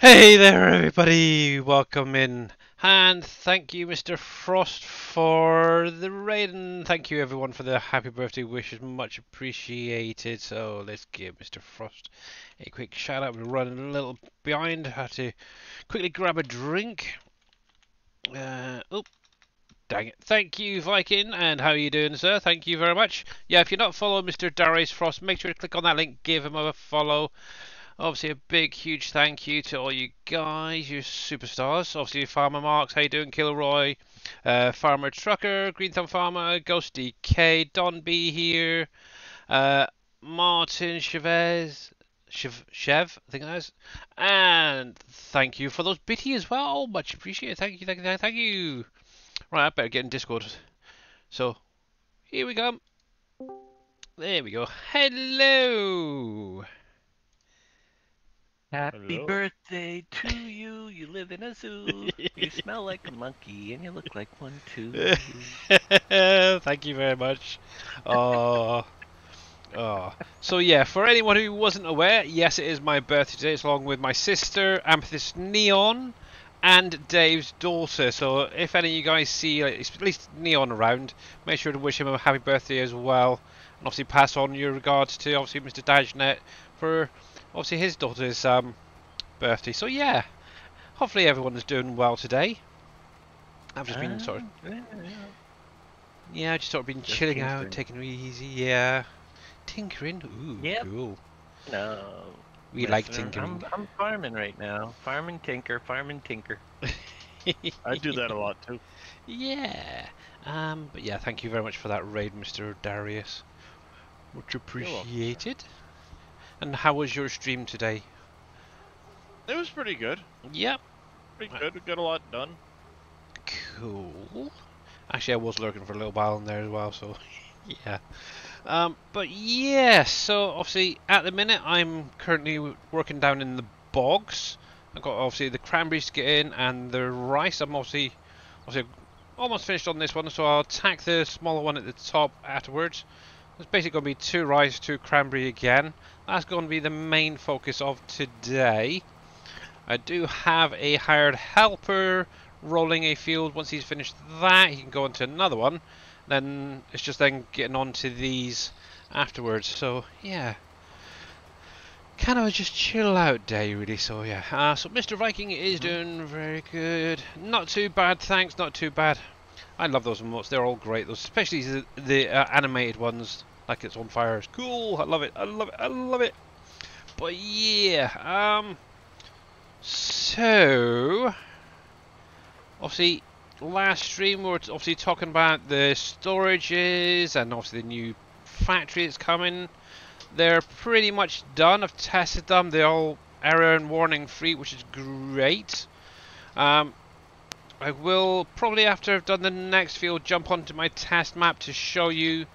Hey there, everybody! Welcome in, and thank you, Mr. Frost, for the raid, and thank you, everyone, for the happy birthday wishes. Much appreciated. So let's give Mr. Frost a quick shout out. We're running a little behind. Had to quickly grab a drink. Oh, dang it! Thank you, Viking, and how are you doing, sir? Thank you very much. Yeah, if you're not following Mr. Darius Frost, make sure to click on that link, give him a follow. Obviously, a big, huge thank you to all you guys, you superstars. Obviously, Farmer Marks, how you doing, Kilroy, Farmer Trucker, Green Thumb Farmer, Ghost DK, Don B here, uh, Martin Chavez, Chev, I think that is, and thank you for those bitty as well. Much appreciated. Thank you, thank you, thank you. Right, I better get in Discord. So here we go. There we go. Hello. Happy Hello. birthday to you. You live in a zoo. You smell like a monkey and you look like one too. Thank you very much. Oh, oh. So yeah, for anyone who wasn't aware, yes, it is my birthday today. It's along with my sister, Amethyst Neon, and Dave's daughter. So if any of you guys see at least Neon around, make sure to wish him a happy birthday as well. And obviously pass on your regards to obviously Mr. Dajnet for obviously his daughter's birthday. So yeah, hopefully everyone is doing well today. I've just been sort of yeah, just sort of been Just chilling tinkering. out, taking it easy. Yeah, tinkering. Ooh, Yep. cool. No. We like listener, tinkering. I'm farming right now. Farming tinker, farming tinker. I do that a lot too. Yeah. But yeah, thank you very much for that raid, Mr. Darius. Much appreciated. And how was your stream today? It was pretty good. Yep. Pretty good. We got a lot done. Cool. Actually, I was lurking for a little while in there as well, so yeah. But yeah, so obviously at the minute I'm currently working down in the bogs. I've got obviously the cranberries to get in and the rice. I'm obviously almost finished on this one, so I'll tack the smaller one at the top afterwards. It's basically going to be 2 rice, 2 cranberry again. That's going to be the main focus of today. I do have a hired helper rolling a field. Once he's finished that, he can go into another one. Then it's just then getting on to these afterwards. So yeah, kind of a just chill out day really. So yeah, so Mr. Viking is doing very good. Not too bad, thanks. Not too bad. I love those emotes. They're all great. Those, especially the animated ones, like it's on fire. It's cool. I love it. I love it. I love it. But yeah, so obviously last stream we were obviously talking about the storages and obviously the new factory that's coming. They're pretty much done. I've tested them. They're all error and warning free, which is great. I will probably, after I've done the next field, jump onto my test map to show you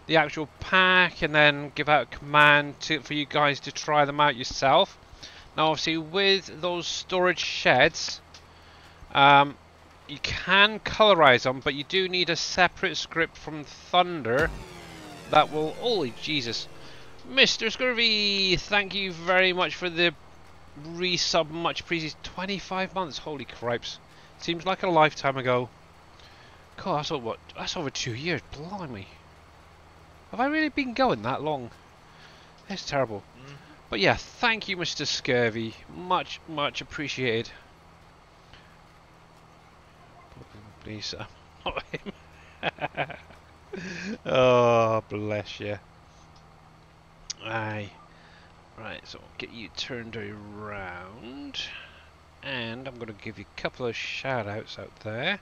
the actual pack and then give out a command for you guys to try them out yourself. Now obviously with those storage sheds, you can colorize them, but you do need a separate script from Thunder that will... Holy Jesus. Mr. Scurvy, thank you very much for the resub. Much appreciated. 25 months, holy cripes. Seems like a lifetime ago. God, that's over 2 years. Blimey. Have I really been going that long? That's terrible. But yeah, thank you, Mr. Scurvy. Much appreciated. Please, not him. Oh, bless you. Aye. Right, so I'll get you turned around. And I'm going to give you a couple of shout outs out there.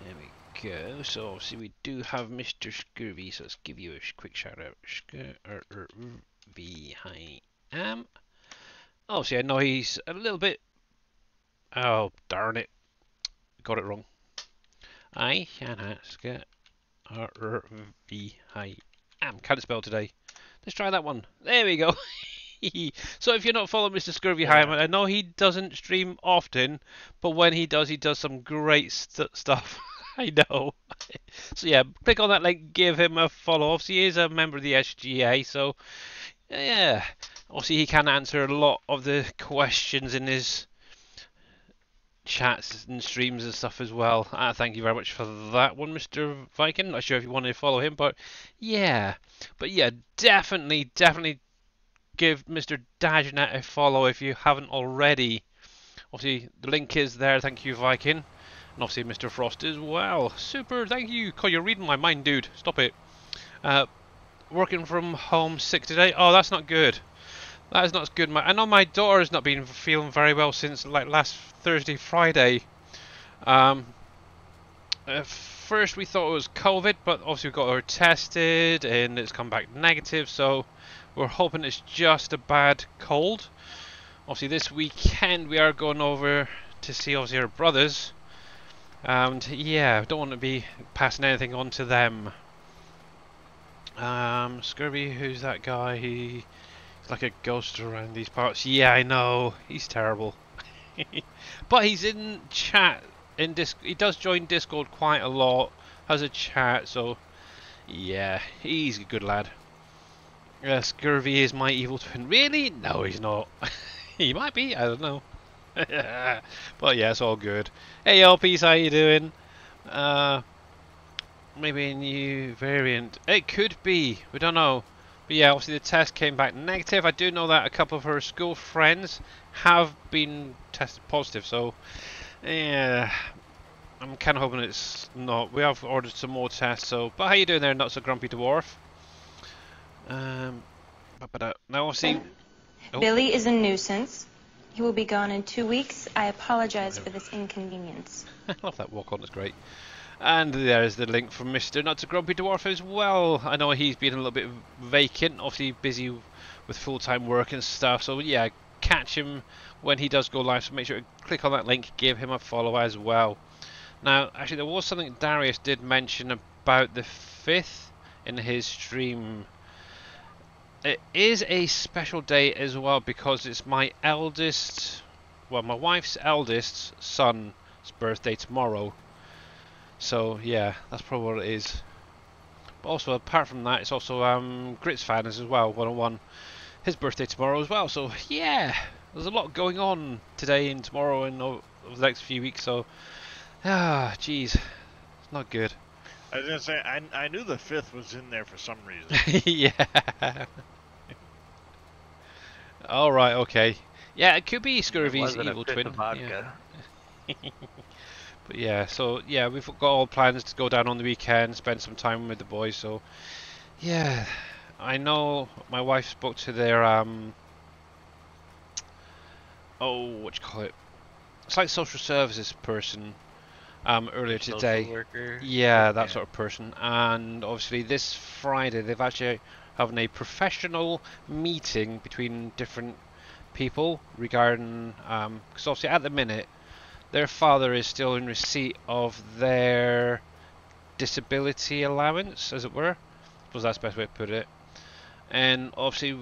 There we go. So obviously we do have Mr. Scurvy, so let's give you a quick shout out. Scurvy, I am. Obviously I know he's a little bit... Oh, darn it. Got it wrong. I can Scurvy, I am. Can't spell today. Let's try that one. There we go. So if you're not following Mr. Scurvy Hyman, I know he doesn't stream often, but when he does some great stuff. I know. So yeah, click on that link, give him a follow. Obviously, he is a member of the SGA, so yeah. Obviously, he can answer a lot of the questions in his chats and streams and stuff as well. Thank you very much for that one, Mr. Viking. Not sure if you wanted to follow him, but yeah. But yeah, definitely give Mr. Dajnet a follow if you haven't already. Obviously, the link is there. Thank you, Viking. And obviously, Mr. Frost as well. Super, thank you. God, you're reading my mind, dude. Stop it. Working from home sick today. Oh, that's not good. That is not good. I know my daughter's not been feeling very well since like last Thursday, Friday. At first we thought it was COVID, but obviously we got her tested and it's come back negative. So we're hoping it's just a bad cold. Obviously this weekend we are going over to see obviously her brothers. And yeah, don't want to be passing anything on to them. Scurvy, who's that guy? He's like a ghost around these parts. Yeah, I know. He's terrible. But he's in chat. He does join Discord quite a lot. Has a chat, so yeah, he's a good lad. Scurvy is my evil twin. Really? No, he's not. He might be. I don't know. But yeah, it's all good. Hey, LPs, how you doing? Maybe a new variant. It could be. We don't know. But yeah, obviously the test came back negative. I do know that a couple of her school friends have been tested positive. So yeah, I'm kind of hoping it's not. We have ordered some more tests. So, but how you doing there, not so grumpy dwarf? Now obviously, Billy is a nuisance. He will be gone in 2 weeks. I apologize for this inconvenience. I love that walk on. It's great. And there's the link from Mr. Not So Grumpy Dwarf as well. I know he's been a little bit vacant, obviously busy with full-time work and stuff. So yeah, catch him when he does go live. So make sure to click on that link, give him a follow as well. Now, actually, there was something Darius did mention about the 5th in his stream. It is a special day as well because it's my wife's eldest son's birthday tomorrow. So yeah, that's probably what it is. But also apart from that, it's also Grits fan as well, 101. His birthday tomorrow as well. So yeah, there's a lot going on today and tomorrow and over the next few weeks. So jeez, it's not good. I was gonna say I knew the 5th was in there for some reason. Yeah. All right. Okay. Yeah, it could be Scurvy's evil twin. Vodka. Yeah. But yeah, so yeah, we've got all plans to go down on the weekend, spend some time with the boys. So yeah, I know my wife spoke to their what you call it? It's like social services person earlier today. Social worker. Yeah, that sort of person. And obviously this Friday they've actually having a professional meeting between different people regarding because obviously at the minute their father is still in receipt of their disability allowance, as it were. I suppose that's the best way to put it. And obviously,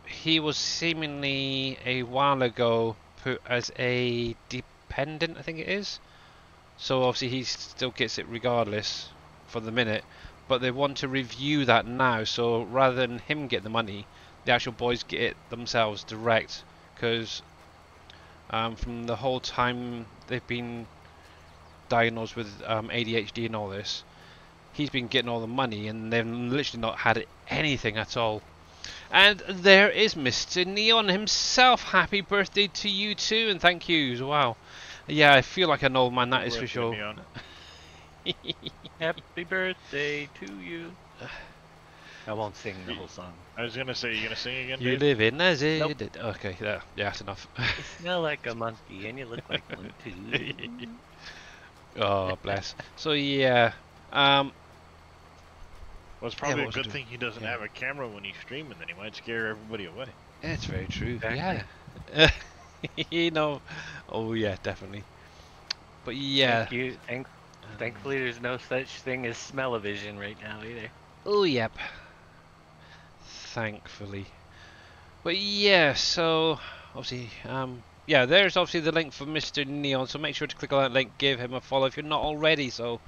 he was seemingly a while ago put as a dependent, I think it is. So obviously, he still gets it regardless for the minute. But they want to review that now. So rather than him get the money, the actual boys get it themselves direct. Because from the whole time they've been diagnosed with ADHD and all this, he's been getting all the money and they've literally not had anything at all. And there is Mr. Neon himself. Happy birthday to you too, and thank you. Wow. Yeah, I feel like an old man, that is for sure. Happy birthday to you. I won't sing the whole song. I was gonna say, you gonna sing again, You Dave? live in as it. Nope. Okay, yeah, that's enough. You smell like a monkey and you look like one too. Oh, bless. So yeah, Well, it's probably what a was I good doing? thing he doesn't have a camera when he's streaming, then he might scare everybody away. it's very true. Exactly. Yeah. You know. Oh yeah, definitely. But yeah. Thank you. Thankfully, there's no such thing as smell-o-vision right now either. Oh yep. Thankfully. But yeah, so obviously, yeah, there's obviously the link for Mr. Neon, so make sure to click on that link, give him a follow if you're not already. So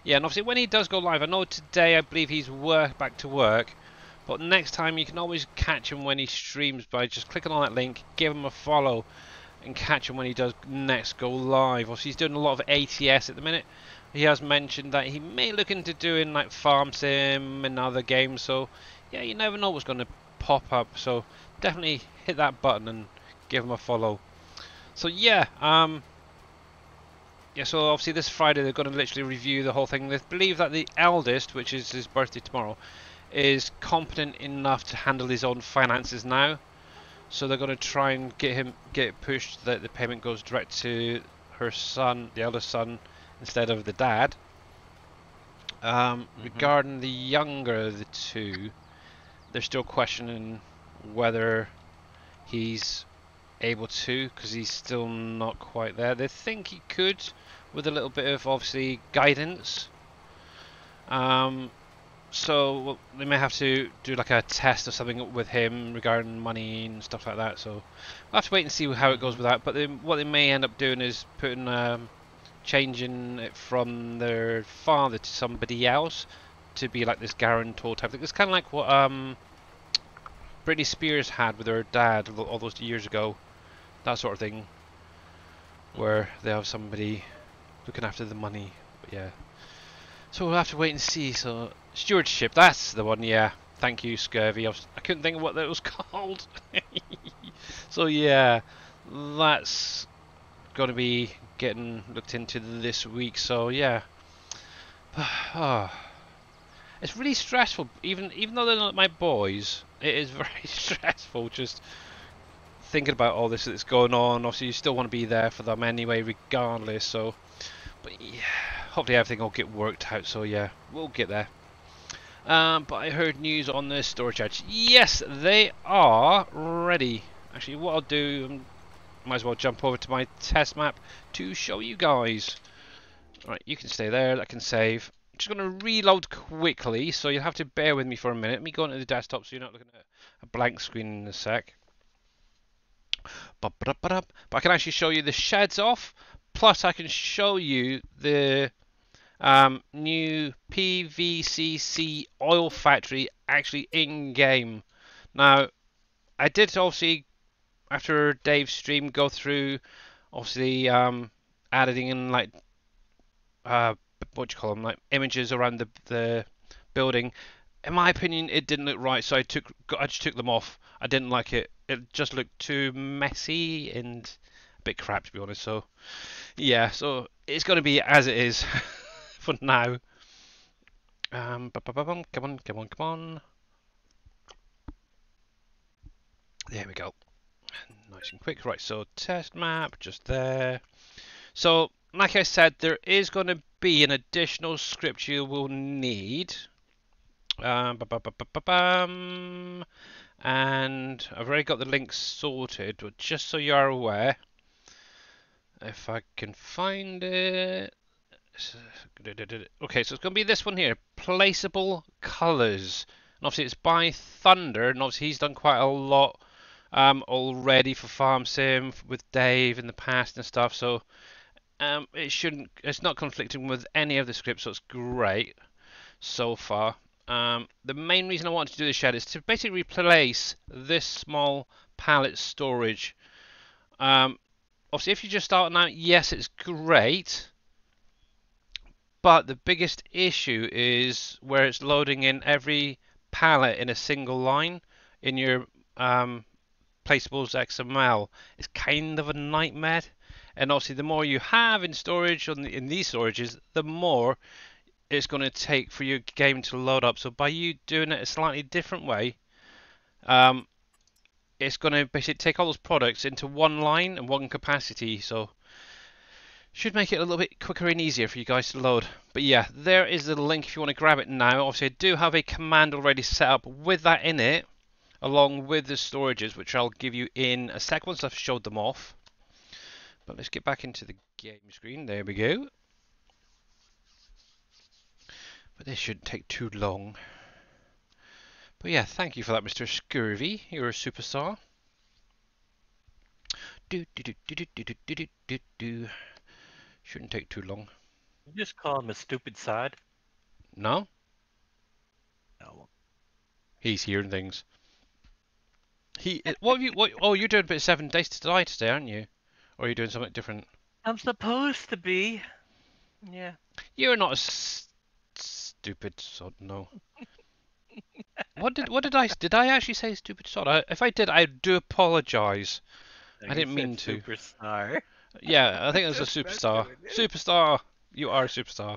yeah, and obviously when he does go live, I know today I believe he's back to work, But next time you can always catch him when he streams by just clicking on that link, give him a follow, and catch him when he does next go live. Obviously, he's doing a lot of ATS at the minute. He has mentioned that he may look into doing like Farm Sim and other games. So yeah, you never know what's going to pop up. So definitely hit that button and give him a follow. So yeah, yeah. So obviously this Friday they're going to literally review the whole thing. They believe that the eldest, which is his birthday tomorrow, is competent enough to handle his own finances now. So they're going to try and get it pushed that the payment goes direct to her son, the eldest son, instead of the dad. Regarding the younger of the two, they're still questioning whether he's able to, because he's still not quite there. They think he could, with a little bit of obviously guidance. So well, they may have to do like a test or something with him regarding money and stuff like that. So we'll have to wait and see how it goes with that. But what they may end up doing is putting changing it from their father to somebody else to be like this guarantor type thing. It's kind of like what Britney Spears had with her dad all those years ago. That sort of thing, where they have somebody looking after the money. But yeah. So we'll have to wait and see. So stewardship, that's the one. Yeah, thank you, Scurvy. I couldn't think of what that was called. So yeah, that's going to be getting looked into this week. So yeah, it's really stressful. Even though they're not my boys, it is very stressful just thinking about all this that's going on. Obviously, you still want to be there for them anyway, regardless. So, but yeah. Hopefully everything will get worked out, so yeah, we'll get there. But I heard news on the storage charge. Yes, they are ready. Actually, what I'll do, might as well jump over to my test map to show you guys. Alright, you can stay there, that can save. I'm just going to reload quickly, so you'll have to bear with me for a minute. Let me go into the desktop so you're not looking at a blank screen in a sec. But I can actually show you the sheds off, plus I can show you the new PVCC oil factory actually in game. Now, I did obviously after Dave's stream go through obviously adding in like what do you call them, like images around the building. In my opinion, it didn't look right, so I just took them off. I didn't like it. It just looked too messy and a bit crap, to be honest. So yeah, so it's going to be as it is for now. Come on. There we go. Nice and quick. Right, so test map, just there. So, like I said, there is going to be an additional script you will need. And I've already got the links sorted, but just so you are aware, if I can find it. Okay, so it's going to be this one here, placeable colors. And obviously it's by Thunder, and obviously he's done quite a lot already for Farm Sim with Dave in the past and stuff. So it's not conflicting with any of the scripts, so it's great so far. The main reason I wanted to do this shed is to basically replace this small pallet storage. Obviously, if you're just starting out, yes, it's great. But the biggest issue is where it's loading in every pallet in a single line in your placeables XML. It's kind of a nightmare. And obviously, the more you have in storage in these storages, the more it's going to take for your game to load up. So by you doing it a slightly different way, it's going to basically take all those products into one line and one capacity. So should make it a little bit quicker and easier for you guys to load. But yeah, there is the link if you want to grab it now. Obviously, I do have a command already set up with that in it, along with the storages, which I'll give you in a sec once I've showed them off. But let's get back into the game screen. There we go. But this shouldn't take too long. But yeah, thank you for that, Mr. Scurvy. You're a superstar. Shouldn't take too long. You just call him a stupid side. No? No. He's hearing things. What have you? What? Oh, you're doing a bit of 7 Days to Die today, aren't you? Or are you doing something different? I'm supposed to be. Yeah. You're not a stupid sod. No. What did I actually say stupid sod? If I did, I do apologise. No, I you didn't said mean to. superstar. Yeah, I think it's a Just messing superstar. with you. Superstar. You are a superstar.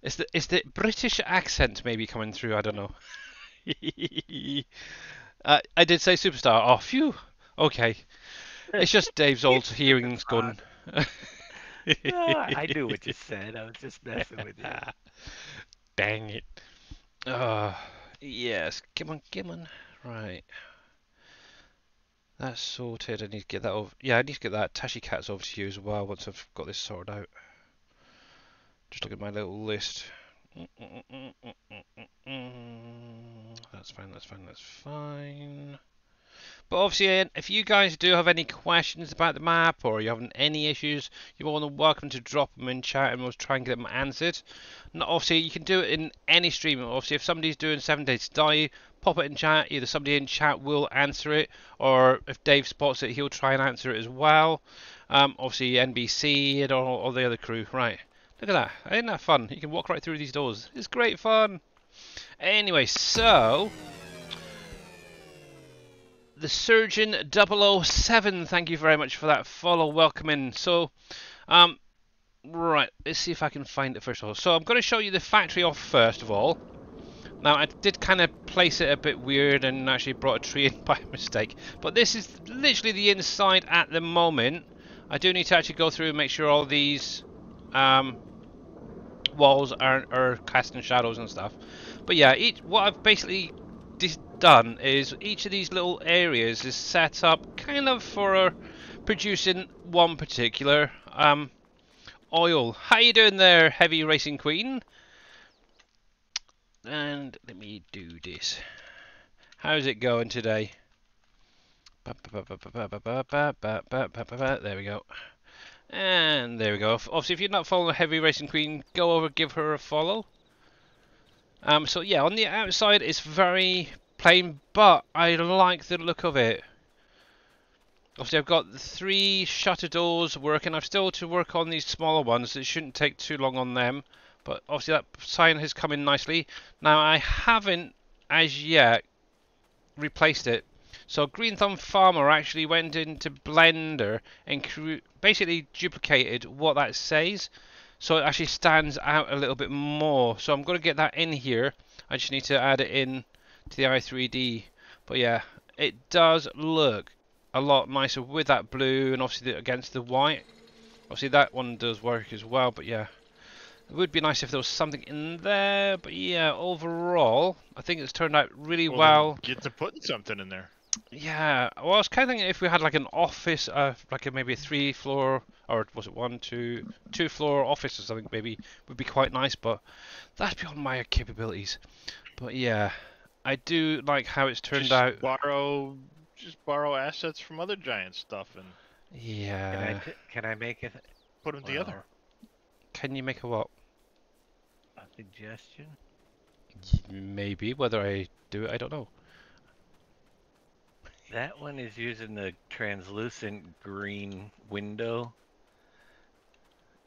It's the British accent maybe coming through. I don't know. I did say superstar. Oh, phew. Okay. It's just Dave's old hearing's gone. I knew what you said. I was just messing with you. Dang it. Yes. Come on, come on. Right. That's sorted. I need to get that over. Yeah, I need to get that Tashi Cats over to you as well once I've got this sorted out. Just look at my little list. That's fine, that's fine, that's fine. But obviously, if you guys do have any questions about the map or you're having any issues, you're more than welcome to drop them in chat and we'll try and get them answered. Obviously, you can do it in any stream. Obviously, if somebody's doing 7 Days to Die, pop it in chat. Either somebody in chat will answer it, or if Dave spots it, he'll try and answer it as well. Obviously, NBC and all the other crew. Right, look at that. Isn't that fun? You can walk right through these doors. It's great fun. Anyway, so the Surgeon 007, thank you very much for that follow. Welcome in. So, right, let's see if I can find it first of all. So I'm going to show you the factory off first of all. Now, I did kind of place it a bit weird and actually brought a tree in by mistake. But this is literally the inside at the moment. I do need to actually go through and make sure all these walls are casting shadows and stuff. But yeah, what I've basically done is each of these little areas is set up kind of for producing one particular oil. How you doing there, Heavy Racing Queen? And let me do this. How's it going today? There we go. And there we go. Obviously, if you're not following Heavy Racing Queen, go over, give her a follow. So yeah, on the outside it's very plain, but I like the look of it. Obviously, I've got the 3 shutter doors working. I've still to work on these smaller ones. It shouldn't take too long on them. But obviously that sign has come in nicely. Now I haven't as yet replaced it. So Green Thumb Farmer actually went into Blender and basically duplicated what that says. So it actually stands out a little bit more. So I'm going to get that in here. I just need to add it in to the i3D. But yeah, it does look a lot nicer with that blue and obviously against the white. Obviously that one does work as well, but yeah. It would be nice if there was something in there, but yeah, overall, I think it's turned out really well. Get to putting something in there. Yeah, well, I was kind of thinking if we had like an office, like maybe a 3-floor, or was it 2-floor office or something, maybe would be quite nice, but that's beyond my capabilities. But yeah, I do like how it's turned out. Just borrow assets from other giant stuff and Yeah. Can I make it? put them together. Can you make a what? A suggestion? Maybe. Whether I do it, I don't know. That one is using the translucent green window.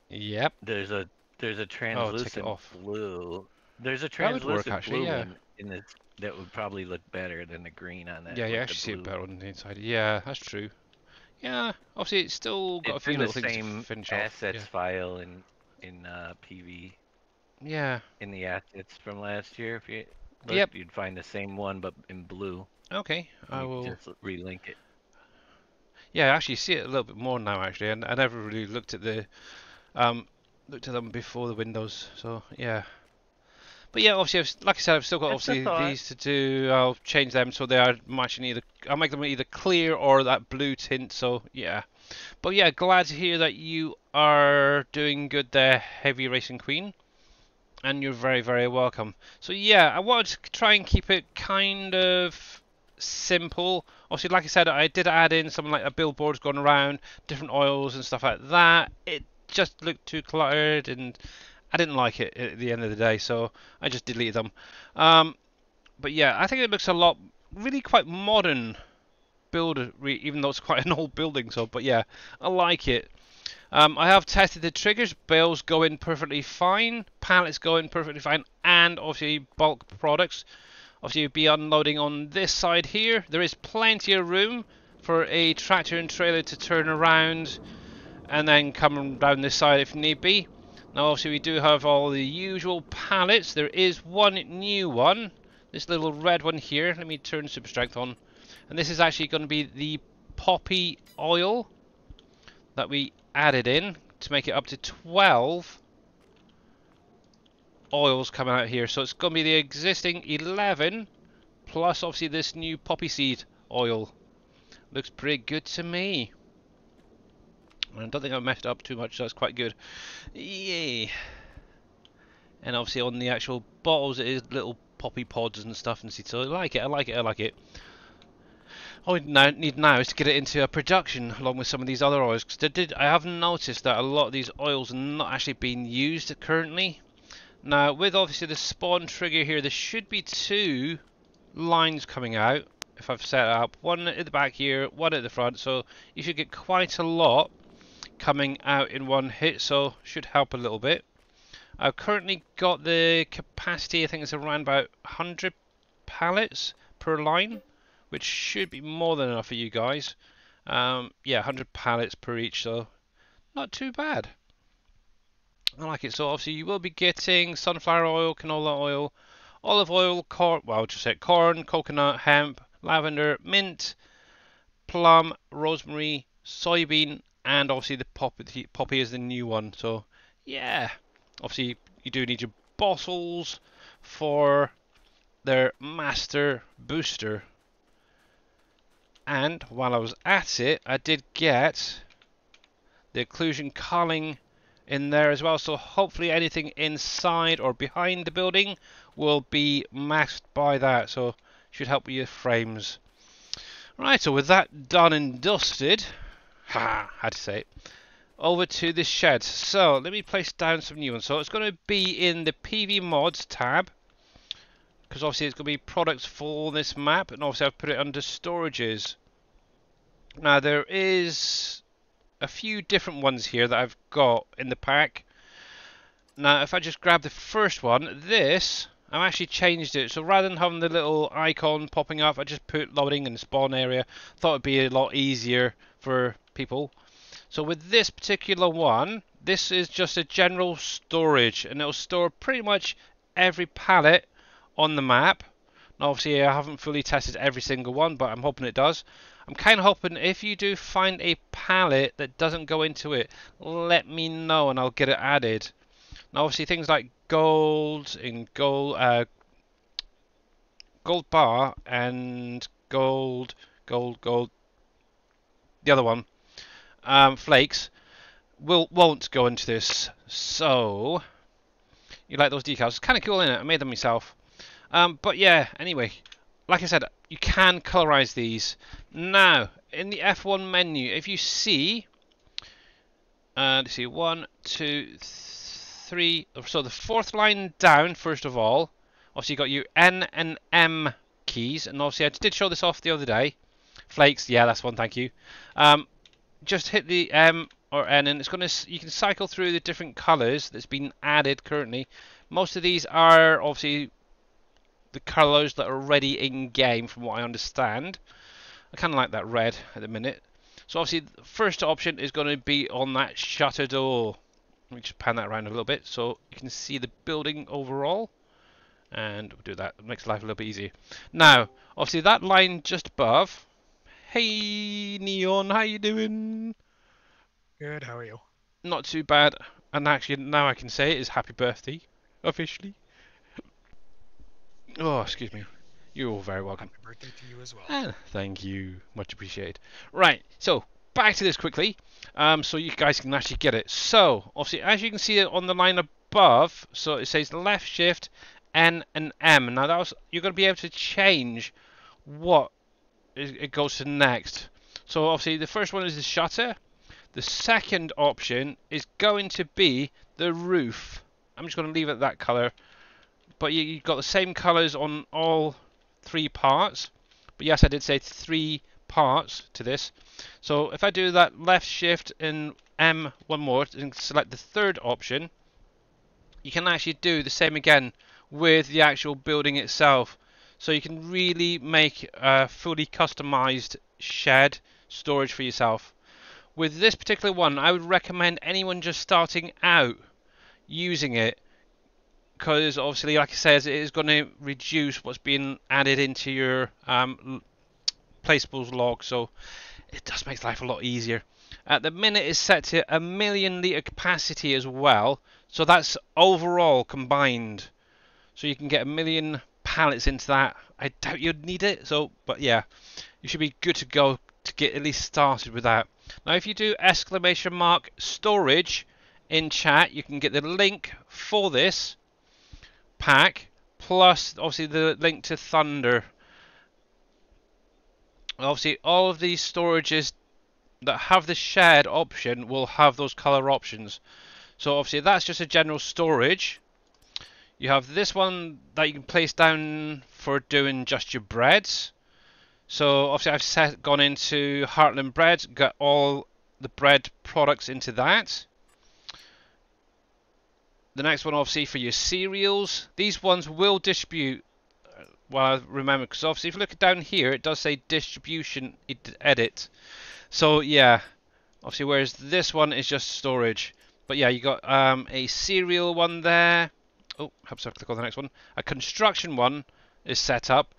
Yep. There's a translucent off. blue. There's a That would work, translucent actually, blue yeah. one in this that would probably look better than the green on that. Yeah, you with actually the see it blue. better on the inside. Yeah, that's true. Yeah, obviously it's still got a few little things to finish off. Assets file in PV. Yeah. In the assets from last year, if you look, you'd find the same one but in blue. Okay, I will just relink it. Yeah, I actually see it a little bit more now actually, and I never really looked at looked at them before the windows. So yeah. But yeah, obviously, like I said, I've still got obviously these to do. I'll change them so they are matching I'll make them either clear or that blue tint. So yeah. But yeah, glad to hear that you are doing good there, Heavy Racing Queen. And you're very, very welcome. So yeah, I wanted to try and keep it kind of simple. Obviously, like I said, I did add in some like a billboards going around, different oils and stuff like that. It just looked too cluttered and I didn't like it at the end of the day, so I just deleted them. But yeah, I think it looks a lot, really quite modern build, even though it's quite an old building. So, but yeah, I like it. I have tested the triggers. Bales go in perfectly fine. Pallets go in perfectly fine. And obviously bulk products. Obviously you'll be unloading on this side here. There is plenty of room for a tractor and trailer to turn around and then come down this side if need be. Now obviously we do have all the usual pallets. There is one new one. This little red one here. Let me turn super strength on. And this is actually going to be the poppy oil that we added in to make it up to 12 oils coming out here. So it's going to be the existing 11 plus obviously this new poppy seed oil. Looks pretty good to me. I don't think I messed up too much, so that's quite good. Yay! And obviously on the actual bottles it is little poppy pods and stuff and seeds. So I like it, I like it, I like it. All we need now is to get it into a production along with some of these other oils. Because I have noticed that a lot of these oils are not actually being used currently. Now with obviously the spawn trigger here, there should be 2 lines coming out. If I've set it up, one at the back here, one at the front. So you should get quite a lot coming out in one hit. So should help a little bit. I've currently got the capacity, I think it's around about 100 pallets per line, which should be more than enough for you guys. Yeah, 100 pallets per each, so not too bad. I like it. So obviously you will be getting sunflower oil, canola oil, olive oil, corn, well, just say corn, coconut, hemp, lavender, mint, plum, rosemary, soybean, and obviously the poppy is the new one. So yeah, obviously you do need your bottles for their master booster. And while I was at it, I did get the occlusion culling in there as well. So hopefully anything inside or behind the building will be masked by that. So should help with your frames. Right, so with that done and dusted, had to say it, over to the shed. So let me place down some new ones. So it's going to be in the PV mods tab, because obviously it's going to be products for this map, and obviously I've put it under storages. Now there is a few different ones here that I've got in the pack. Now if I just grab the first one, this, I've actually changed it. So rather than having the little icon popping up, I just put loading and spawn area. Thought it'd be a lot easier for people. So with this particular one, this is just a general storage, and it'll store pretty much every pallet on the map. Now obviously I haven't fully tested every single one, but I'm hoping it does. I'm kind of hoping if you do find a pallet that doesn't go into it, let me know and I'll get it added. Now obviously things like gold and gold bar and gold, the other one, flakes won't go into this. So you like those decals? It's kind of cool, isn't it? I made them myself. But yeah, anyway, like I said, you can colorize these. Now, in the F1 menu, if you see, let's see, 1, 2, 3, so the 4th line down, first of all, obviously you got your N and M keys, and obviously I did show this off the other day. Flakes, yeah, that's one, thank you. Just hit the M or N, and it's you can cycle through the different colors that's been added currently. Most of these are obviously the colours that are already in game, from what I understand. I kind of like that red at the minute. So obviously the first option is going to be on that shutter door. Let me just pan that around a little bit so you can see the building overall. And we'll do that. It makes life a little bit easier. Now, obviously that line just above. Hey Neon, how you doing? Good, how are you? Not too bad. And actually now I can say it is happy birthday, officially. Oh, excuse me. You're all very welcome. Happy birthday to you as well. And thank you. Much appreciated. Right, so back to this quickly. So you guys can actually get it. So, obviously, as you can see on the line above, so it says left shift, N and M. Now, you're going to be able to change what it goes to next. So, obviously, the first one is the shutter. The second option is going to be the roof. I'm just going to leave it that colour. But you've got the same colours on all 3 parts. But yes, I did say 3 parts to this. So if I do that left shift and M one more and select the third option, you can actually do the same again with the actual building itself. So you can really make a fully customized shed storage for yourself. With this particular one, I would recommend anyone just starting out using it, because obviously, like I said, it is going to reduce what's being added into your placeables log, so it does make life a lot easier. At the minute, it's set to 1,000,000 litre capacity as well, so that's overall combined. So you can get 1,000,000 pallets into that. I doubt you'd need it, so but yeah, you should be good to go to get at least started with that. Now, if you do !storage in chat, you can get the link for this pack, plus obviously the link to Thunder. Obviously, all of these storages that have the shared option will have those color options. So obviously that's just a general storage. You have this one that you can place down for doing just your breads. So obviously I've gone into Heartland Bread, got all the bread products into that. The next one obviously for your cereals. These ones will distribute, well, remember, because obviously if you look down here, it does say distribution edit. So yeah, obviously, whereas this one is just storage. But yeah, you got a cereal one there. Oh, perhaps I'll click on the next one. A construction one is set up.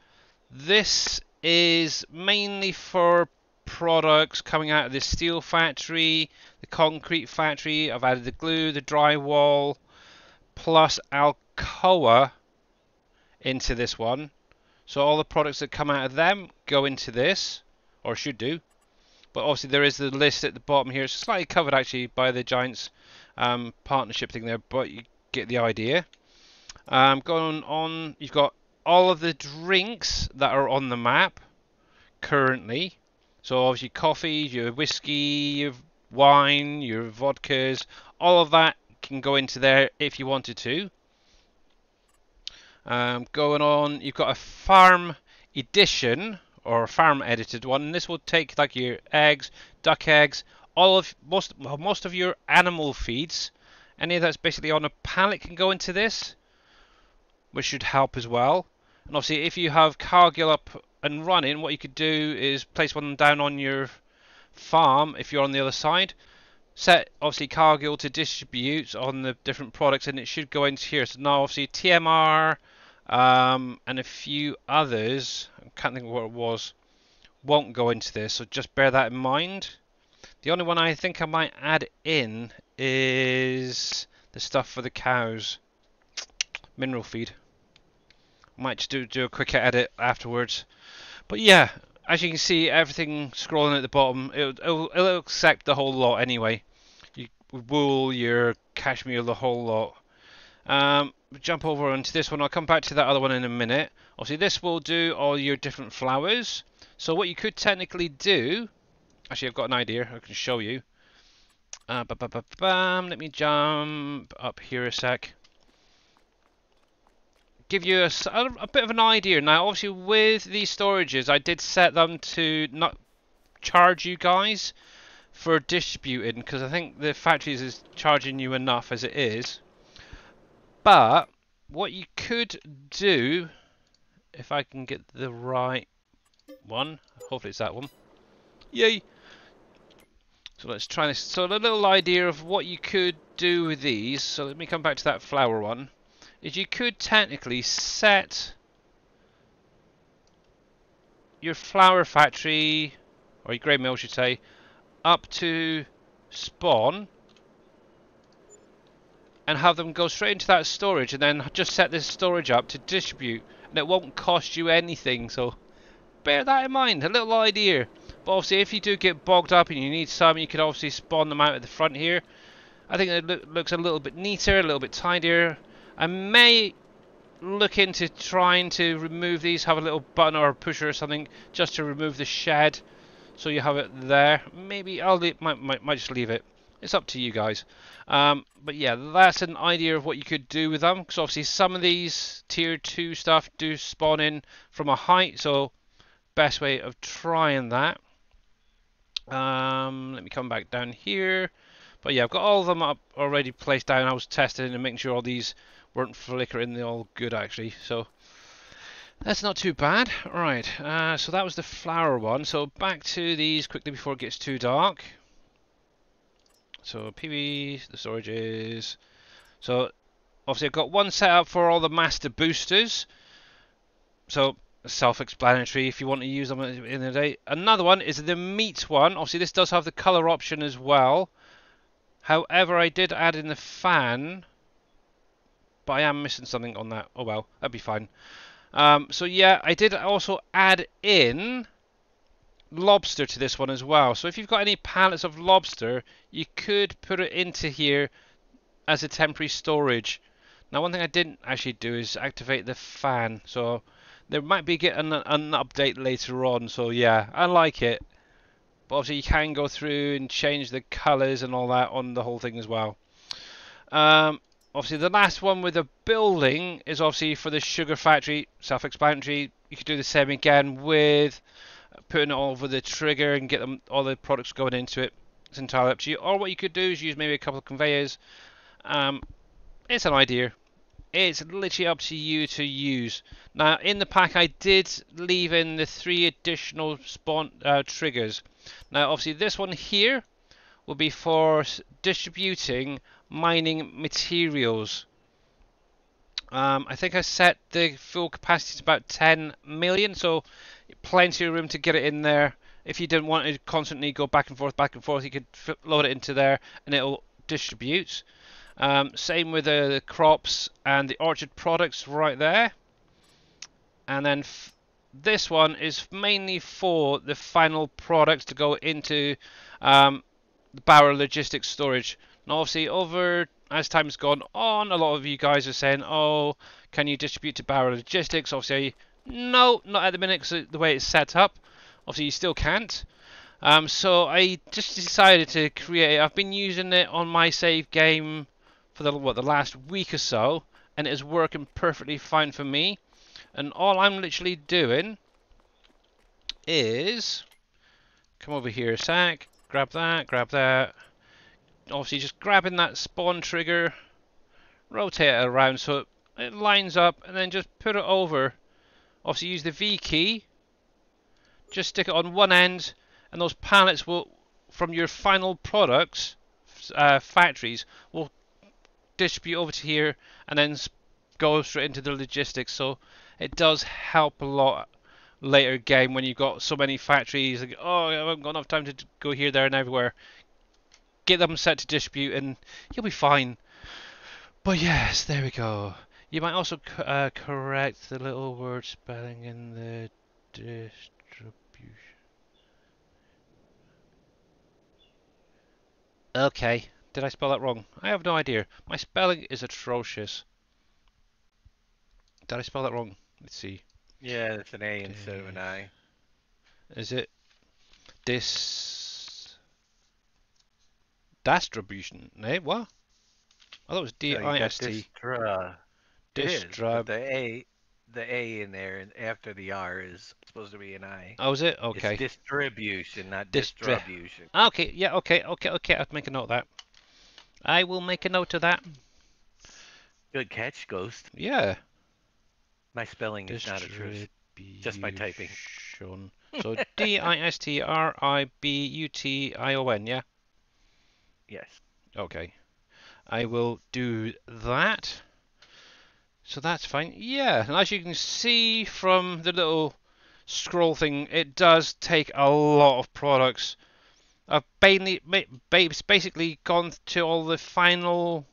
This is mainly for products coming out of the steel factory, the concrete factory. I've added the glue, the drywall, plus Alcoa into this one. So all the products that come out of them go into this, or should do. But obviously there is the list at the bottom here. It's slightly covered actually by the Giants partnership thing there, but you get the idea. Going on, you've got all of the drinks that are on the map currently. So obviously coffee, your whiskey, your wine, your vodkas, all of that can go into there if you wanted to. Going on, you've got a farm edition or a farm edited one, and this will take like your eggs, duck eggs, all of most of your animal feeds. Any that's basically on a pallet can go into this, which should help as well. And obviously, if you have Cargill up and running, what you could do is place one down on your farm if you're on the other side. Set obviously Cargill to distribute on the different products, and it should go into here. So now obviously TMR and a few others, I can't think of what it was, won't go into this, so just bear that in mind. The only one I think I might add in is the stuff for the cows, mineral feed. I might just do a quick edit afterwards. But yeah, as you can see, everything scrolling at the bottom, it'll accept the whole lot anyway. Your wool, your cashmere, the whole lot. Jump over onto this one. I'll come back to that other one in a minute. Obviously, this will do all your different flowers. So what you could technically do, actually, I've got an idea. I can show you. Let me jump up here a sec. Give you a bit of an idea. Now, obviously, with these storages, I did set them to not charge you guys for distributing, because I think the factories is charging you enough as it is. But what you could do, if I can get the right one, hopefully it's that one. Yay! So let's try this. So a little idea of what you could do with these. So let me come back to that flower one. Is you could technically set your flower factory, or your grain mill, I should say, up to spawn, and have them go straight into that storage, and then just set this storage up to distribute, and it won't cost you anything. So bear that in mind, a little idea. But obviously, if you do get bogged up and you need some, you could obviously spawn them out at the front here. I think it looks a little bit neater, a little bit tidier. I may look into trying to remove these, have a little button or a pusher or something just to remove the shed, so you have it there. Maybe I'll might just leave it. It's up to you guys. But yeah, that's an idea of what you could do with them. Because obviously some of these tier 2 stuff do spawn in from a height. So best way of trying that. Let me come back down here. But yeah, I've got all of them up already placed down. I was testing and making sure all these weren't flickering. They're all good actually. So that's not too bad. Right, so that was the flower one. So back to these quickly before it gets too dark. So PB, the storages. So obviously I've got one set up for all the master boosters. So self-explanatory if you want to use them in the day. Another one is the meat one. Obviously this does have the color option as well. However, I did add in the fan, but I am missing something on that. Oh well, that'd be fine. So yeah, I did also add in lobster to this one as well. So if you've got any pallets of lobster, you could put it into here as a temporary storage. Now one thing I didn't actually do is activate the fan, so there might be getting an update later on. So yeah, I like it, but obviously you can go through and change the colors and all that on the whole thing as well. Obviously the last one with the building is obviously for the sugar factory, self-explanatory. You could do the same again with putting it all over the trigger and get them all the products going into it. It's entirely up to you. Or what you could do is use maybe a couple of conveyors. It's an idea. It's literally up to you to use. Now in the pack I did leave in the 3 additional spawn triggers. Now obviously this one here will be for distributing mining materials. I think I set the full capacity to about 10 million, so plenty of room to get it in there. If you didn't want to constantly go back and forth, you could load it into there and it'll distribute. Same with the crops and the orchard products right there. And then this one is mainly for the final products to go into the Bauer logistics storage. Now obviously over as time's gone on, a lot of you guys are saying, oh, can you distribute to Bauer logistics? Obviously no, not at the minute because the way it's set up. Obviously you still can't. So I just decided to create it. I've been using it on my save game for the last week or so, and it is working perfectly fine for me. And all I'm literally doing is come over here a sec, grab that. Obviously just grabbing that spawn trigger, rotate it around so it lines up, and then just put it over. Obviously use the V key, just stick it on one end, and those pallets will, from your final products, factories, will distribute over to here and then go straight into the logistics. So it does help a lot later game when you've got so many factories. Like, oh, I haven't got enough time to go here, there, and everywhere. Get them set to distribute, and you'll be fine. But yes, there we go. You might also correct the little word spelling in the distribution. Okay, did I spell that wrong? I have no idea. My spelling is atrocious. Did I spell that wrong? Let's see. Yeah, it's an A instead of an I. Is it distribution? Eh, what? I thought it was D-I-S-T. It is, but the A in there and after the R is supposed to be an I. Oh, is it? Okay. It's distribution, not distribution. Okay, yeah, okay. I'll make a note of that. I will make a note of that. Good catch, Ghost. Yeah. My spelling is not atrocious. Just by typing. So D-I-S-T-R-I-B-U-T-I-O-N, yeah? Yes. Okay. I will do that. So that's fine. Yeah, and as you can see from the little scroll thing, it does take a lot of products. I've basically gone to all the final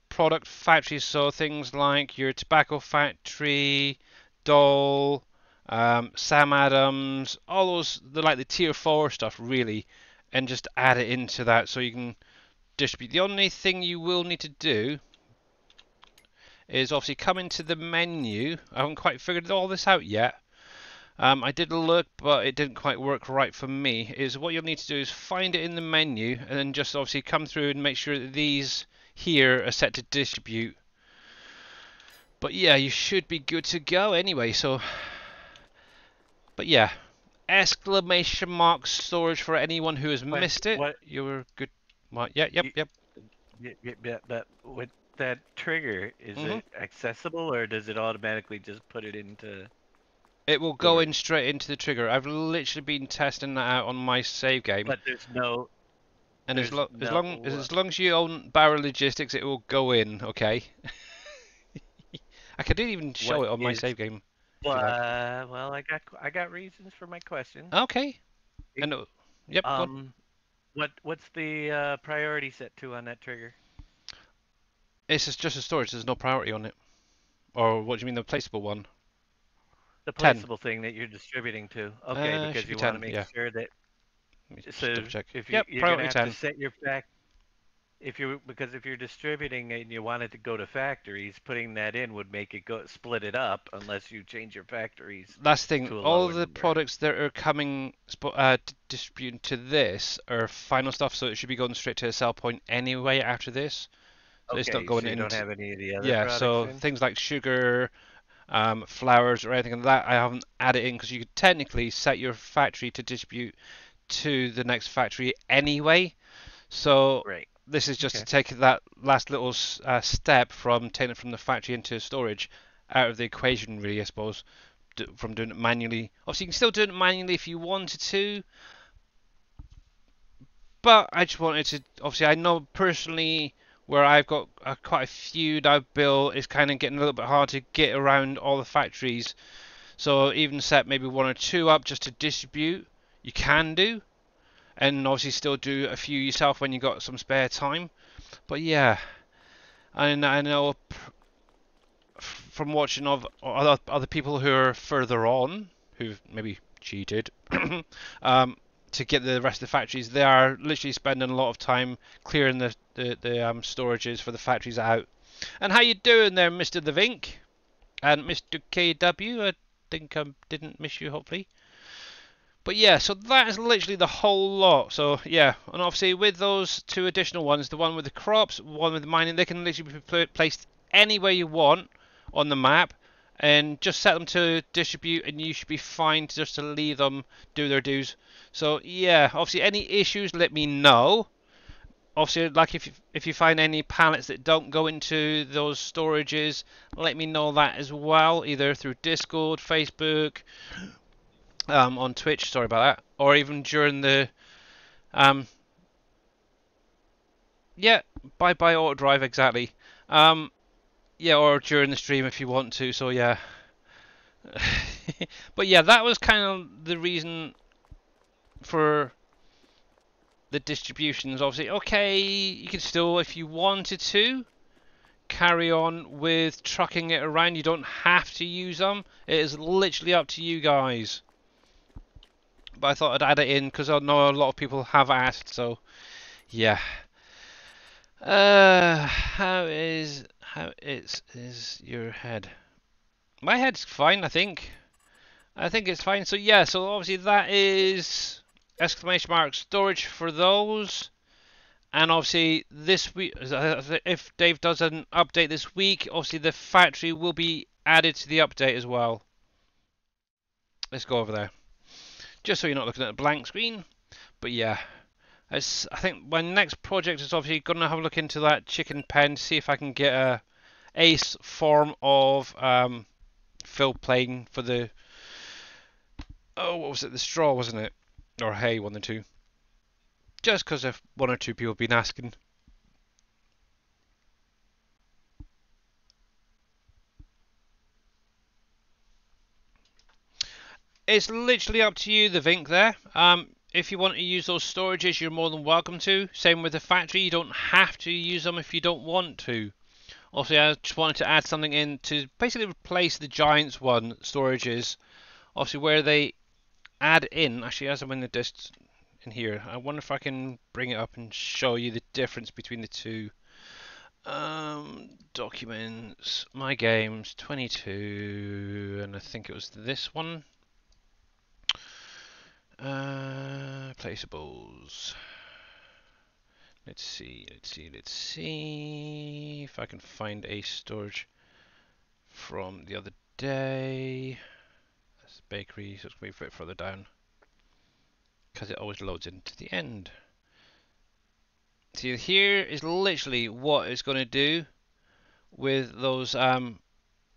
product factories, so things like your tobacco factory, Dole, Sam Adams, all those, like the tier 4 stuff really, and just add it into that so you can distribute. The only thing you will need to do is obviously come into the menu. I haven't quite figured all this out yet, I did look, but it didn't quite work right for me. Is what you'll need to do is find it in the menu, and then just obviously come through and make sure that these here are set to distribute. But yeah, you should be good to go anyway. So, but yeah, exclamation mark storage for anyone who has missed it. What? You're good. What? Yeah, yep, yep. Yeah, but with that trigger, is it accessible or does it automatically just put it into? It will go in straight into the trigger. I've literally been testing that out on my save game. But there's no. And as long as you own Barrel Logistics, it will go in. Okay. I could even show it on my save game. Well, well, I got reasons for my question. Okay. And yep. What's the priority set to on that trigger? It's just a storage. There's no priority on it. Or what do you mean, the placeable one? The placeable thing that you're distributing to. Okay, because you want to make sure that. So if you're gonna have to set your because if you're distributing and you want it to go to factories, putting that in would make it split it up unless you change your factories. That's the thing. All the products that are coming distributing to this are final stuff, so it should be going straight to a sell point anyway after this. So okay, it's not going so you into, don't have any of the other yeah. products So in? Things like sugar, flours, or anything like that, I haven't added in because you could technically set your factory to distribute to the next factory anyway. So this is just to take that last little step from taking it from the factory into storage out of the equation, really, I suppose, from doing it manually. Obviously, you can still do it manually if you wanted to, but I just wanted to, obviously, I know personally where I've got quite a few that I've built, it's kind of getting a little bit hard to get around all the factories. So even set maybe 1 or 2 up just to distribute, you can do. And obviously still do a few yourself when you got some spare time. But yeah, I know from watching of other people who are further on, who've maybe cheated, to get the rest of the factories, they are literally spending a lot of time clearing the storages for the factories out. And how you doing there, Mr. The Vink? And Mr. KW, I think I didn't miss you, hopefully. But yeah, so that is literally the whole lot. So yeah, and obviously with those 2 additional ones, the one with the crops, one with the mining, they can literally be placed anywhere you want on the map, and just set them to distribute, and you should be fine just to leave them do their dues. So yeah, obviously any issues, let me know. Obviously, like if you find any pallets that don't go into those storages, let me know that as well, either through Discord, Facebook, on Twitch, sorry about that, or even during the yeah, bye auto drive, exactly, yeah, or during the stream if you want to. So yeah. But yeah, that was kind of the reason for the distributions. Obviously, okay, you can still, if you wanted to, carry on with trucking it around. You don't have to use them. It is literally up to you guys. But I thought I'd add it in because I know a lot of people have asked. So yeah. How is your head? My head's fine, I think. I think it's fine. So yeah, so obviously that is exclamation mark storage for those. And obviously this week, if Dave does an update this week, obviously the factory will be added to the update as well. Let's go over there. Just so you're not looking at a blank screen. But yeah, I think my next project is obviously going to have a look into that chicken pen to see if I can get a ace form of fill plane for the, oh, what was it, the straw, wasn't it, or hay, one of the two, just because if 1 or 2 people have been asking. It's literally up to you, the Vink there. If you want to use those storages, you're more than welcome to. Same with the factory, you don't have to use them if you don't want to. Also, I just wanted to add something in to basically replace the Giants one storages. Obviously, where they add in, actually, as I'm in the disc in here, I wonder if I can bring it up and show you the difference between the two. Documents, my games, 22, and I think it was this one. Placeables. Let's see if I can find a storage from the other day. That's the bakery, so it's going to be a bit further down because it always loads into the end. See, here is literally what it's going to do with those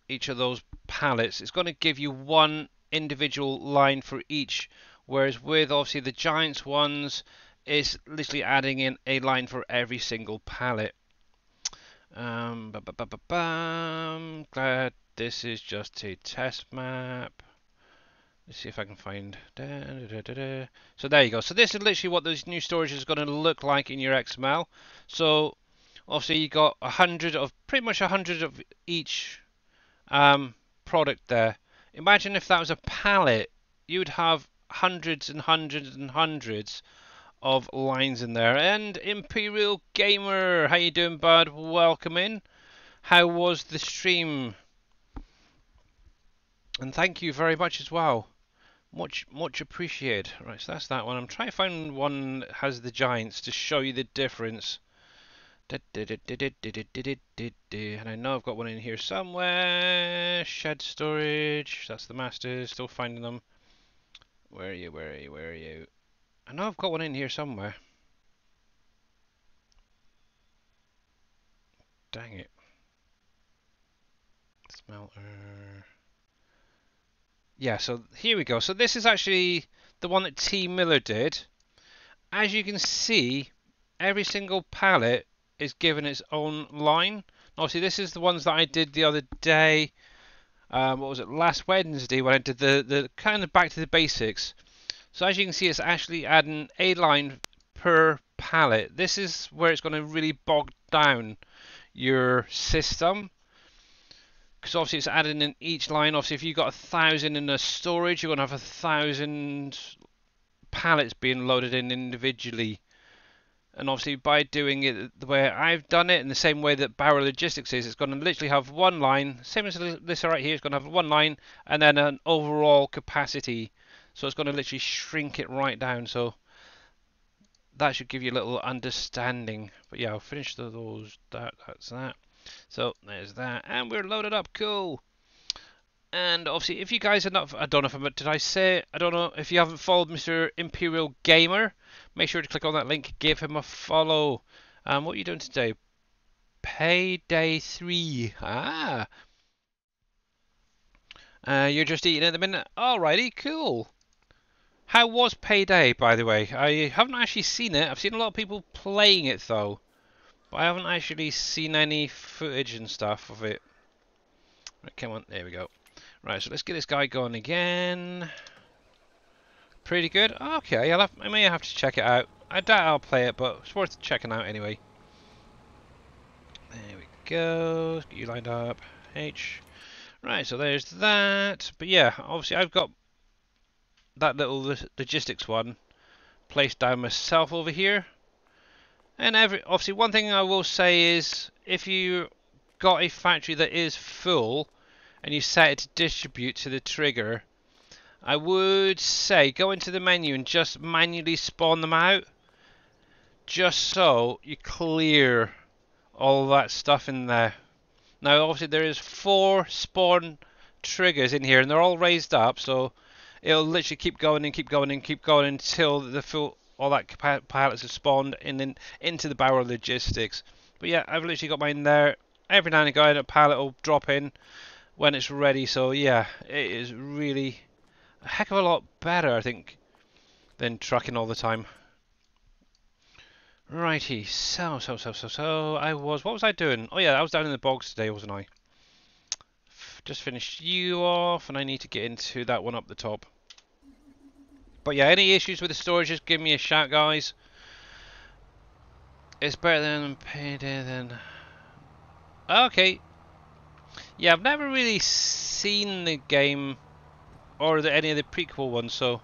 each of those pallets. It's going to give you one individual line for each, whereas with obviously the Giants ones, it's literally adding in a line for every single pallet. Glad this is just a test map. Let's see if I can find. So there you go. So this is literally what this new storage is going to look like in your XML. So obviously you got pretty much 100 of each product there. Imagine if that was a pallet, you'd have hundreds and hundreds and hundreds of lines in there. And Imperial Gamer, how you doing, bud? Welcome in. How was the stream? And thank you very much as well. Much appreciated. Right, so that's that one. I'm trying to find one that has the Giants to show you the difference. And I know I've got one in here somewhere. Shed storage. That's the masters. Still finding them. Where are you? Where are you? Where are you? I know I've got one in here somewhere. Dang it. Smelter. Yeah, so here we go. So this is actually the one that T. Miller did. As you can see, every single pallet is given its own line. Obviously, this is the ones that I did the other day. What was it? Last Wednesday when I did the kind of back to the basics. So as you can see, it's actually adding a line per pallet. This is where it's going to really bog down your system. Because obviously it's adding in each line. Obviously, if you've got 1,000 in a storage, you're going to have 1,000 pallets being loaded in individually. And obviously by doing it the way I've done it, in the same way that Barrow Logistics is, it's going to literally have one line, same as this right here, it's going to have one line and then an overall capacity. So it's going to literally shrink it right down. So that should give you a little understanding. But yeah, I'll finish those. That's that. So there's that, and we're loaded up. Cool. And obviously, if you guys are not, I don't know if did I say it? I don't know if you haven't followed Mr. Imperial Gamer, make sure to click on that link, give him a follow. What are you doing today? Payday 3. You're just eating at the minute. Alrighty, cool. How was Payday, by the way? I haven't actually seen it. I've seen a lot of people playing it though, but I haven't actually seen any footage and stuff of it. Right, come on, there we go. Right, so let's get this guy going again. Pretty good. Okay, I may have to check it out. I doubt I'll play it, but it's worth checking out anyway. There we go. Get you lined up. H. Right, so there's that. But yeah, obviously I've got that little logistics one placed down myself over here. And obviously one thing I will say is, if you got a factory that is full and you set it to distribute to the trigger, I would say go into the menu and just manually spawn them out, just so you clear all that stuff in there. Now obviously there is 4 spawn triggers in here and they're all raised up, so it'll literally keep going and keep going and keep going until the full all that pallets have spawned and then into the Barrow Logistics. But yeah, I've literally got mine there. Every now and again a pallet will drop in when it's ready, so yeah, it is really a heck of a lot better, I think, than trucking all the time. Righty, so what was I doing? Oh yeah, I was down in the bogs today, wasn't I? Just finished you off, and I need to get into that one up the top. But yeah, any issues with the storage, just give me a shout, guys. It's better than Payday than... Okay. Yeah, I've never really seen the game or any of the prequel ones, so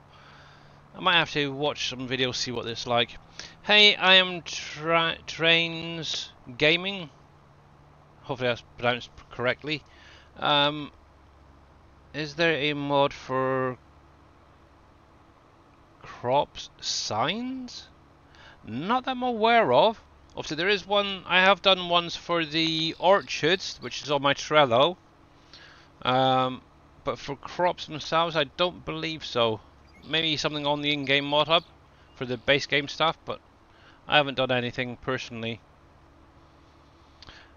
I might have to watch some videos, see what it's like. Hey, I am Trains Gaming. Hopefully that's pronounced correctly. Is there a mod for crops signs? Not that I'm aware of. Obviously there is one, I have done ones for the orchards, which is on my Trello. But for crops themselves, I don't believe so. Maybe something on the in-game mod hub for the base game stuff, but I haven't done anything personally.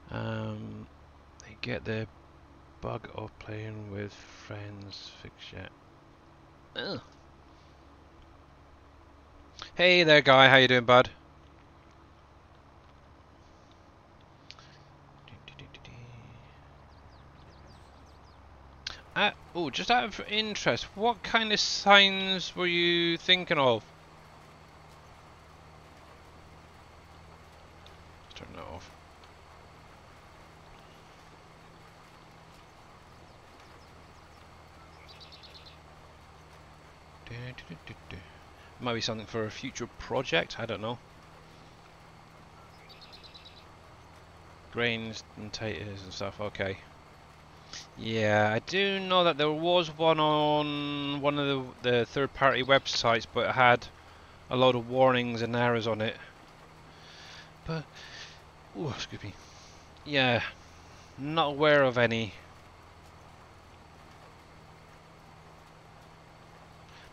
They get the bug of playing with friends fix yet. Ugh. Hey there, guy. How you doing, bud? Oh, just out of interest, what kind of signs were you thinking of? Let's turn that off. Might be something for a future project, I don't know. Grains and taters and stuff, okay. Yeah, I do know that there was one on one of the third-party websites, but it had a load of warnings and errors on it. But, oh, excuse me. Yeah, not aware of any.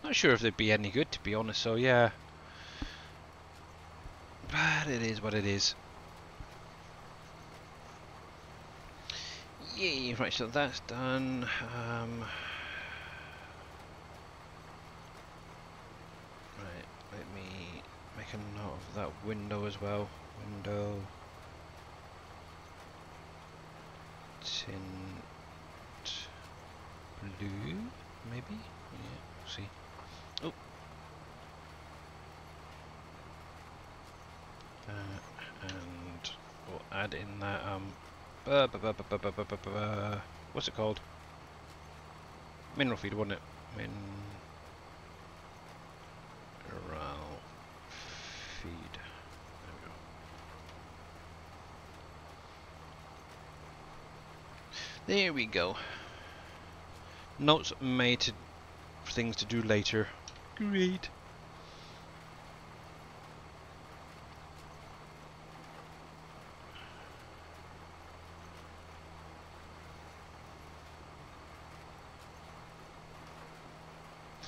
Not sure if they'd be any good, to be honest, so yeah. But it is what it is. Yay, right, so that's done. Right, let me make a note of that window as well. Window. Tint blue, maybe? Yeah, we'll see. Oh. And we'll add in that what's it called? Mineral feed, wasn't it? Mineral feed. There we go. There we go. Notes made to things to do later. Great.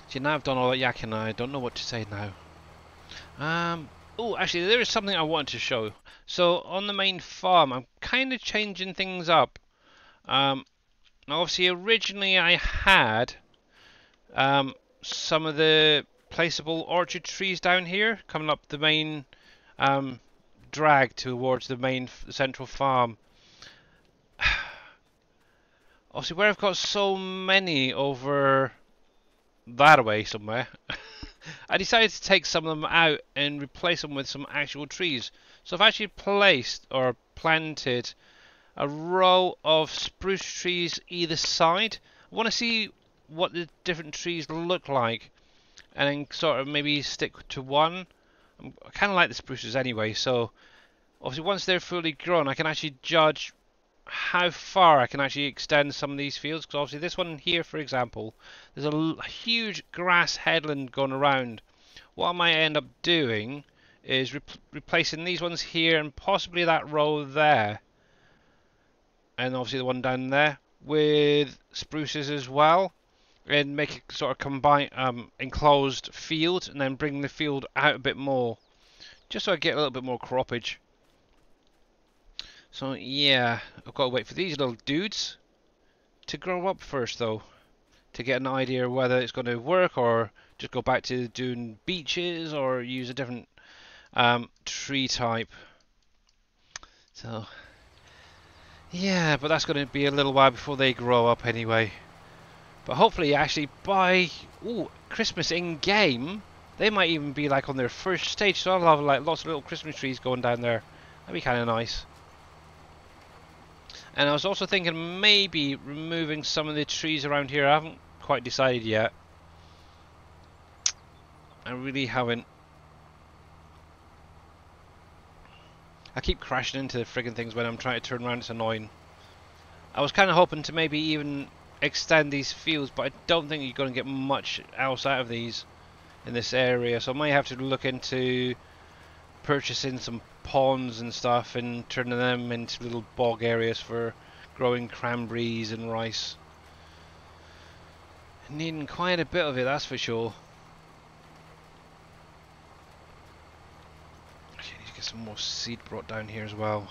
See, now I've done all that yakking, I don't know what to say now. Oh, actually, there is something I wanted to show. So, on the main farm, I'm kind of changing things up. Now, obviously, originally I had some of the placeable orchard trees down here, coming up the main drag towards the main central farm. Obviously, where I've got so many over that away somewhere, I decided to take some of them out and replace them with some actual trees. So I've actually placed or planted a row of spruce trees either side. I want to see what the different trees look like and then sort of maybe stick to one. I kind of like the spruces anyway, so obviously once they're fully grown I can actually judge how far I can actually extend some of these fields, because obviously this one here, for example, there's a huge grass headland going around. What I might end up doing is replacing these ones here and possibly that row there, and obviously the one down there, with spruces as well, and make it sort of combine enclosed field, and then bring the field out a bit more, just so I get a little bit more croppage. So yeah, I've got to wait for these little dudes to grow up first though, to get an idea of whether it's going to work or just go back to doing beeches or use a different tree type. So yeah, but that's going to be a little while before they grow up anyway. But hopefully actually by Christmas in game, they might even be like on their first stage, so I'll have like lots of little Christmas trees going down there. That'd be kind of nice. And I was also thinking maybe removing some of the trees around here. I haven't quite decided yet. I really haven't. I keep crashing into the friggin' things when I'm trying to turn around. It's annoying. I was kind of hoping to maybe even extend these fields, but I don't think you're going to get much else out of these in this area, so I might have to look into purchasing some ponds and stuff and turning them into little bog areas for growing cranberries and rice. Needing quite a bit of it, that's for sure. Actually, I need to get some more seed brought down here as well.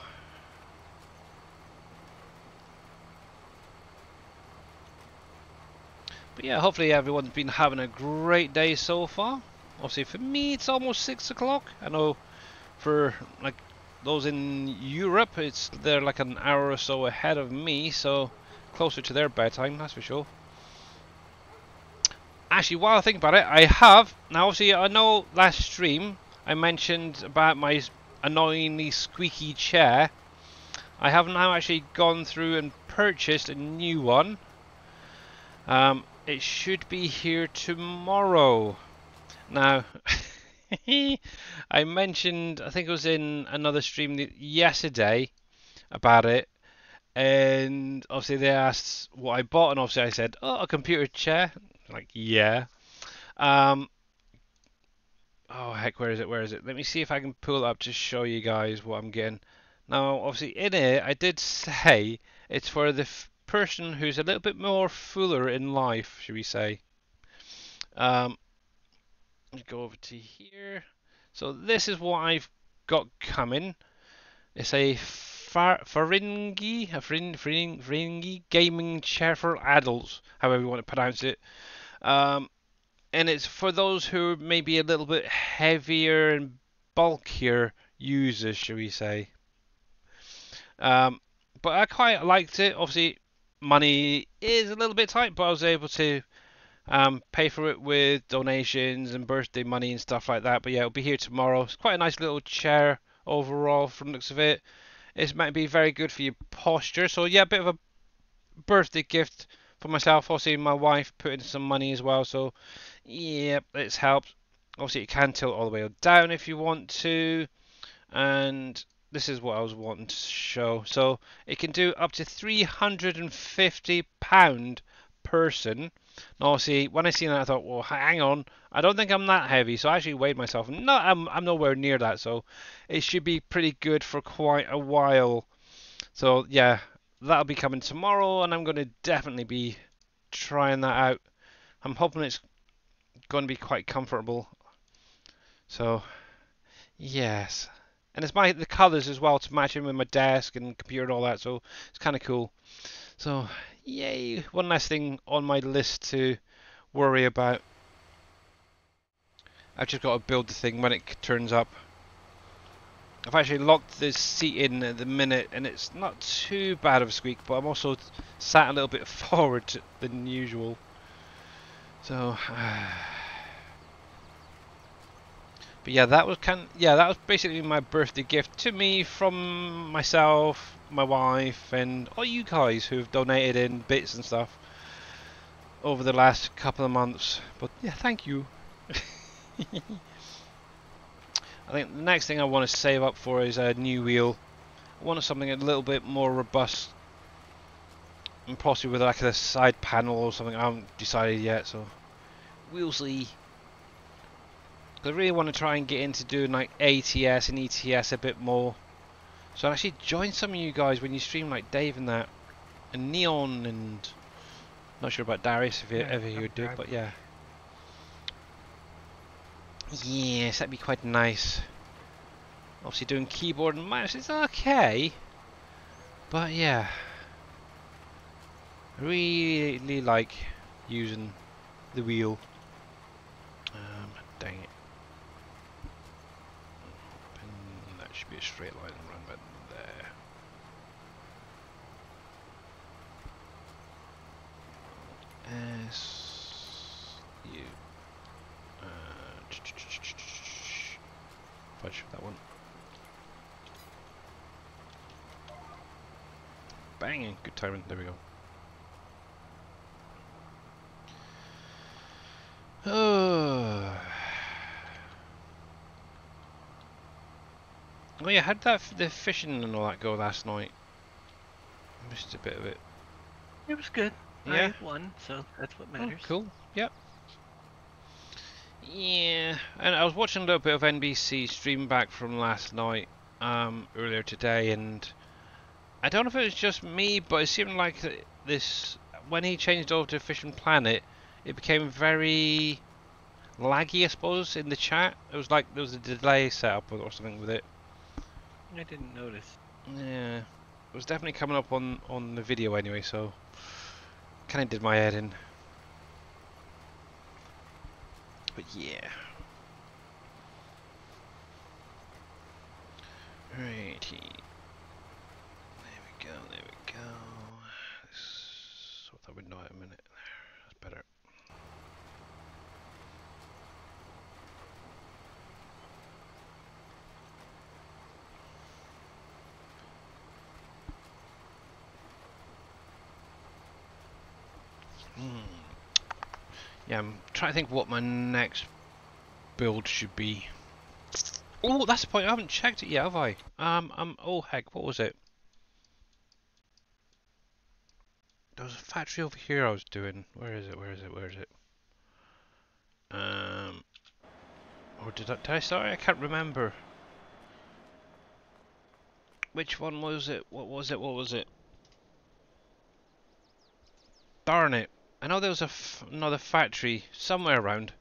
But yeah, hopefully everyone's been having a great day so far. Obviously for me it's almost 6 o'clock. I know for like those in Europe they're like an hour or so ahead of me, so closer to their bedtime, that's for sure. Actually, while I think about it, I have now. Obviously, I know last stream I mentioned about my annoyingly squeaky chair. I have now actually gone through and purchased a new one. It should be here tomorrow. Now, I mentioned, I think it was in another stream yesterday about it, and obviously they asked what I bought, and obviously I said, oh, a computer chair. Like, yeah. Oh heck, where is it? Where is it? Let me see if I can pull it up to show you guys what I'm getting. Now, obviously in it, I did say it's for the person who's a little bit more fuller in life, should we say. Let's go over to here. So this is what I've got coming. It's a Ferengi gaming chair for adults, however you want to pronounce it. And it's for those who may be a little bit heavier and bulkier users, shall we say. But I quite liked it. Obviously, money is a little bit tight, but I was able to pay for it with donations and birthday money and stuff like that. But yeah, it'll be here tomorrow. It's quite a nice little chair overall from the looks of it. It might be very good for your posture. So yeah, a bit of a birthday gift for myself. Obviously, my wife put in some money as well. So yeah, it's helped. Obviously, it can tilt all the way down if you want to. And this is what I was wanting to show. So it can do up to £350 person. Now, obviously, when I seen that, I thought, well, hang on, I don't think I'm that heavy. So I actually weighed myself. No, I'm nowhere near that. So it should be pretty good for quite a while. So yeah, that'll be coming tomorrow, and I'm going to definitely be trying that out. I'm hoping it's going to be quite comfortable. So yes. And it's the colours as well to match in with my desk and computer and all that, so it's kind of cool. So, yay, one less thing on my list to worry about. I've just got to build the thing when it turns up. I've actually locked this seat in at the minute, and it's not too bad of a squeak, but I'm also sat a little bit forward than usual. So, but yeah, that was basically my birthday gift to me from myself, my wife, and all you guys who've donated in bits and stuff over the last couple of months. But yeah, thank you. I think the next thing I want to save up for is a new wheel. I wanted something a little bit more robust, and possibly with like a side panel or something. I haven't decided yet, so we'll see. I really want to try and get into doing like ATS and ETS a bit more. So I'll actually join some of you guys when you stream, like Dave and that, and Neon, and not sure about Darius if ever he would do it, but yeah. Yes, that'd be quite nice. Obviously doing keyboard and mouse is okay, but yeah, I really like using the wheel. Dang it. That should be a straight line around about there. S-U. Fudge that one. Banging, good timing. There we go. Oh yeah, how did the fishing and all that go last night? I missed a bit of it. It was good. Yeah, I won, so that's what matters. Oh, cool. Yep. Yeah, and I was watching a little bit of NBC stream back from last night, earlier today, and I don't know if it was just me, but it seemed like this, when he changed over to Fishing Planet, it became very laggy, I suppose, in the chat. It was like there was a delay set up or something with it. I didn't notice. Yeah, it was definitely coming up on the video anyway, so kind of did my head in. But yeah. Righty. There we go, there we go. Let's sort that window out a minute. That's better. Yeah, I'm trying to think what my next build should be. Oh, that's the point. I haven't checked it yet, have I? Oh heck, what was it? There was a factory over here I was doing. Where is it? Where is it? Where is it? Or did I start? I can't remember. Which one was it? What was it? What was it? Darn it. I know there was another factory somewhere around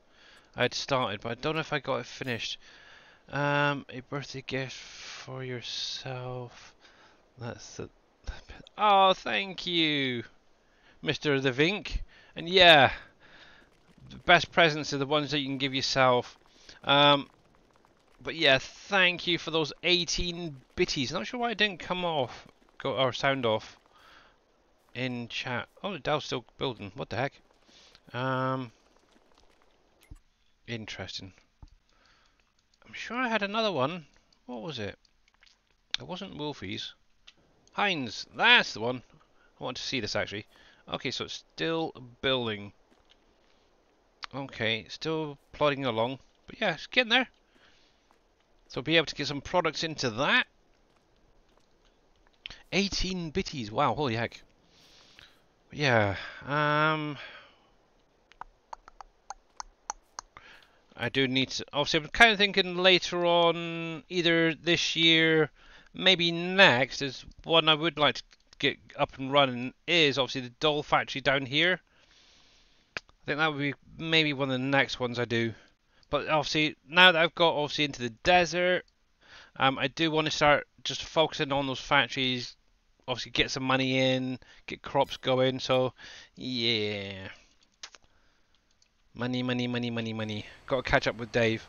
I had started, but I don't know if I got it finished. A birthday gift for yourself. That's the... Oh, thank you, Mr. The Vink. And yeah, the best presents are the ones that you can give yourself. But yeah, thank you for those 18 bitties. Not sure why it didn't come off, or sound off in chat. Oh, the Dell's still building. What the heck? Interesting. I'm sure I had another one. What was it? It wasn't Wolfie's. Heinz, that's the one. I want to see this actually. Okay, so it's still building. Okay, still plodding along. But yeah, it's getting there. So be able to get some products into that. 18 bitties, wow, holy heck. Yeah, I do need to, obviously I'm kind of thinking later on, either this year, maybe next, is one I would like to get up and running is obviously the doll factory down here. I think that would be maybe one of the next ones I do. But obviously, now that I've got obviously into the desert, I do want to start just focusing on those factories, obviously get some money in, get crops going, so yeah. Money, money, money, money, money. Got to catch up with Dave.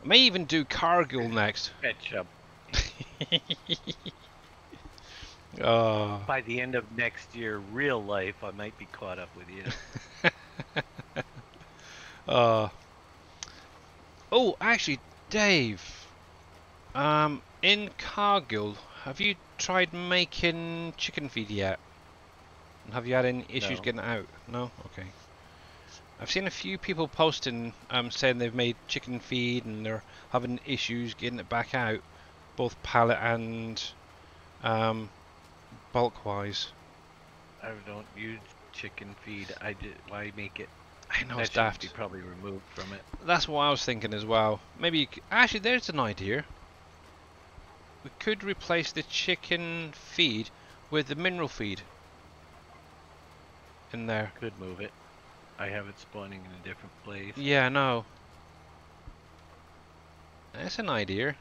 I may even do Cargill next. Catch up. Oh. By the end of next year, real life, I might be caught up with you. Oh, actually, Dave. In Cargill, have you tried making chicken feed yet? Have you had any issues getting it out? No? Okay. I've seen a few people posting saying they've made chicken feed and they're having issues getting it back out, both pallet and bulk wise. I don't use chicken feed. Why make it? I know it's daft. That should be probably removed from it. That's what I was thinking as well. Maybe actually, there's an idea. We could replace the chicken feed with the mineral feed in there. Could move it. I have it spawning in a different place. Yeah, no. That's an idea.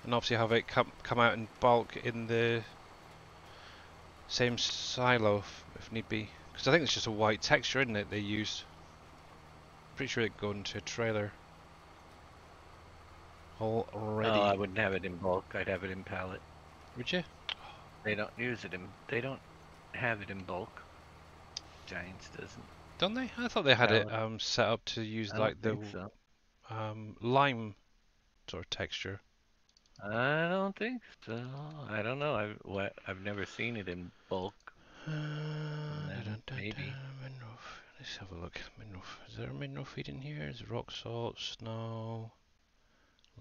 And obviously have it come out in bulk in the same silo if need be. Because I think it's just a white texture, isn't it, they used. Pretty sure it'd go into a trailer. Already. Oh, I wouldn't have it in bulk. I'd have it in pallet. Would you? They don't use it in. They don't have it in bulk. Giants doesn't. Don't they? I thought they had it set up to use like the lime sort of texture. I don't think so. I don't know. I've never seen it in bulk. Maybe. Let's have a look. Mineral. Is there a mineral feed in here? Is rock salt, snow,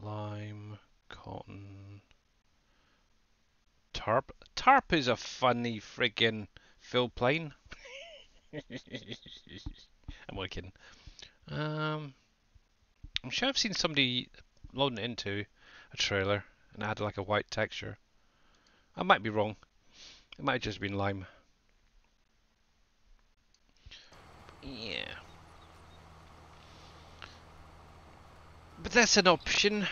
lime, cotton, tarp. Tarp is a funny friggin' fill plane. I'm only kidding. I'm sure I've seen somebody loading it into a trailer and add like a white texture. I might be wrong. It might have just been lime. Yeah. But that's an option.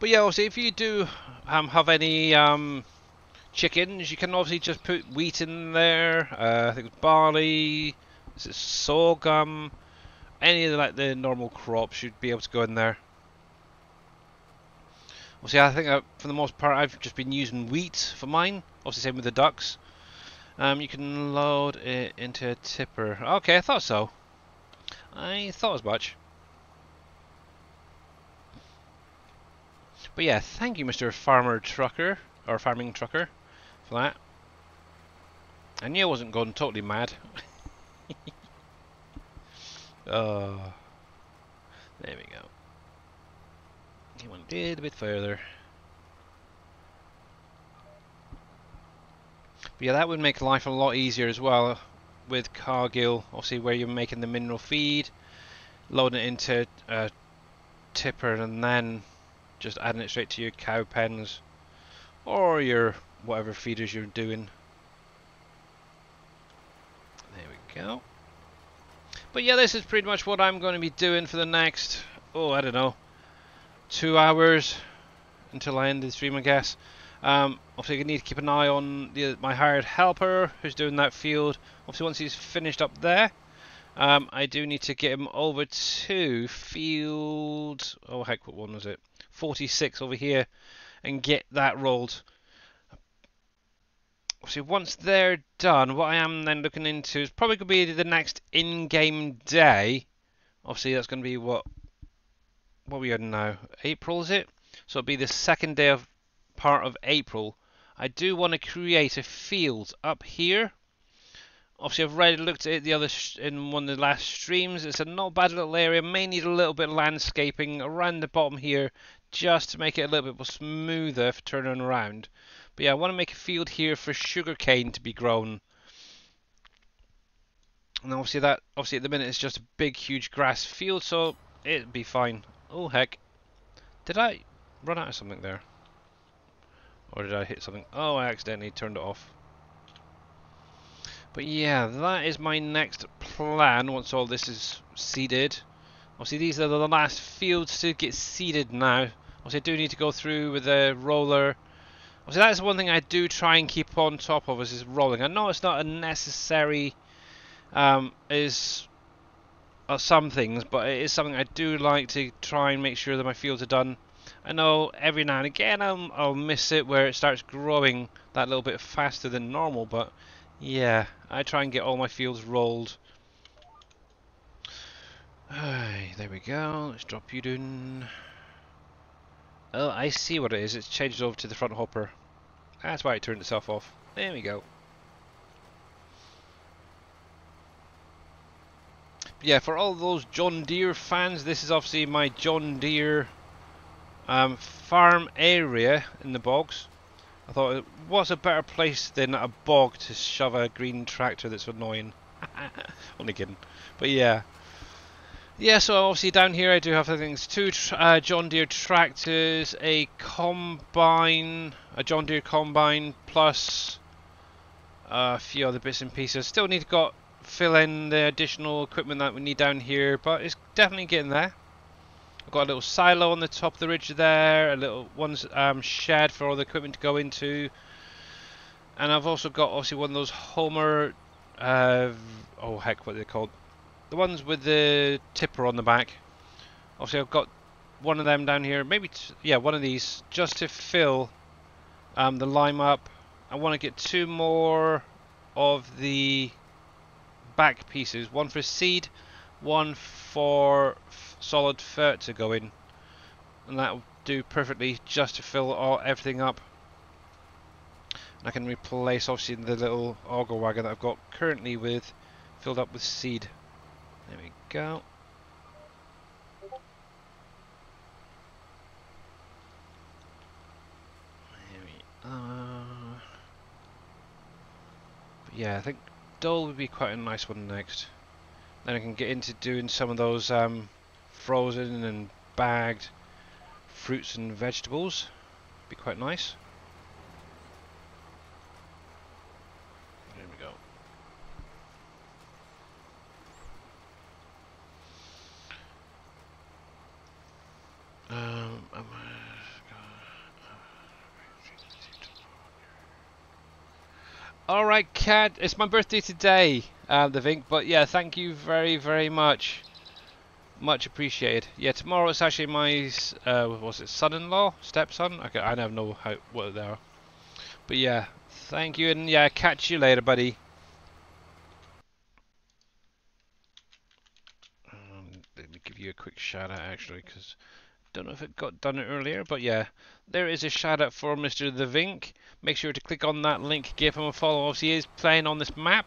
But yeah, obviously, if you do have any chickens, you can obviously just put wheat in there. I think it's barley, is it sorghum, any of like the normal crops should be able to go in there. Obviously, I think for the most part I've just been using wheat for mine. Obviously, same with the ducks. You can load it into a tipper. Okay, I thought so. I thought as much. But yeah, thank you, Mr. Farmer Trucker, or Farming Trucker, for that. I knew I wasn't going totally mad. Oh, there we go. He went a little bit further. But yeah, that would make life a lot easier as well with Cargill, obviously where you're making the mineral feed, loading it into a tipper and then just adding it straight to your cow pens or your whatever feeders you're doing. There we go. But yeah, this is pretty much what I'm going to be doing for the next, I don't know, 2 hours until I end the stream, I guess. Obviously, I need to keep an eye on my hired helper who's doing that field. Obviously, once he's finished up there, I do need to get him over to field. Oh heck, what one was it? 46 over here, and get that rolled. Obviously, once they're done, what I am then looking into is probably going to be the next in-game day. Obviously, that's going to be what we are now. April, is it? So it'll be the second day of part of April. I do want to create a field up here. Obviously, I've already looked at it the other in one of the last streams. It's a not bad little area. May need a little bit of landscaping around the bottom here, just to make it a little bit more smoother for turning around. But yeah, I want to make a field here for sugarcane to be grown. And obviously at the minute it's just a big, huge grass field, so it'll be fine. Oh heck! Did I run out of something there? Or did I hit something? Oh, I accidentally turned it off. But yeah, that is my next plan once all this is seeded. Obviously, these are the last fields to get seeded now. Obviously, I do need to go through with a roller. Obviously, that's one thing I do try and keep on top of is rolling. I know it's not a necessary some things, but it is something I do like to try and make sure that my fields are done. I know every now and again I'll miss it where it starts growing that little bit faster than normal, but yeah, I try and get all my fields rolled. There we go, let's drop you down. Oh, I see what it is, it's changed over to the front hopper. That's why it turned itself off. There we go. Yeah, for all those John Deere fans, this is obviously my John Deere farm area in the bogs. I thought it was a better place than a bog to shove a green tractor that's annoying. Only kidding. But yeah. Yeah, so obviously down here I do have things, 2 John Deere tractors, a combine, a John Deere combine, plus a few other bits and pieces. Still need to fill in the additional equipment that we need down here, but it's definitely getting there. I've got a little silo on the top of the ridge there, a little shed for all the equipment to go into, and I've also got obviously one of those Homer, oh heck, what are they called? The ones with the tipper on the back. Obviously I've got one of them down here, maybe one of these, just to fill the lime up. I want to get 2 more of the back pieces, one for seed, one for solid fert to go in, and that will do perfectly just to fill everything up. And I can replace obviously the little auger wagon that I've got currently filled up with seed. There we go. There we are. yeah, I think Dole would be quite a nice one next. Then I can get into doing some of those frozen and bagged fruits and vegetables. Be quite nice. There we go. Alright, Cat, it's my birthday today, the Vink, but yeah, thank you very, very much. Much appreciated. Yeah, tomorrow it's actually my, was it son-in-law? Stepson? Okay, I don't know what they are. But yeah, thank you, and yeah, catch you later, buddy. Let me give you a quick shout out, actually, because don't know if it got done earlier, but yeah, there is a shout out for Mr. The Vink. Make sure to click on that link, give him a follow. Obviously, he is playing on this map,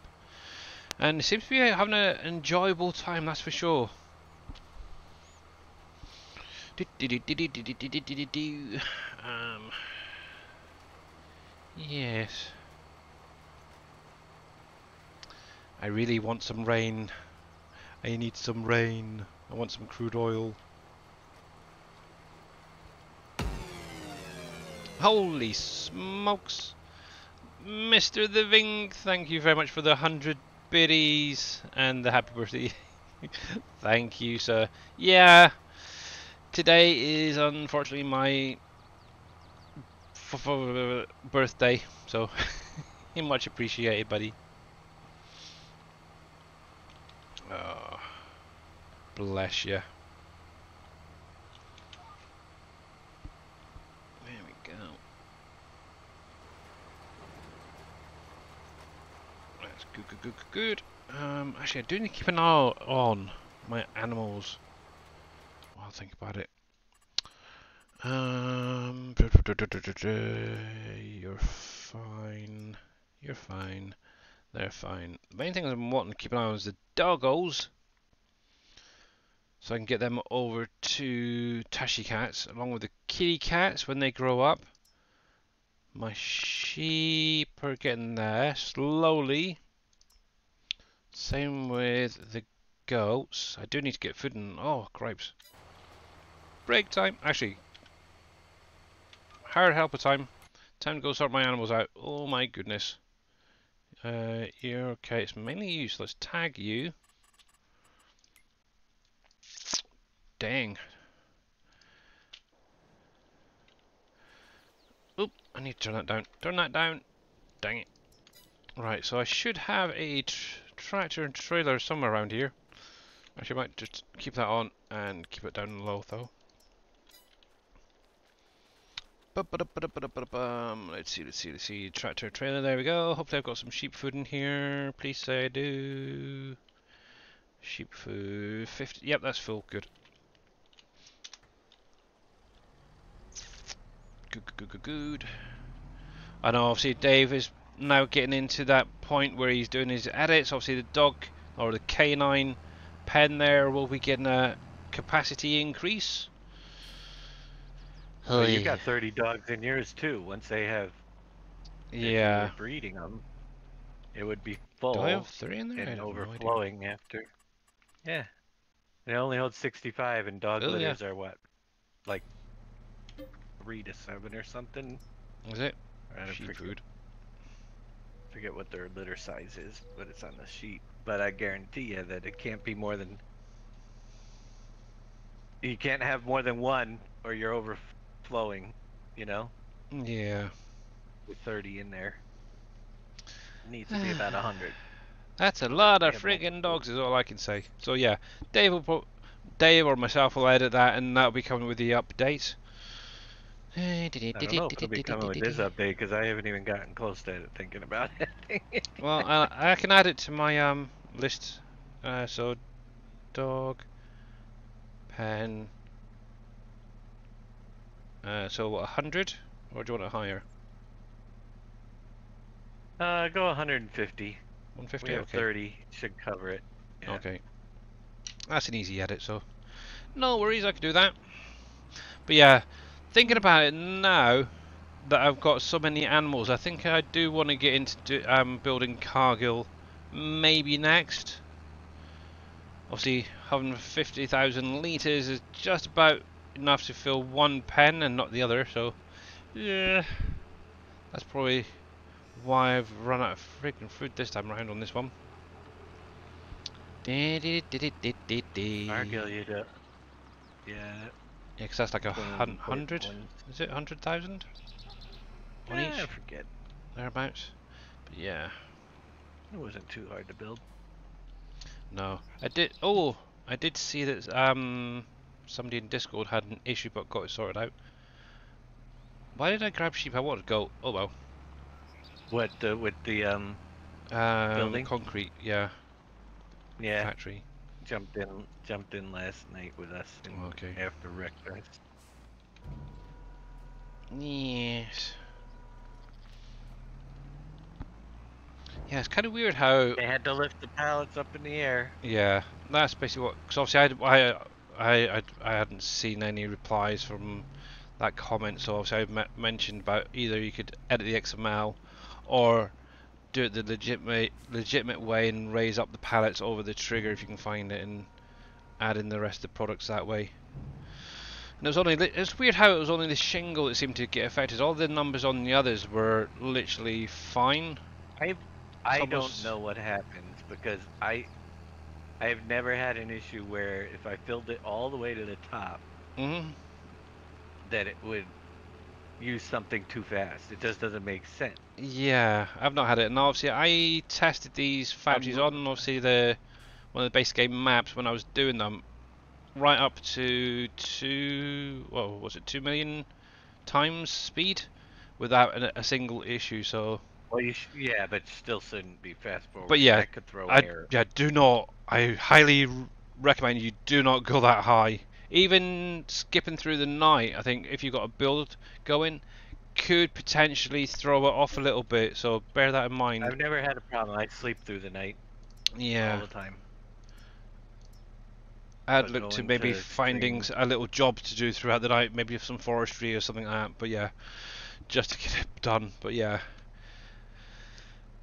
and seems to be having an enjoyable time, that's for sure. Yes. I really want some rain. I need some rain. I want some crude oil. Holy smokes! Mr. The Vink, thank you very much for the 100 biddies and the happy birthday. Thank you, sir. Yeah, today is unfortunately my birthday, so much appreciated, buddy. Oh, bless you. There we go. That's good. Actually, I do need to keep an eye on my animals. I'll think about it. You're fine. You're fine. They're fine. The main thing I'm wanting to keep an eye on is the doggos, so I can get them over to Tashi cats, along with the kitty cats when they grow up. My sheep are getting there slowly. Same with the goats. I do need to get food and oh cripes. Break time. Actually, hard helper time. Time to go sort my animals out. Oh my goodness. You're okay. It's mainly you, so let's tag you. Dang. Oop, I need to turn that down. Turn that down. Dang it. Right, so I should have a tractor and trailer somewhere around here. Actually, I might just keep that on and keep it down low, though. Let's see. Tractor, trailer, there we go. Hopefully I've got some sheep food in here. Please say I do. Sheep food, 50. Yep, that's full. Good. Good. I know, obviously, Dave is now getting into that point where he's doing his edits. Obviously, the dog or the canine pen there will be getting a capacity increase. Well, you got 30 dogs in yours too. Once they have, yeah, if you were breeding them, it would be full. Do I have 3 in there? And overflowing after. Yeah, they only hold 65, and dog litters are what, like 3 to 7 or something. Is it? Sheep food. Forget what their litter size is, but it's on the sheet. But I guarantee you that it can't be more than. You can't have more than 1, or you're overflowing. You know. Yeah. With 30 in there. It needs to be about 100. That's a lot of friggin' dogs, is all I can say. So yeah, Dave or myself will edit that, and that'll be coming with the update. I don't know if it'll be coming with this update because I haven't even gotten close to it, thinking about it. Well, I can add it to my list. So, dog, pen. So what, 100, or do you want it higher? Go 150. 150. We have okay. 30 should cover it. Yeah. Okay. That's an easy edit, so no worries. I can do that. But yeah. Thinking about it now, that I've got so many animals. I think I do want to get into building Cargill maybe next. Obviously, having 50,000 litres is just about enough to fill one pen and not the other, so yeah, that's probably why I've run out of freaking food this time around on this one. Cargill, you do. Yeah. Yeah, because that's like 100. Is it 100,000 on each? I forget. Thereabouts. But yeah. It wasn't too hard to build. No, I did. Oh, I did see that somebody in Discord had an issue but got it sorted out. Why did I grab sheep? I wanted goat. Oh well. What with the building? Concrete, yeah. Yeah. Factory. Jumped in last night with us. Okay. After breakfast. Yes. Yeah, it's kind of weird how they had to lift the pallets up in the air. Yeah, that's basically what. Because obviously I hadn't seen any replies from that comment, so obviously I mentioned about either you could edit the XML or do it the legitimate way and raise up the pallets over the trigger if you can find it and add in the rest of the products that way. And it's weird how it was only the shingle that seemed to get affected. All the numbers on the others were literally fine. I don't know what happens because I've never had an issue where if I filled it all the way to the top, that it would use something too fast. It just doesn't make sense. Yeah, I've not had it, and obviously I tested these factories on obviously one of the basic game maps when I was doing them, right up to 2 million times speed without a single issue. So. Well, yeah, but still shouldn't be fast forward. But yeah, that could throw error. Yeah, do not. I highly recommend you do not go that high. Even skipping through the night, I think if you've got a build going, could potentially throw it off a little bit. So bear that in mind. I've never had a problem. I sleep through the night. Yeah. All the time. I'd look to maybe finding a little job to do throughout the night, maybe some forestry or something like that. But yeah, just to get it done. But yeah.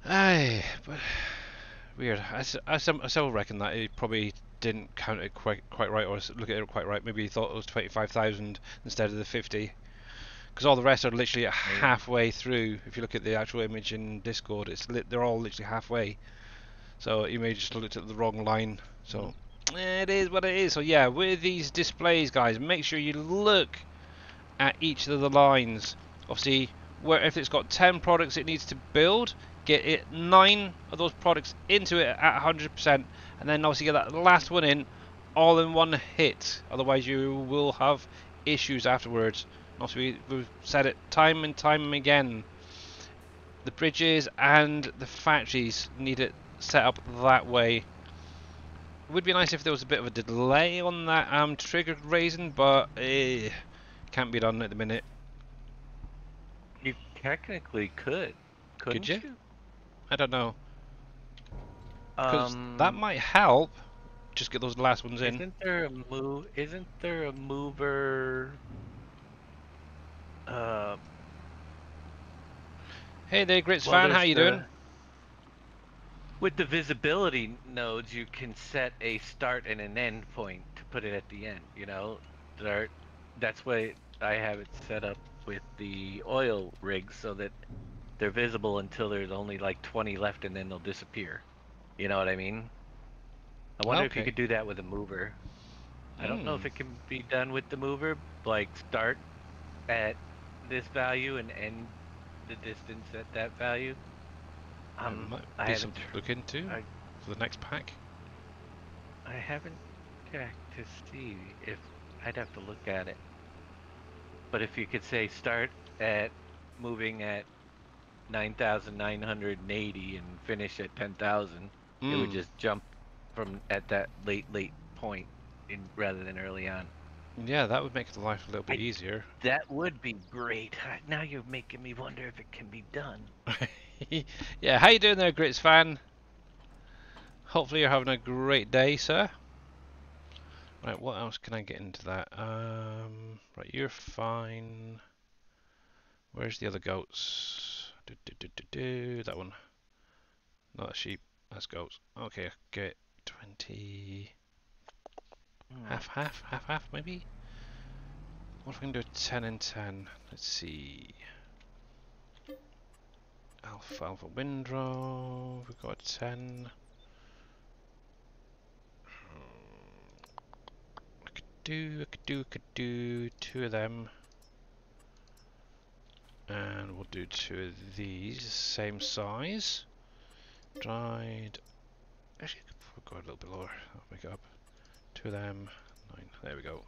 But weird. I still reckon that he probably didn't count it quite right, or look at it quite right. Maybe he thought it was 25,000 instead of the 50, because all the rest are literally halfway through. If you look at the actual image in Discord, they're all literally halfway. So he may just looked at the wrong line. So it is what it is. So yeah, with these displays, guys, make sure you look at each of the lines. Obviously, if it's got 10 products it needs to build, get 9 of those products into it at 100%, and then obviously get that last one in all in one hit. Otherwise, you will have issues afterwards. And also, we've said it time and time again. The bridges and the factories need it set up that way. It would be nice if there was a bit of a delay on that trigger raising, but can't be done at the minute. You technically could. Could you? I don't know. Because that might help. Just get those last ones in. Isn't there a mover? Hey there, Grits fan. How you doing? With the visibility nodes, you can set a start and an end point to put it at the end. You know, that's why I have it set up with the oil rigs so that they're visible until there's only like 20 left, and then they'll disappear. You know what I mean? I wonder if you could do that with a mover. I don't know if it can be done with the mover, like start at this value and end the distance at that value. Might be something to look into for the next pack. I haven't checked to see if I'd have to look at it. But if you could say start at moving at 9,980 and finish at 10,000, it would just jump from at that late point rather than early on. Yeah, that would make the life a little bit easier. That would be great. Now you're making me wonder if it can be done. Yeah, how you doing there, Grits fan? Hopefully you're having a great day, sir. Right, what else can I get into that? Right, you're fine. Where's the other goats? That one. Not a sheep. That's goats. Okay, get 20. Half, maybe? What if we can do a 10 and 10? Let's see. Alpha windrow. We've got a 10. I could do 2 of them. And we'll do 2 of these, same size. Dried. Actually, I could go a little bit lower. I'll make it up. 2 of them. 9. There we go.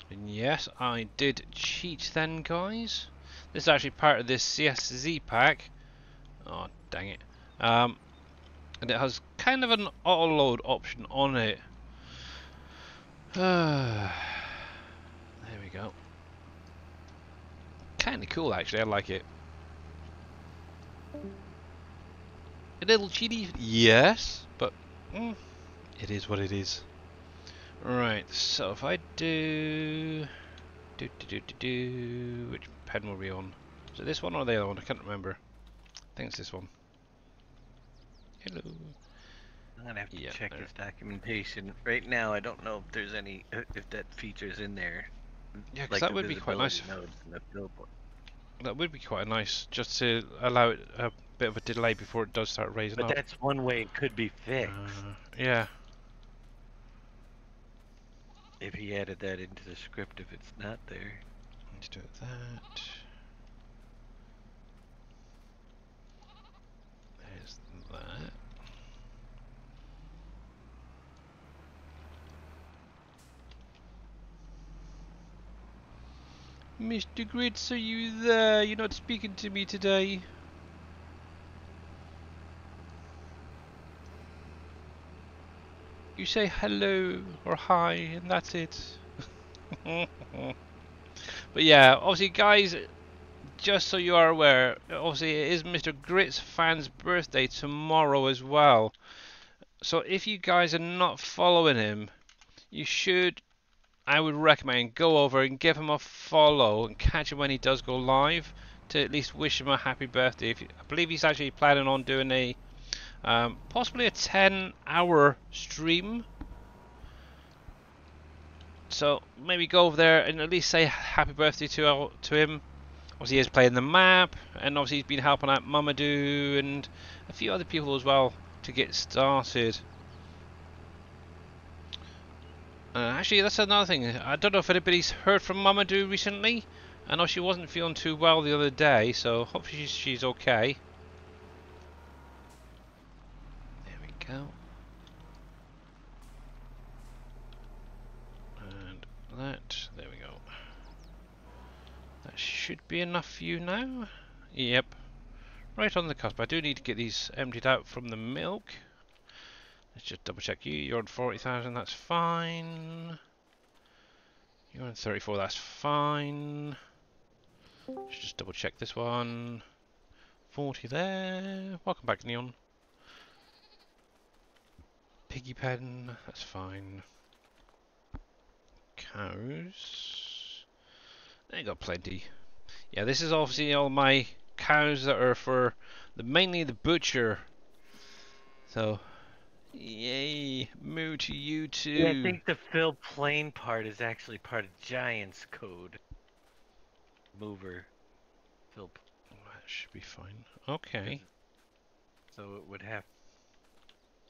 And yes, I did cheat then, guys. This is actually part of this CSZ pack. Oh, dang it. And it has kind of an auto-load option on it. There we go. Kind of cool, actually. I like it. A little cheaty, yes, but it is what it is. Right, so if I do which pen were we on? Is it this one or the other one? I can't remember. I think it's this one. Hello. I'm gonna have to check his documentation. Right now, I don't know if there's any, if that feature's in there. Yeah, because that would be quite nice. That would be quite nice, just to allow it a bit of a delay before it does start raising up. But that's one way it could be fixed. Yeah. If he added that into the script, if it's not there. Let's do that. There's that. Mr. Grits, are you there? You're not speaking to me today. You say hello or hi, and that's it. But yeah, obviously, guys, just so you are aware, obviously it is Mr. Grits fan's birthday tomorrow as well. So if you guys are not following him, you should, I would recommend, go over and give him a follow and catch him when he does go live to at least wish him a happy birthday. I believe he's actually planning on doing a possibly a 10-hour stream. So maybe go over there and at least say happy birthday to him. Obviously, he is playing the map, and obviously he's been helping out Mamadou and a few other people as well to get started. Actually, that's another thing. I don't know if anybody's heard from Mamadou recently. I know she wasn't feeling too well the other day, so hopefully she's okay. There we go. And that, there we go. That should be enough for you now. Yep. Right on the cusp. I do need to get these emptied out from the milk. Let's just double check you. You're on 40,000, that's fine. You're on 34, that's fine. Let's just double check this one. 40 there. Welcome back, Neon. Piggy pen, that's fine. Cows. They got plenty. Yeah, this is obviously all my cows that are for mainly the butcher. So, yay, moo to you too. Yeah, I think the fill plane part is actually part of Giant's code. Mover. Fill. That should be fine. Okay. So it would have.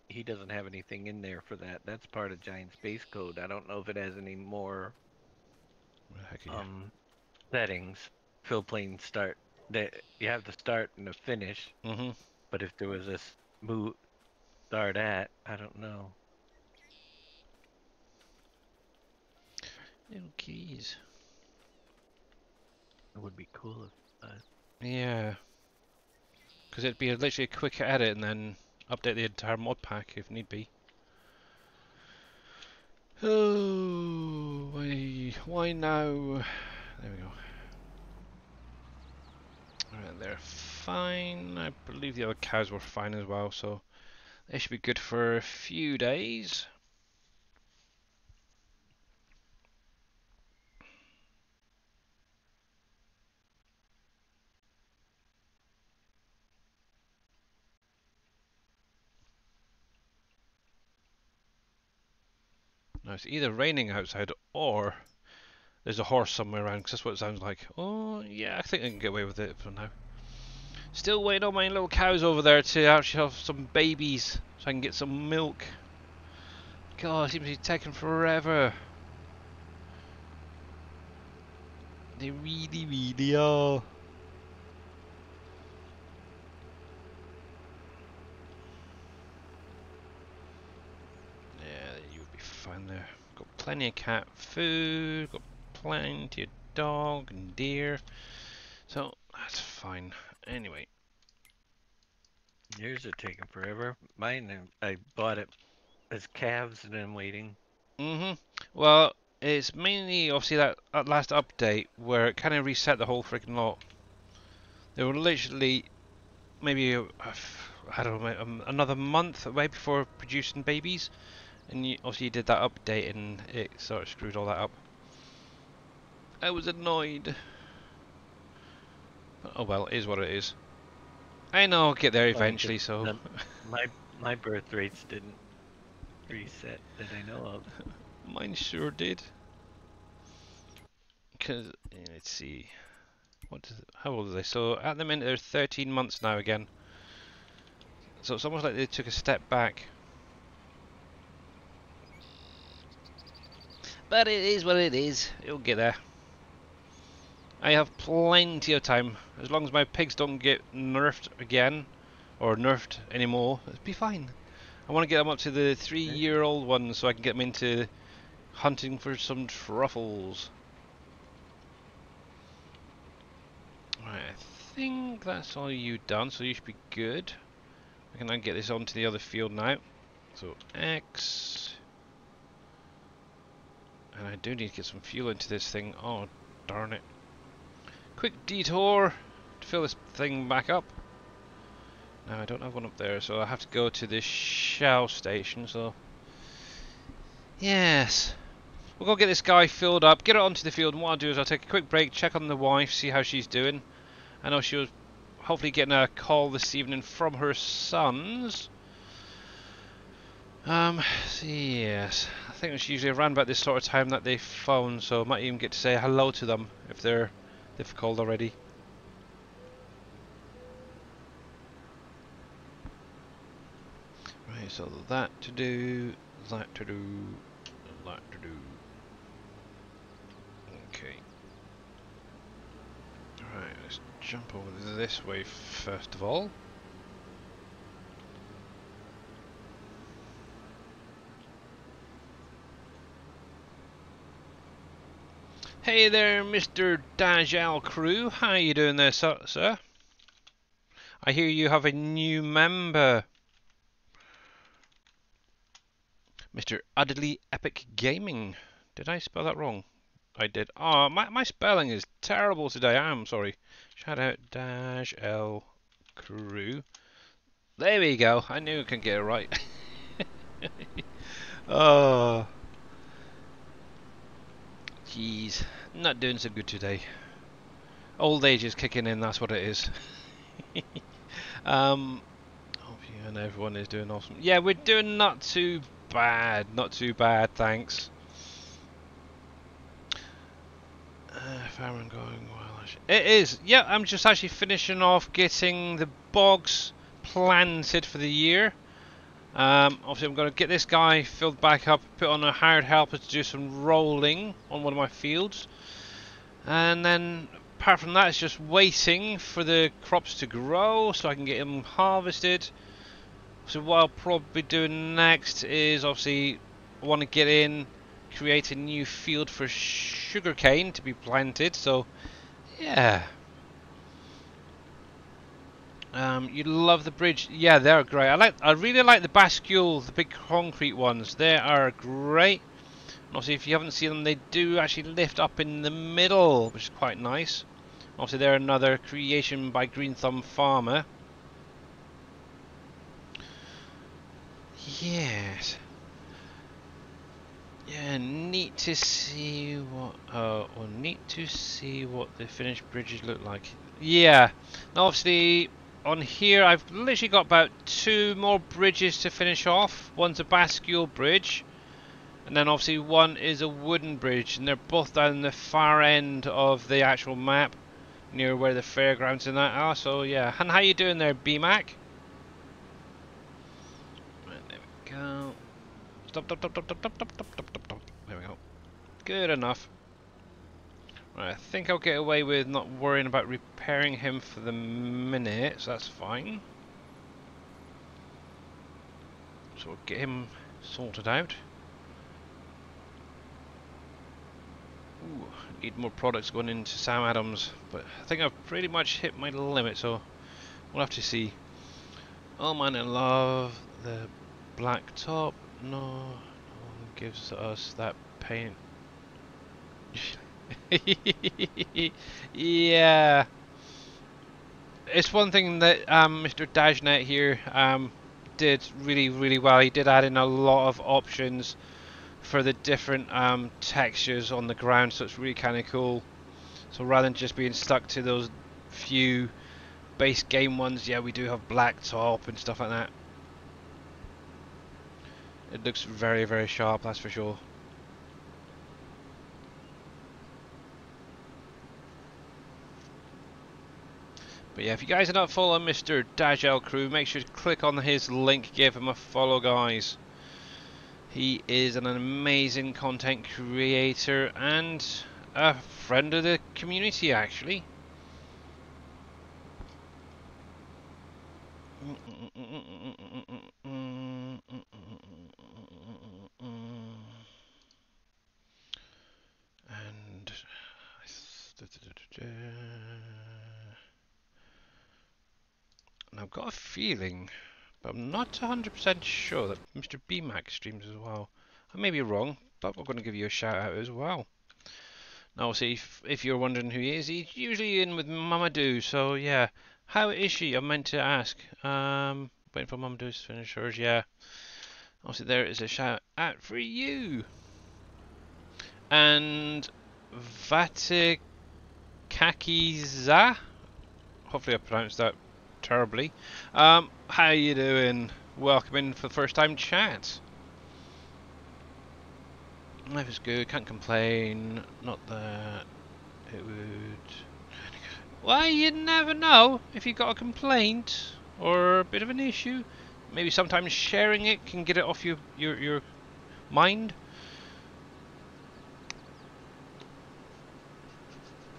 He doesn't have anything in there for that. That's part of Giant's base code. I don't know if it has any more settings. Fill plane start. You have the start and the finish. Mm-hmm. But if there was this move start at, I don't know. Little keys. It would be cool if yeah. Because it'd be literally a quick edit and then update the entire mod pack if need be. Oh, why now? There we go. Alright, there. fine. I believe the other cows were fine as well, so they should be good for a few days. Now it's either raining outside or there's a horse somewhere around, because that's what it sounds like. Oh yeah, I think I can get away with it for now. Still waiting on my little cows over there to actually have some babies so I can get some milk. God, it seems to be taking forever. They really are. Yeah, you would be fine there. Got plenty of cat food, got plenty of dog and deer. So, that's fine. Anyway. Yours are taking forever. Mine, I bought it as calves and I'm waiting. Well, it's mainly obviously that last update where it kind of reset the whole freaking lot. They were literally maybe, I don't know, another month away before producing babies. And you obviously did that update and it sort of screwed all that up. I was annoyed. But, oh well, it is what it is. I know I'll get there eventually, so... my birth rates didn't reset that I know of. Mine sure did. Because, let's see... how old are they? So, at the minute they're 13 months now again. So it's almost like they took a step back. But it is what it is. It'll get there. I have plenty of time. As long as my pigs don't get nerfed again, or nerfed anymore, it'll be fine. I want to get them up to the 3-year-old ones so I can get them into hunting for some truffles. Right, I think that's all you done, so you should be good. I can now get this onto the other field now. So X. And I do need to get some fuel into this thing. Oh, darn it. Quick detour to fill this thing back up. Now I don't have one up there, so I have to go to this Shell station, so... Yes. We'll go get this guy filled up, get it onto the field, and what I'll do is I'll take a quick break, check on the wife, see how she's doing. I know she was hopefully getting a call this evening from her sons. Yes. I think it's usually around about this sort of time that they phone, so I might even get to say hello to them if they've called already. Right, so that to do, that to do, that to do. Okay. Right, let's jump over this way first of all. Hey there, Mr. Dajal Crew. How are you doing there, sir? I hear you have a new member. Mr. Utterly Epic Gaming. Did I spell that wrong? I did. Oh, my spelling is terrible today. I'm sorry. Shout out Dajal Crew. There we go. I knew I could get it right. Oh. Jeez, not doing so good today. Old age is kicking in, that's what it is. Hope you and everyone is doing awesome. Yeah, we're doing not too bad, thanks. Farming going well. It is, yeah, I'm just actually finishing off getting the bogs planted for the year. Obviously I'm going to get this guy filled back up, put on a hired helper to do some rolling on one of my fields, and then apart from that it's just waiting for the crops to grow so I can get them harvested. So what I'll probably do next is obviously I want to get in, create a new field for sugarcane to be planted, so yeah. You love the bridge. Yeah, they're great. I really like the bascule, the big concrete ones. They are great. And obviously, if you haven't seen them, they do actually lift up in the middle, which is quite nice. Obviously, they're another creation by Green Thumb Farmer. Yes. Yeah, neat to see what. Neat to see what the finished bridges look like. Yeah. Now, obviously, on here, I've literally got about 2 more bridges to finish off. One's a bascule bridge, and then obviously one is a wooden bridge, and they're both down the far end of the actual map, near where the fairgrounds and that are. So yeah. And how you doing there, BMAC? Right, there we go. Stop. There we go. Good enough. Right, I think I'll get away with not worrying about repairing him for the minute, so that's fine. So we'll get him sorted out. Ooh, need more products going into Sam Adams, but I think I've pretty much hit my limit, so we'll have to see. Oh man, I love the black top. No one gives us that paint. Yeah, it's one thing that Mr. Dajnet here did really well. He did add in a lot of options for the different textures on the ground, so it's really kind of cool. So rather than just being stuck to those few base game ones, yeah, we do have black top and stuff like that. It looks very sharp, that's for sure. But yeah, if you guys are not following Mr. Dajel Crew, make sure to click on his link, give him a follow, guys. He is an amazing content creator and a friend of the community, actually. And I've got a feeling, but I'm not 100% sure, that Mr. BMAC streams as well. I may be wrong, but I'm going to give you a shout out as well. Now, see, if you're wondering who he is, he's usually in with Mamadou, so yeah. How is she? I meant to ask. Waiting for Mamadou's to finish hers, yeah. Obviously, there is a shout out for you. And Vatikakiza, hopefully I pronounced that terribly. How you doing? Welcome in for the first time chat. Life is good, can't complain. Not that it would. Well, you never know if you've got a complaint or a bit of an issue. Maybe sometimes sharing it can get it off your mind.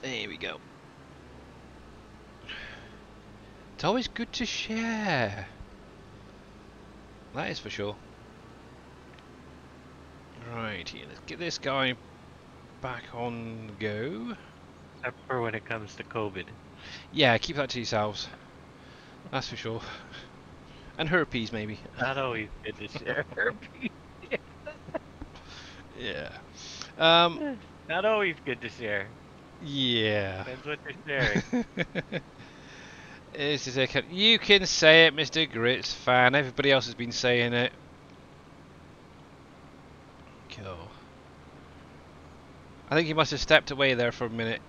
There we go. It's always good to share. That is for sure. Right, here, let's get this guy back on the go. Except for when it comes to COVID. Yeah, keep that to yourselves. That's for sure. And herpes, maybe. Not always good to share herpes. Yeah. Not always good to share. Yeah. Depends what you're sharing. This is a, you can say it, Mr. Grits fan. Everybody else has been saying it. Cool. I think you must have stepped away there for a minute,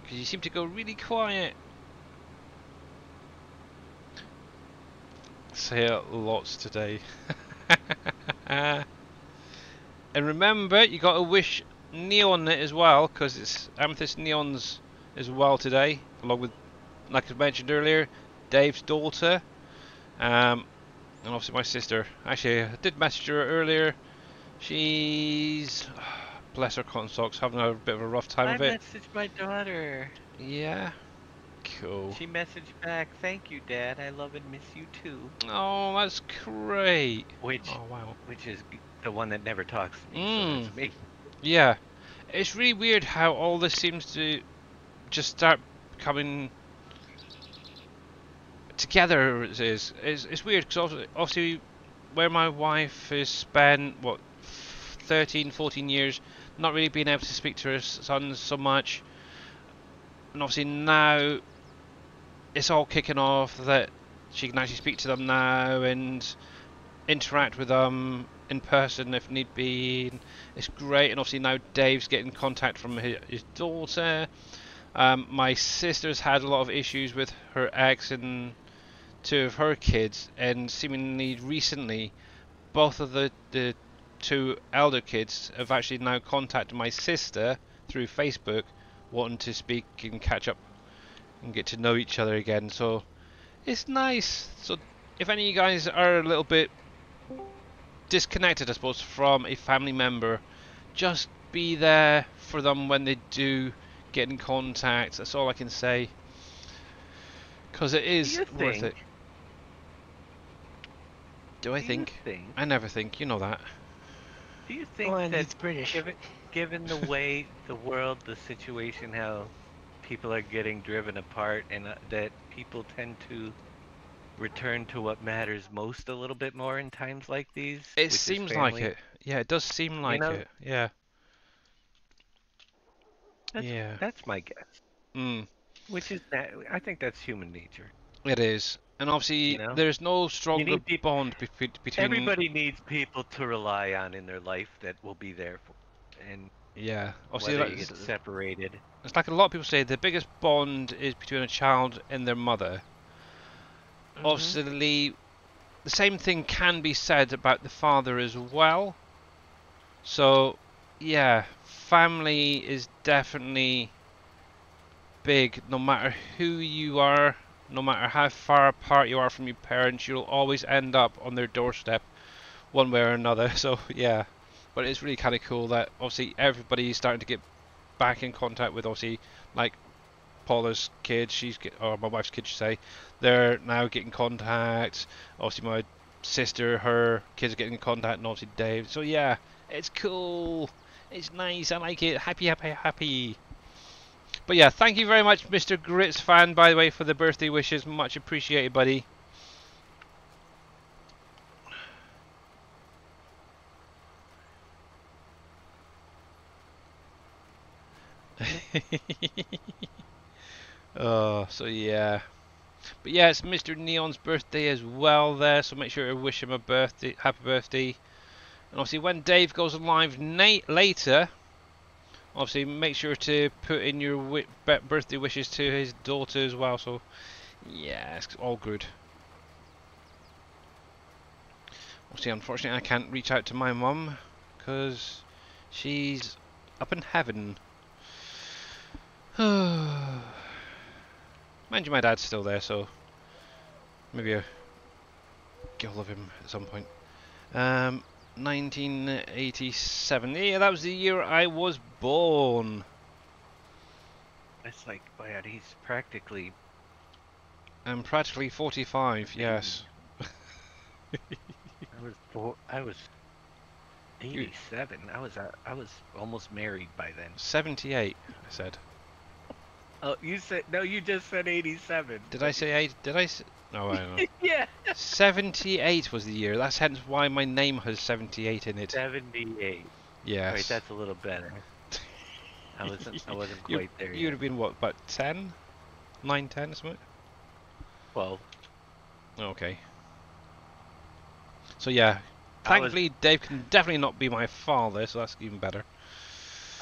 because you seem to go really quiet. Say it lots today. And remember, you got to wish Neon it as well, because it's Amethyst Neon's as well today, along with, like I mentioned earlier, Dave's daughter, and obviously my sister. Actually, I did message her earlier. She's, bless her cotton socks, having a bit of a rough time of it. I messaged my daughter. Yeah. Cool. She messaged back, "Thank you, Dad. I love and miss you too." Oh, that's great. Which, oh wow, which is the one that never talks to me. So that's me. Yeah, it's really weird how all this seems to just start coming together. It's weird because obviously where my wife has spent what 13, 14 years not really being able to speak to her sons so much. And obviously now it's all kicking off that she can actually speak to them now and interact with them in person if need be. It's great. And obviously now Dave's getting contact from his daughter. My sister's had a lot of issues with her ex and two of her kids, and seemingly recently both of the two elder kids have actually now contacted my sister through Facebook wanting to speak and catch up and get to know each other again. So it's nice. So if any of you guys are a little bit disconnected, I suppose, from a family member, just be there for them when they do get in contact. That's all I can say, because it is worth it. Do I think? I never think. You know that. Do you think that it's British? Given the way the world, the situation, how people are getting driven apart, and that people tend to return to what matters most a little bit more in times like these? It seems like it. Yeah, it does seem like it. Yeah. That's my guess. Which is that I think that's human nature. It is. And obviously, there's no stronger bond between... Everybody needs people to rely on in their life that will be there for them. And obviously, whether you get separated. It's like a lot of people say, the biggest bond is between a child and their mother. Obviously, the same thing can be said about the father as well. So, yeah, family is definitely big, no matter who you are. No matter how far apart you are from your parents, you'll always end up on their doorstep one way or another. So yeah, but it's really kind of cool that obviously everybody's starting to get back in contact with, obviously, like Paula's kids, or my wife's kids, say, they're now getting contact. Obviously my sister, her kids are getting in contact, and obviously Dave. So yeah, it's cool. It's nice. I like it. Happy, happy, happy. But yeah, thank you very much, Mr. Grits fan, by the way, for the birthday wishes. Much appreciated, buddy. Oh, so yeah. But yeah, it's Mr. Neon's birthday as well there, so make sure to wish him a happy birthday. And obviously when Dave goes live later, obviously make sure to put in your birthday wishes to his daughter as well. So yeah, it's all good. Obviously, unfortunately, I can't reach out to my mum because she's up in heaven. Mind you, my dad's still there, so maybe I'll get hold of him at some point. 1987. Yeah, that was the year I was born. It's like, man, he's practically... I'm practically 45, yes. I was 87. I was almost married by then. 78, I said. Oh, you said no. You just said 87. Did I say 8? Did I? No, I don't know. Yeah. 78 was the year. That's hence why my name has 78 in it. 78. Yes. Right, that's a little better. I wasn't quite there yet. You would have been what? About 10? 9, 10 or something? 12. Okay. So yeah, thankfully Dave can definitely not be my father, so that's even better.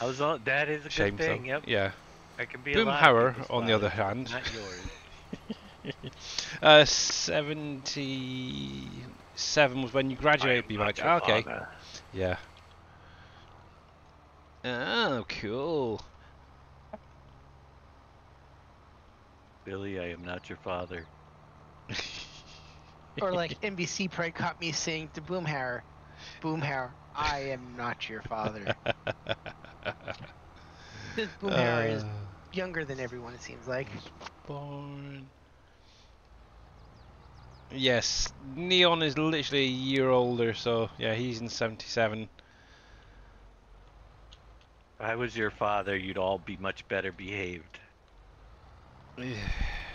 That is a good thing. So. Yep. Yeah. I can be Boomhauer, on the other hand. Not yours. 77 was when you graduated, be like, okay. Father. Yeah. Oh, cool. Billy, I am not your father. Or like NBC probably caught me saying to Boomhauer, I am not your father. This Boomhauer is younger than everyone, it seems like. Born. Yes, Neon is literally a year older, so yeah, he's in 77. If I was your father, you'd all be much better behaved.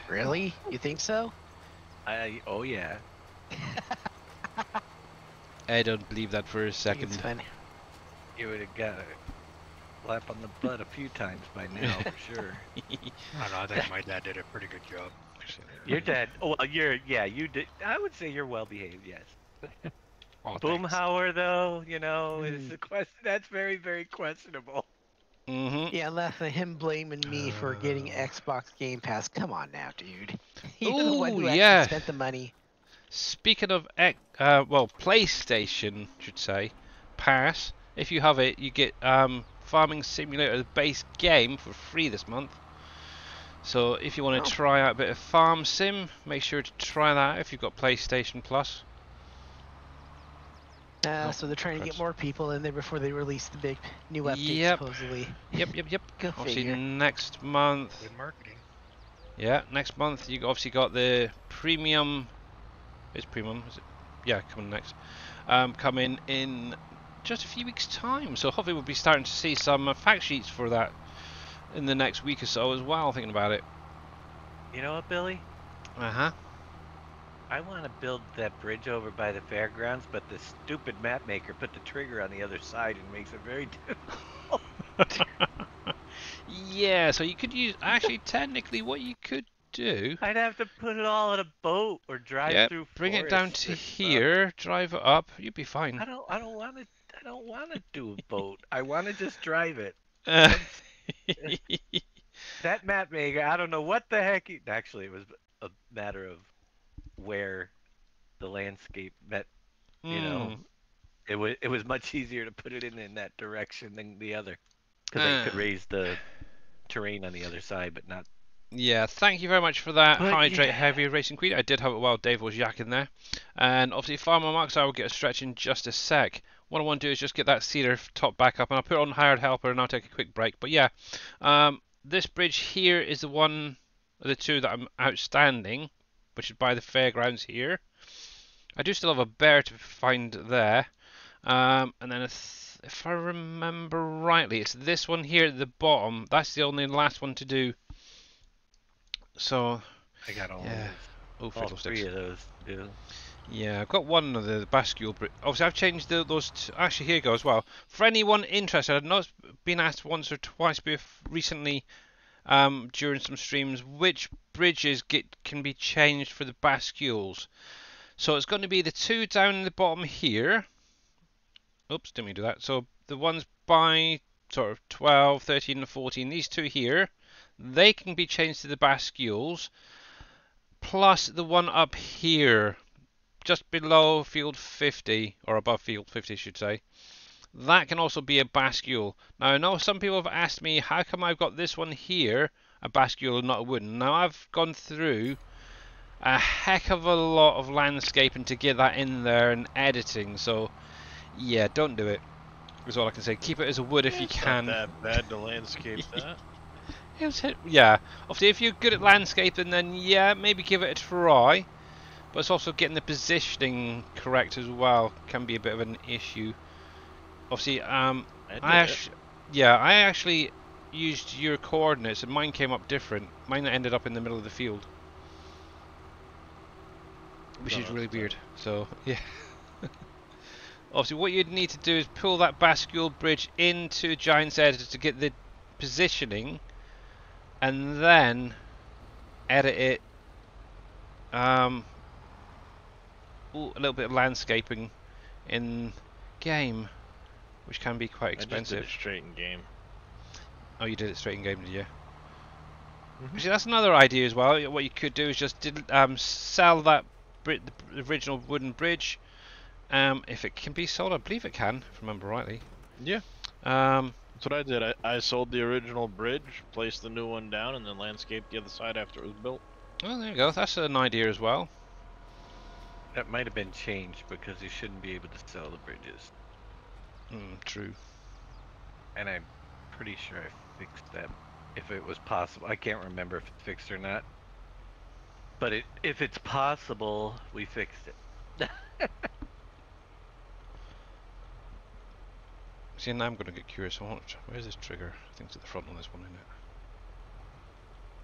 Really? You think so? Oh yeah. I don't believe that for a second. You would have got it. slap on the butt a few times by now, for sure. I don't know. I think my dad did a pretty good job. Your dad? Oh, well, you did. I would say you're well behaved. Yes. Oh, Boomhauer, though, is a question. That's very, very questionable. Yeah, left him blaming me for getting Xbox Game Pass. Come on now, dude. You're the one who actually spent the money. Speaking of, PlayStation, should say, Pass. If you have it, you get Farming Simulator, the base game, for free this month. So if you want to try out a bit of Farm Sim, make sure to try that if you've got PlayStation Plus. So they're trying to get more people in there before they release the big new update, supposedly. Yep. Go obviously figure. next month. Good marketing. Yeah, next month you obviously got the premium. Is it? Yeah, coming next. Coming in just a few weeks' time. So hopefully we'll be starting to see some fact sheets for that in the next week or so as well. Thinking about it. You know what, Billy? I want to build that bridge over by the fairgrounds, but the stupid map maker put the trigger on the other side and makes it very difficult. Yeah, so you could use, actually technically what you could do, I'd have to put it all in a boat or drive through bring it down to here, drive it up, you'd be fine. I don't want to do a boat. I want to just drive it. That map maker, I don't know what the heck actually it was a matter of where the landscape met, it was much easier to put it in that direction than the other, because they could raise the terrain on the other side, but not. Yeah, thank you very much for that, Hydrate Heavy Racing Queen. I did have it while Dave was yakking there. And obviously Farmer Marks, I will get a stretch in just a sec. What I want to do is just get that cedar top back up, and I'll put it on Hired Helper and I'll take a quick break. But yeah, this bridge here is the one of the two that I'm outstanding, which is by the fairgrounds here. I do still have a bear to find there. And then if I remember rightly, it's this one here at the bottom. That's the only last one to do. So I got all all three of those to do. Yeah, I've got one of the bascule. Obviously, I've changed those. Actually, here you go as well. For anyone interested, I've not been asked once or twice recently during some streams which bridges can be changed for the bascules. So it's going to be the two down in the bottom here. Oops, didn't mean to do that. So the ones by sort of 12, 13, and 14, these two here, they can be changed to the bascules. Plus the one up here, just below field 50, or above field 50, I should say. That can also be a bascule. Now, I know some people have asked me, how come I've got this one here, a bascule and not a wooden? Now, I've gone through a heck of a lot of landscaping to get that in there and editing, so yeah, don't do it. That's all I can say. Keep it as a wood if you can. It's not that bad to landscape that. Yeah, obviously if you're good at landscaping, then yeah, maybe give it a try. But it's also getting the positioning correct as well can be a bit of an issue. Obviously, I actually used your coordinates and mine came up different. Mine ended up in the middle of the field, which is really weird. So yeah. Obviously, what you'd need to do is pull that bascule bridge into Giant's Editor to get the positioning, and then edit it. A little bit of landscaping in game, which can be quite expensive. I just did it straight in game. Oh, you did it straight in game, did you? See, that's another idea as well. What you could do is just sell that the original wooden bridge. If it can be sold, I believe it can, if I remember rightly. Yeah. That's what I did. I sold the original bridge, placed the new one down, and then landscaped the other side after it was built. Oh, there you go. That's an idea as well. That might have been changed because you shouldn't be able to sell the bridges. True. And I'm pretty sure I fixed that. If it was possible. I can't remember if it's fixed or not. But if it's possible, we fixed it. See, now I'm going to get curious. Where's this trigger? I think it's at the front on this one, isn't it?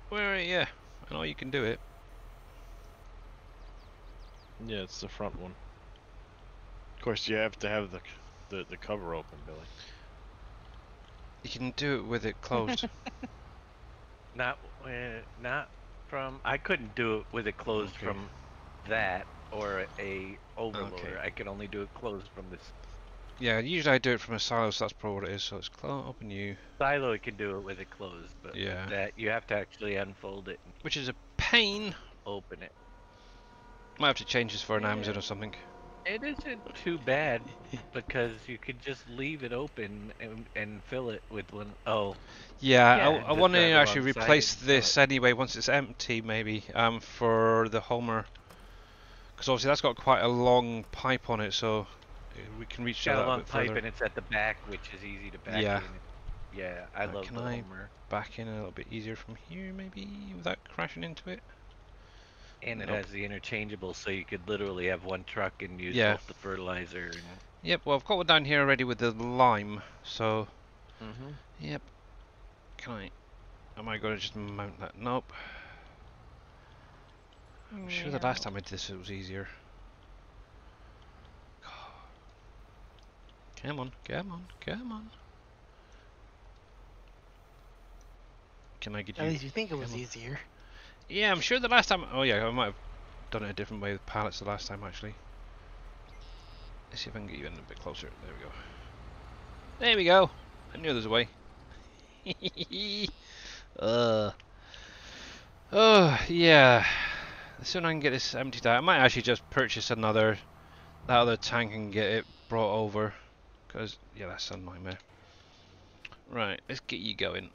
Where? Yeah, I know you can do it. Yeah, it's the front one. Of course, you have to have the cover open, Billy. You can do it with it closed. Not from. I couldn't do it with it closed from that or a overloader. Okay. I can only do it closed from this. Yeah, usually I do it from a silo, so that's probably what it is. So it's open new. Silo, you can do it with it closed, but yeah, with that you have to actually unfold it. Which is a pain. Open it. Might have to change this for an Amazon or something. It isn't too bad because you could just leave it open and fill it with one. Oh. Yeah, I want to actually replace this anyway once it's empty, maybe for the Homer, because obviously that's got quite a long pipe on it, so we can reach that a long bit pipe further. And it's at the back, which is easy to back in. Yeah, I love the Homer. Back in a little bit easier from here, maybe without crashing into it. And it has the interchangeable, so you could literally have one truck and use both the fertilizer. And... Yep. Well, I've got one down here already with the lime, so. Yep. Am I going to just mount that? Nope. I'm sure the last time I did this it was easier. Come on, come on, come on. Can I get you? At least you think it was easier. Yeah, I'm sure the last time. Oh yeah, I might have done it a different way with pallets the last time actually. Let's see if I can get you in a bit closer. There we go. There we go. I knew there was a way. Oh yeah. The sooner I can get this emptied out, I might actually just purchase that other tank and get it brought over. Because yeah, that's a nightmare. Right, let's get you going.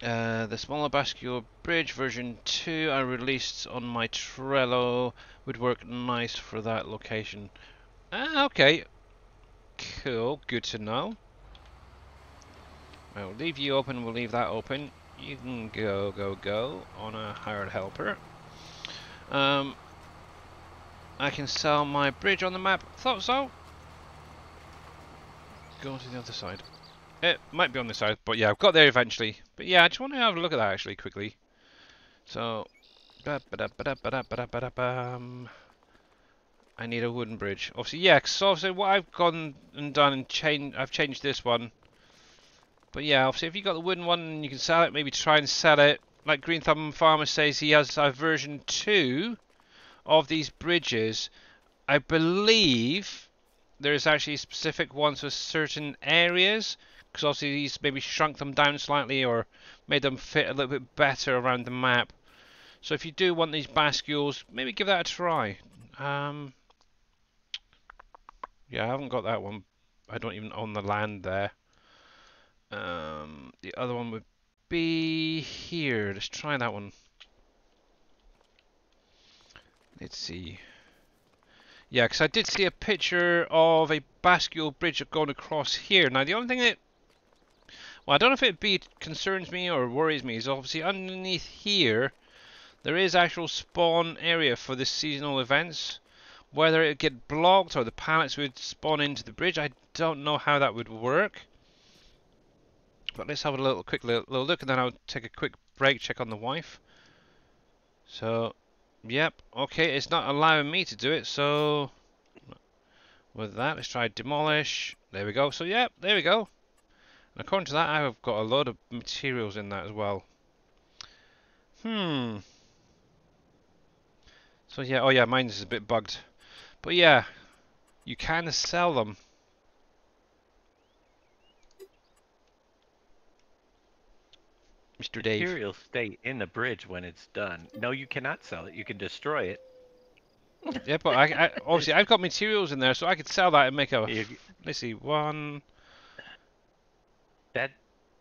The smaller bascule bridge version 2 I released on my Trello would work nice for that location. Okay. Cool, good to know. I'll leave you open, we'll leave that open. You can go on a hired helper. I can sell my bridge on the map. Thought so. Go to the other side. It might be on this side, but yeah, I've got there eventually. But yeah, I just want to have a look at that actually quickly. So, I need a wooden bridge. Obviously, yeah, because obviously what I've gone and done and I've changed this one. But yeah, obviously if you've got the wooden one and you can sell it, maybe try and sell it. Like Green Thumb Farmer says, he has a version 2 of these bridges. I believe there is actually specific ones for certain areas. Because obviously he's maybe shrunk them down slightly or made them fit a little bit better around the map. So if you do want these bascules, maybe give that a try. Yeah, I haven't got that one. I don't even own the land there. The other one would be here. Let's try that one. Let's see. Yeah, because I did see a picture of a bascule bridge going across here. Now the only thing that, well, I don't know if it concerns me or worries me, is obviously underneath here there is actual spawn area for the seasonal events. Whether it would get blocked or the pallets would spawn into the bridge, I don't know how that would work. But let's have a quick little look, and then I'll take a quick break, check on the wife. So, yep, okay, it's not allowing me to do it, so with that, let's try demolish. There we go. So, yep, there we go. And according to that, I've got a load of materials in that as well. So yeah, oh yeah, mine is a bit bugged. But yeah, you can sell them. Mr. Dave. Materials stay in the bridge when it's done. No, you cannot sell it. You can destroy it. Yeah, but I obviously I've got materials in there, so I could sell that and make a. Let's see, one.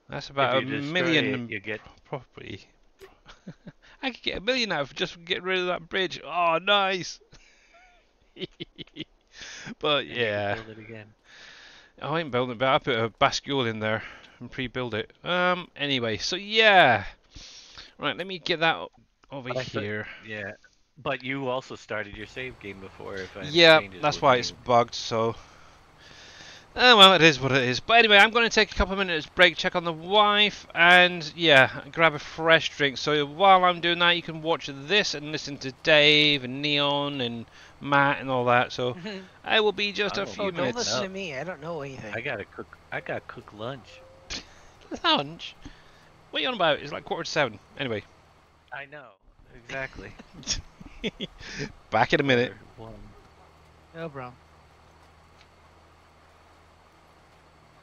That's about $1 million. You get property. I could get $1 million out of just getting rid of that bridge. Oh, nice. But yeah. Build it again. I ain't building it, but I put a bascule in there and pre-build it. Anyway, so yeah. Right, let me get that over here. Yeah. But you also started your save game before. Yeah, that's why it's bugged. So Oh, well, it is what it is. But anyway, I'm going to take a couple of minutes break, check on the wife, and yeah, grab a fresh drink. So while I'm doing that, you can watch this and listen to Dave and Neon and Matt and all that. So I will be just a few minutes. Don't listen to me. I don't know anything. I gotta cook lunch. Lunch? What are you on about? It's like 6:45. Anyway. I know. Exactly. Back in a minute. No, bro.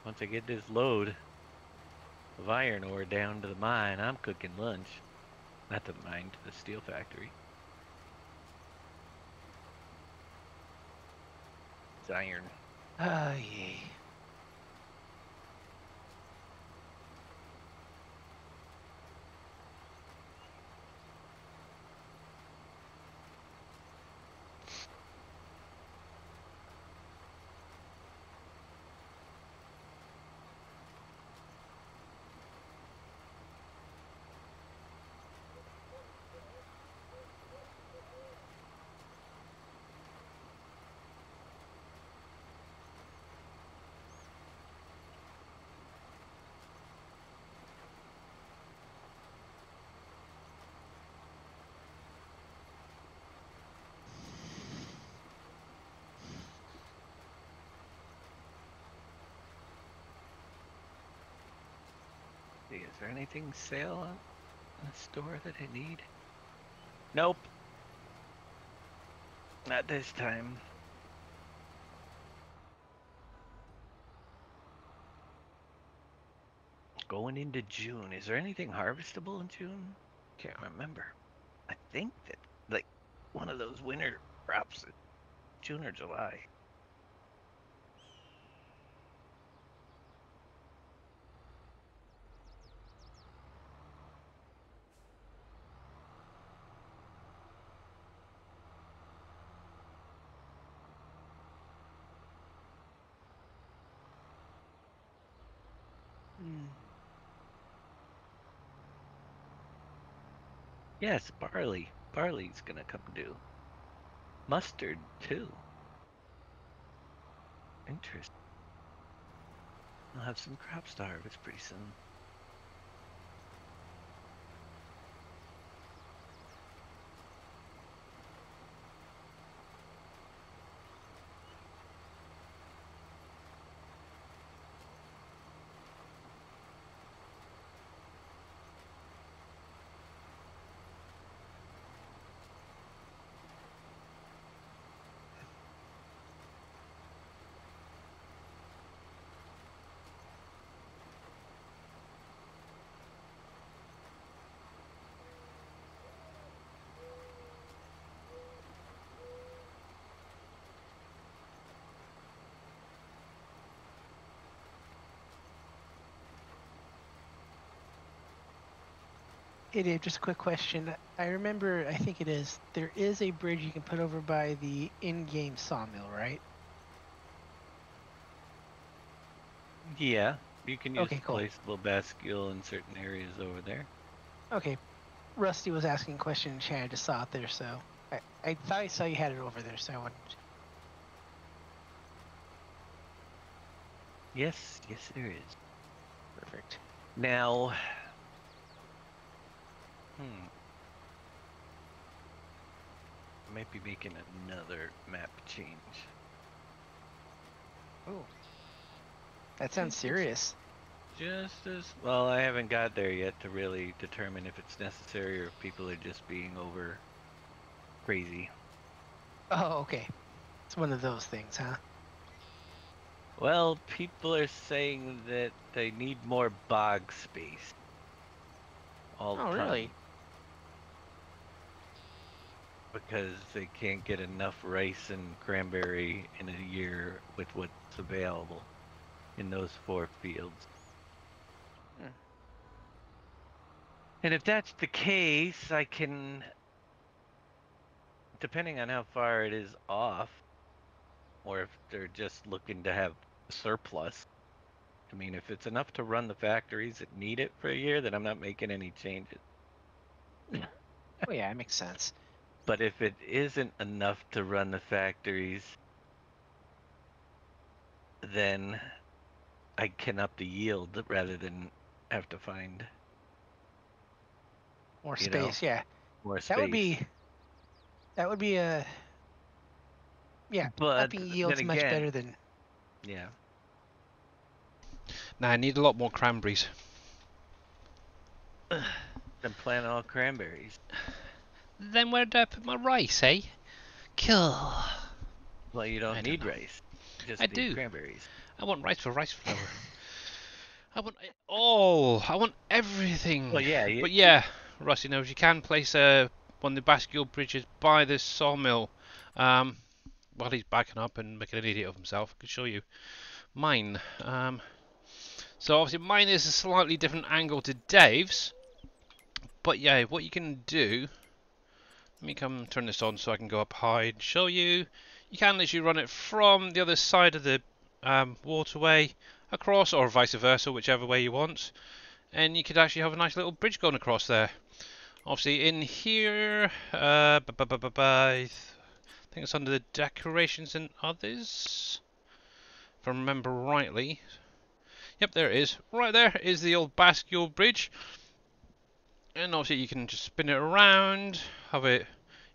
Once I get this load of iron ore down to the mine, I'm cooking lunch. Not the mine, to the steel factory. It's iron. Oh, yeah. Is there anything sale in the store that I need? Nope. Not this time. Going into June. Is there anything harvestable in June? Can't remember. I think that, like, one of those winter crops in June or July. Yes, barley. Barley's gonna come due. Mustard, too. Interesting. I'll have some crops to harvest pretty soon. Hey Dave, just a quick question. I remember, I think it is, there is a bridge you can put over by the in-game sawmill, right? Yeah, you can use okay, cool. placeable bascule in certain areas over there. Okay. Rusty was asking a question in chat. I just saw it there, so I thought I saw you had it over there, so I wanted to... Yes, yes there is. Perfect. Now, I might be making another map change. Oh. That sounds serious. Just as well, I haven't got there yet to really determine if it's necessary or if people are just being over crazy. Oh, okay. It's one of those things, huh? Well, people are saying that they need more bog space. All the time. Really? Because they can't get enough rice and cranberry in a year with what's available in those 4 fields. And if that's the case, I can, depending on how far it is off, or if they're just looking to have a surplus. I mean, if it's enough to run the factories that need it for a year, then I'm not making any changes. Oh yeah, it makes sense. But if it isn't enough to run the factories, then I can up the yield rather than have to find more space. Yeah, more space. That would be a but upping yields much better than. Yeah. Nah, I need a lot more cranberries. Then plant all cranberries. Then where do I put my rice, eh? Cool. Well, you don't need rice. Just I do. Cranberries. I want rice for rice flour. I want it all. I want everything. Well, yeah. But yeah, Rusty knows you can place one of the bascule bridges by the sawmill. While he's backing up and making an idiot of himself, I can show you mine. So obviously mine is a slightly different angle to Dave's. But yeah, what you can do, let me come turn this on so I can go up high and show you. You can literally run it from the other side of the waterway across, or vice versa, whichever way you want. And you could actually have a nice little bridge going across there. Obviously in here, I think it's under the decorations and others, if I remember rightly. Yep, there it is. Right there is the old bascule bridge. And obviously you can just spin it around, have it,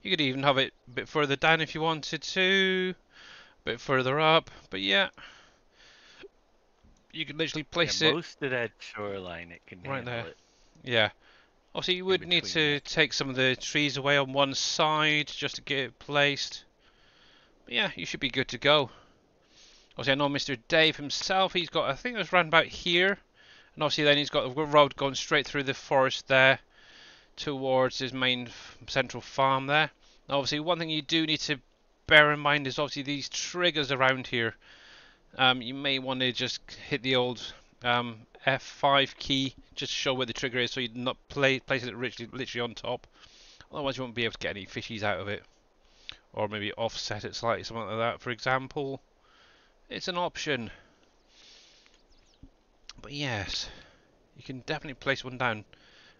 you could even have it a bit further down if you wanted to, a bit further up, but yeah, you could literally place it most of that shoreline, it can right there. It. Yeah, obviously you would need to take some of the trees away on one side just to get it placed, but yeah, you should be good to go. Obviously I know Mr. Dave himself, he's got, I think it was round about here, and obviously then he's got a road going straight through the forest there towards his main central farm there. Now, obviously one thing you do need to bear in mind is obviously these triggers around here. You may want to just hit the old F5 key just to show where the trigger is, so you're not placing it literally on top. Otherwise you won't be able to get any fishies out of it. Or maybe offset it slightly, something like that, for example. It's an option. But yes, you can definitely place one down.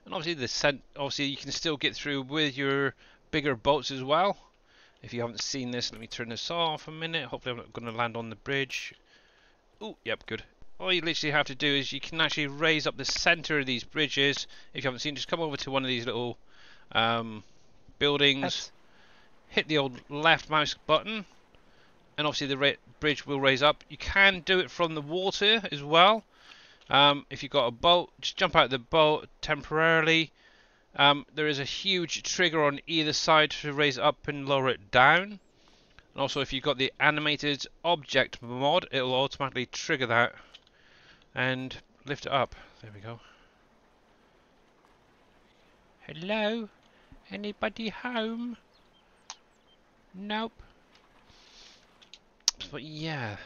And obviously obviously you can still get through with your bigger boats as well. If you haven't seen this, let me turn this off a minute. Hopefully I'm not going to land on the bridge. Oh, yep, good. All you literally have to do is you can actually raise up the center of these bridges. If you haven't seen, just come over to one of these little buildings. Hit the old left mouse button. And obviously the bridge will raise up. You can do it from the water as well. If you've got a boat, just jump out of the boat temporarily. There is a huge trigger on either side to raise it up and lower it down. And also if you've got the animated object mod, it will automatically trigger that and lift it up. There we go. Hello? Anybody home? Nope. But yeah,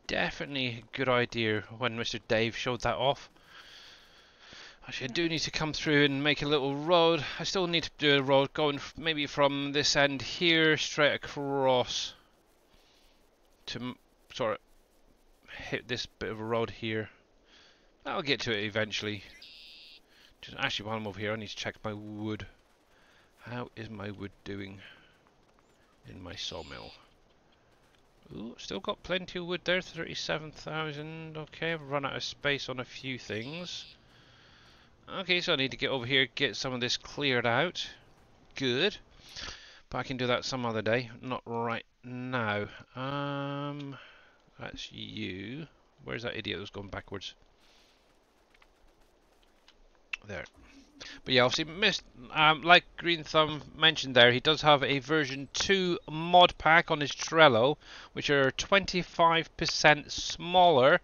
definitely a good idea when Mr. Dave showed that off. Actually, I do need to come through and make a little road. I still need to do a road going maybe from this end here straight across to sort of hit this bit of a road here. I'll get to it eventually. Just actually, while I'm over here, I need to check my wood. How is my wood doing in my sawmill? Ooh, still got plenty of wood there, 37,000. Okay, I've run out of space on a few things. Okay, so I need to get over here, get some of this cleared out. Good. But I can do that some other day, not right now. That's you. Where's that idiot that's going backwards? There. But yeah, obviously, like Green Thumb mentioned there, he does have a version 2 mod pack on his Trello, which are 25% smaller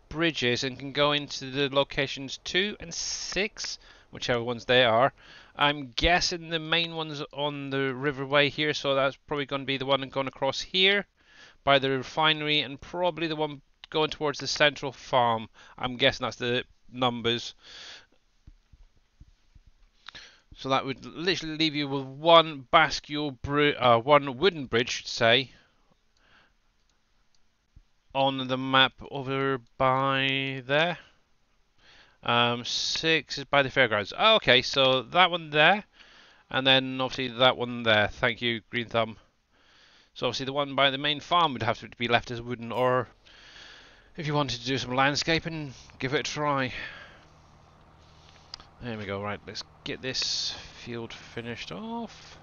bridges and can go into the locations 2 and 6, whichever ones they are. I'm guessing the main one's on the riverway here, so that's probably going to be the one going across here by the refinery, and probably the one going towards the central farm. I'm guessing that's the numbers. So that would literally leave you with one bascule one wooden bridge, say, on the map over by there. 6 is by the fairgrounds. Oh, okay, so that one there, and then obviously that one there. Thank you, Green Thumb. So obviously the one by the main farm would have to be left as wooden, or if you wanted to do some landscaping, give it a try. There we go. Right, let's get this field finished off.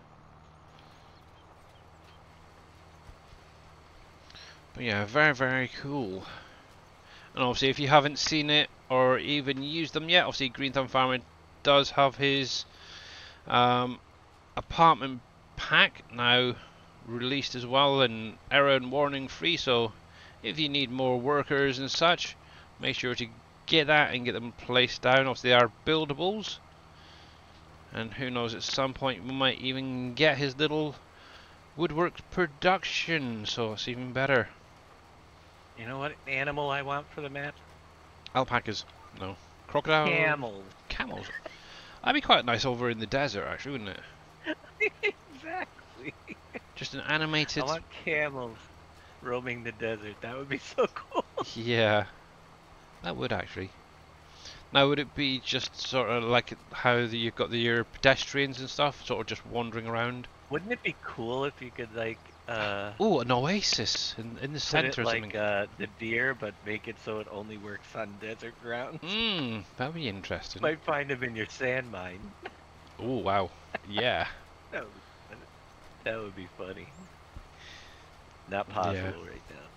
But yeah, very, very cool. And obviously if you haven't seen it or even used them yet, obviously Green Thumb Farming does have his apartment pack now released as well, and error and warning free, so if you need more workers and such, make sure to get that and get them placed down. Obviously they are buildables, and who knows, at some point we might even get his little woodwork production, so it's even better. You know what animal I want for the map? Alpacas. No. Crocodile. Camels. Camels. That'd be quite nice over in the desert, actually, wouldn't it? Exactly. Just an animated... I want camels roaming the desert. That would be so cool. Yeah. That would, actually. Now, would it be just sort of like how you've got your pedestrians and stuff, sort of just wandering around? Wouldn't it be cool if you could, like... oh, an oasis in the center or like, something. The deer, but make it so it only works on desert grounds. That'd be interesting. Might find them in your sand mine. Oh, wow. Yeah. That would be funny. Not possible right now.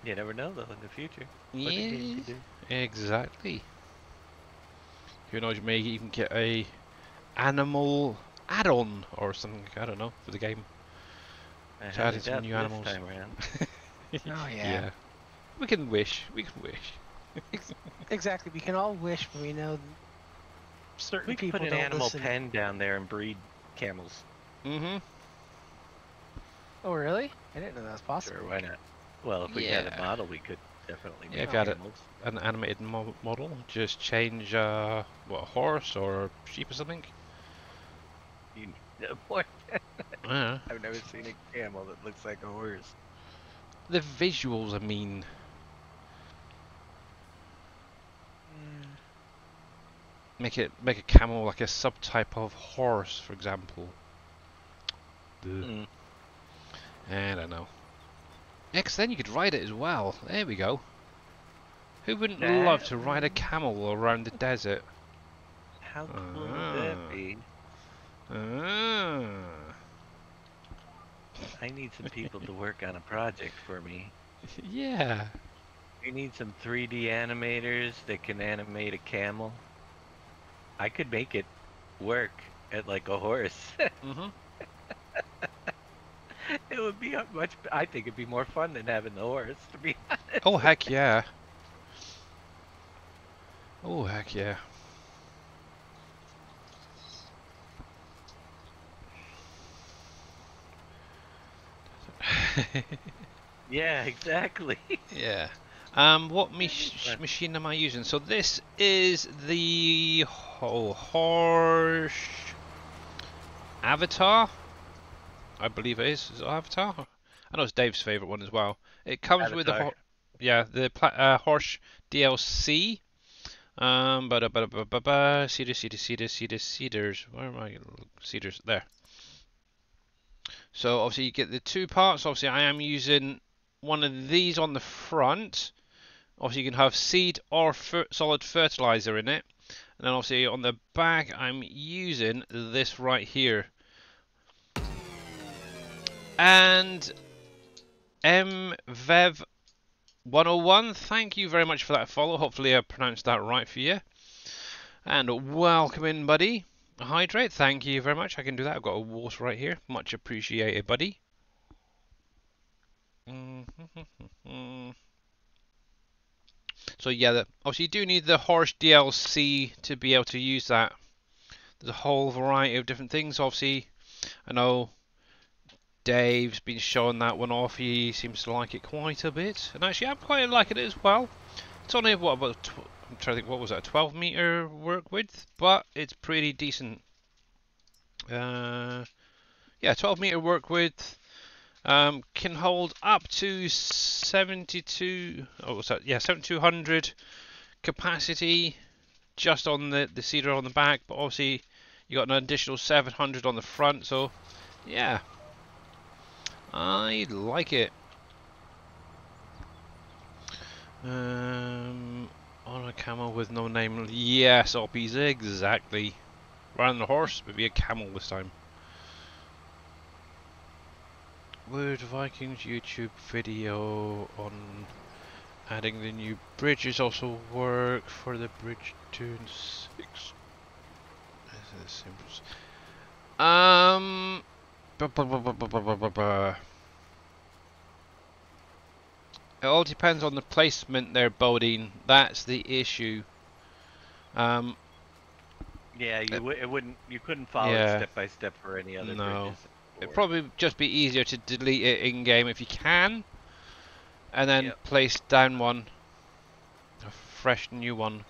You never know, though, in the future. Yeah, exactly. Who knows, you may even get a animal add-on or something, I don't know, for the game. To add in some new animals. Time around. Oh yeah. We can wish. We can wish. Exactly. We can all wish, but we know certain people don't listen. We could put an animal pen down there and breed camels. Mm-hmm. Oh really? I didn't know that was possible. Sure, why not? Well, if we had a model, we could definitely. Yeah, if you had an animated model, just change what, a horse or sheep or something. I've never seen a camel that looks like a horse. The visuals, I mean. Make a camel like a subtype of horse, for example. I don't know. Yeah, 'cause then you could ride it as well. There we go. Who wouldn't love to ride a camel around the desert? How cool would that be? I need some people to work on a project for me. Yeah. We need some 3D animators that can animate a camel. I could make it work at like a horse. It would be much. I think it'd be more fun than having the horse, to be honest. Oh heck yeah. Oh heck yeah. Yeah, exactly. Yeah. What machine am I using? So this is the horse Avatar. I believe it is. Is it Avatar? I know it's Dave's favorite one as well. It comes with the Horse DLC. Cedars. Where am I? Cedars. There. So obviously you get the two parts. Obviously I am using one of these on the front. Obviously you can have seed or solid fertilizer in it. And then obviously on the back I'm using this right here. And MVev101, thank you very much for that follow. Hopefully I pronounced that right for you. And welcome in, buddy. Hydrate, thank you very much. I can do that. I've got a water right here. Much appreciated, buddy. So yeah, obviously you do need the horse DLC to be able to use that. There's a whole variety of different things. Obviously, I know Dave's been showing that one off. He seems to like it quite a bit, and actually I'm quite liking it as well. It's only what about I'm trying to think, what was that, 12 meter work width, but it's pretty decent. Yeah, 12 meter work width. Can hold up to 7,200 capacity just on the cedar on the back, but obviously you got an additional 700 on the front. So yeah, I like it. On a camel with no name. Yes, Oppies, exactly. Rather than a horse, maybe a camel this time. Would Vikings YouTube video on adding the new bridges also work for the bridge 2 and 6? It all depends on the placement they're building. That's the issue. Yeah, you couldn't follow it step by step for any other bridges. It'd probably just be easier to delete it in game if you can, and then place down one, a fresh new one.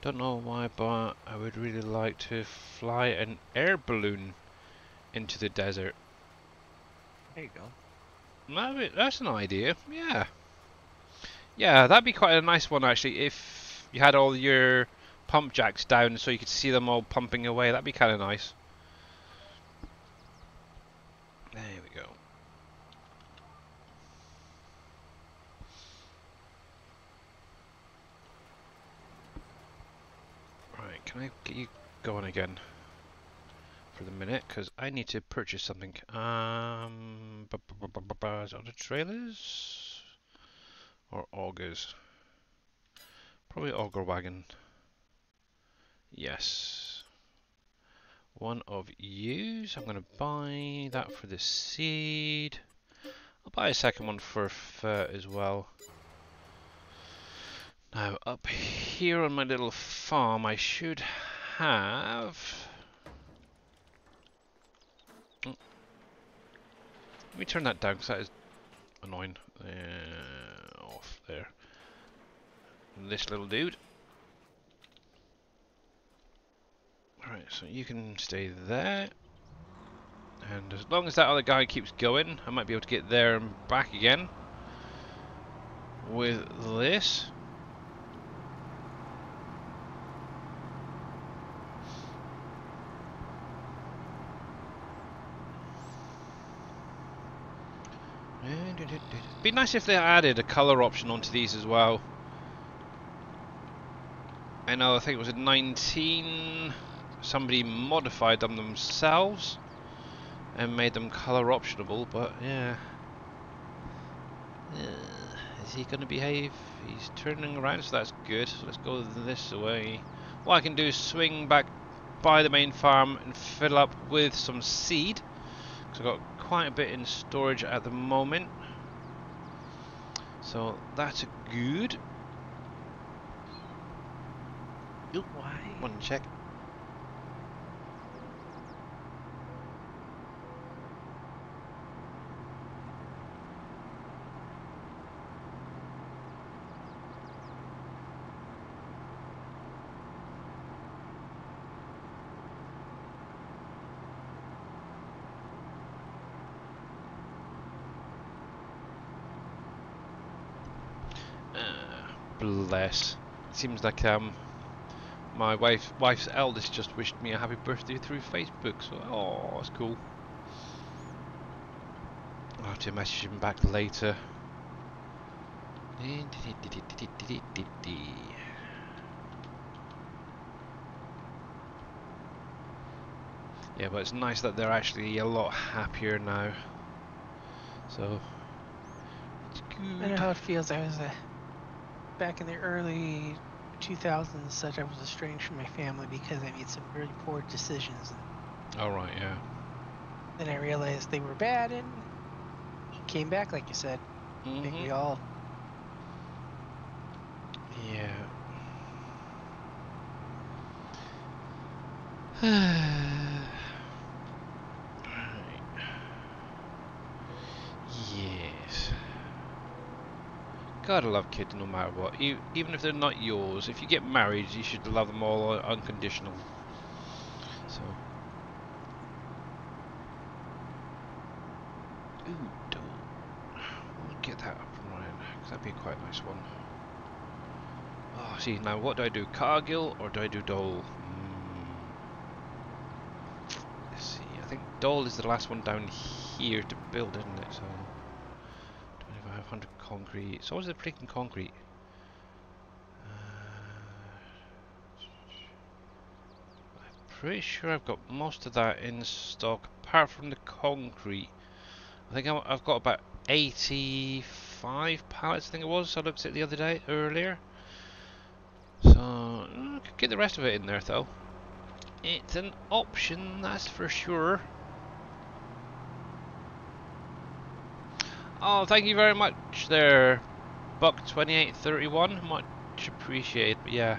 Don't know why, but I would really like to fly an air balloon into the desert. There you go. That's an idea. Yeah. Yeah, that'd be quite a nice one actually. If you had all your pump jacks down, so you could see them all pumping away, that'd be kind of nice. There we go. Right, can I get you going again for the minute? Because I need to purchase something. Is it on the trailers or augers? Probably auger wagon. Yes. One of yous. I'm going to buy that for the seed. I'll buy a second one for fur as well. Now up here on my little farm I should have... Let me turn that down because that is annoying. Off there. This little dude. Alright, so you can stay there. And as long as that other guy keeps going, I might be able to get there and back again with this. Be nice if they added a colour option onto these as well. I know, I think it was in 19, somebody modified them themselves and made them colour optionable, but yeah. Is he going to behave? He's turning around, so that's good. So let's go this way. What I can do is swing back by the main farm and fill up with some seed, because I've got quite a bit in storage at the moment. So that's good. Oop, one check. Bless. It seems like my wife's eldest just wished me a happy birthday through Facebook, so oh, that's cool. I'll have to message him back later. Yeah, but it's nice that they're actually a lot happier now. So it's good. I know how it feels. I was back in the early 2000s and such, I was estranged from my family because I made some really poor decisions. Oh, right, yeah. Then I realized they were bad and came back, like you said. I think we all... Yeah. Right. Yes. Gotta love kids no matter what. Even if they're not yours. If you get married, you should love them all unconditional. So. Ooh, dole. We'll get that up and running, because that'd be quite a nice one. Oh, see, now what do I do? Cargill or do I do Dole? Let's see, I think Dole is the last one down here to build, isn't it? So 2,500 concrete. So what's the freaking concrete? I'm pretty sure I've got most of that in stock, apart from the concrete. I think I've got about 85 pallets, I think it was. I looked at it the other day, earlier. So, I could get the rest of it in there, though. It's an option, that's for sure. Oh, thank you very much there, Buck2831. Much appreciated, but yeah.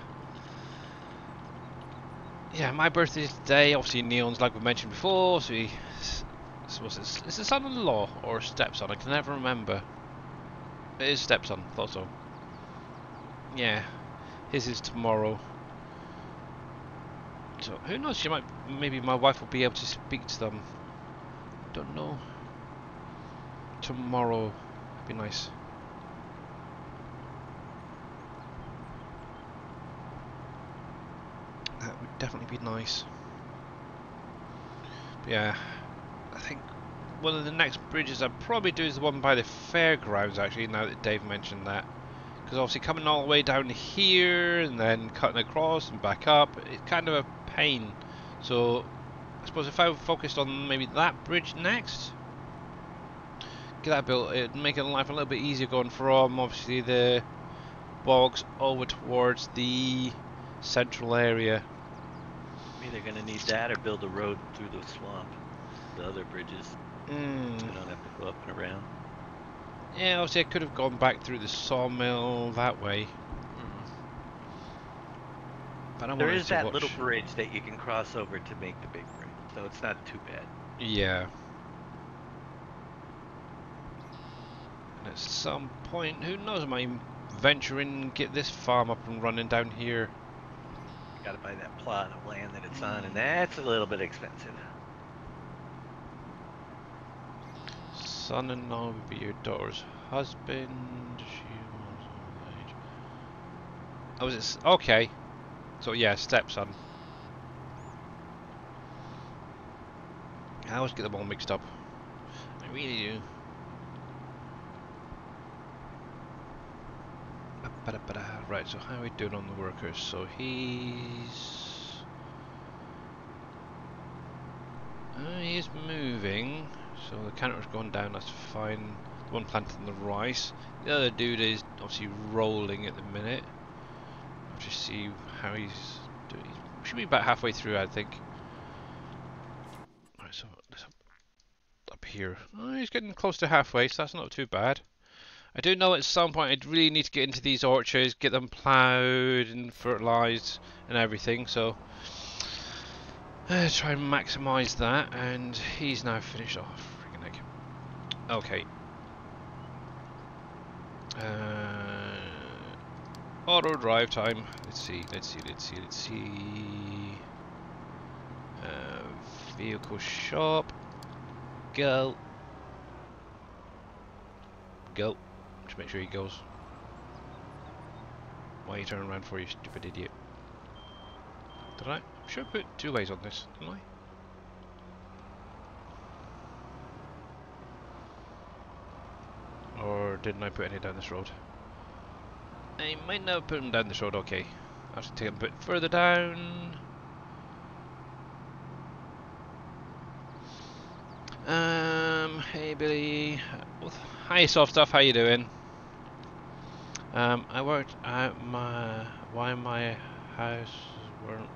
Yeah, my birthday's today. Obviously, Neon's like we mentioned before, so he... So what's this? Is it son-in-law or stepson? I can never remember. It is stepson, thought so. Yeah, his is tomorrow. So who knows? She might. Maybe my wife will be able to speak to them. Don't know. Tomorrow, would be nice. That would definitely be nice. But yeah, I think one of the next bridges I'd probably do is the one by the fairgrounds. Actually, now that Dave mentioned that. Because obviously coming all the way down here and then cutting across and back up, it's kind of a pain. So I suppose if I focused on maybe that bridge next, get that built, it'd make life a little bit easier going from obviously the bogs over towards the central area. I'm either going to need that or build a road through the swamp. The other bridges. So I don't have to go up and around. Yeah, obviously I could have gone back through the sawmill that way. But there is that little bridge that you can cross over to make the big bridge, so it's not too bad. Yeah. And at some point, who knows, I might venture in and get this farm up and running down here. You gotta buy that plot of land that it's on, and that's a little bit expensive. Son-in-law would be your daughter's husband. She was of age. Oh, is it? Okay. So yeah, stepson. I always get them all mixed up. I really do. Right, so how are we doing on the workers? So he's moving. So the counter's gone down, that's fine. The one planting the rice. The other dude is obviously rolling at the minute. I'll just see how he's doing. He should be about halfway through, I think. Right, so let's up here. Oh, he's getting close to halfway, so that's not too bad. I do know at some point I'd really need to get into these orchards, get them ploughed and fertilised and everything, so try and maximise that, and he's now finished off. Freaking heck. Okay. Auto drive time. Let's see. Vehicle shop. Go. Just make sure he goes. Why are you turning around for, you stupid idiot? Did I? Should I put 2 ways on this, didn't I? Or didn't I put any down this road? I might not put them down this road, okay. I have to take them a bit further down. Hey Billy. Hi Soft Stuff, how you doing? I worked out why my house weren't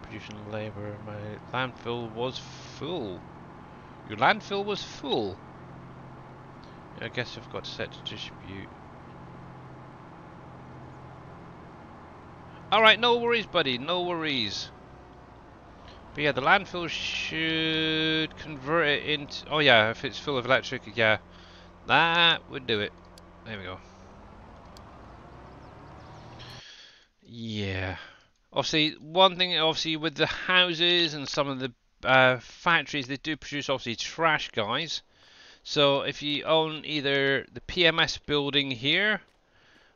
producing labour. My landfill was full. Your landfill was full? I guess I've got set to distribute. Alright, no worries buddy, no worries. But yeah, the landfill should convert it into... Oh yeah, if it's full of electric, yeah. That would do it. There we go. Yeah. Obviously, one thing, obviously, with the houses and some of the factories, they do produce, obviously, trash, guys. So if you own either the PMS building here,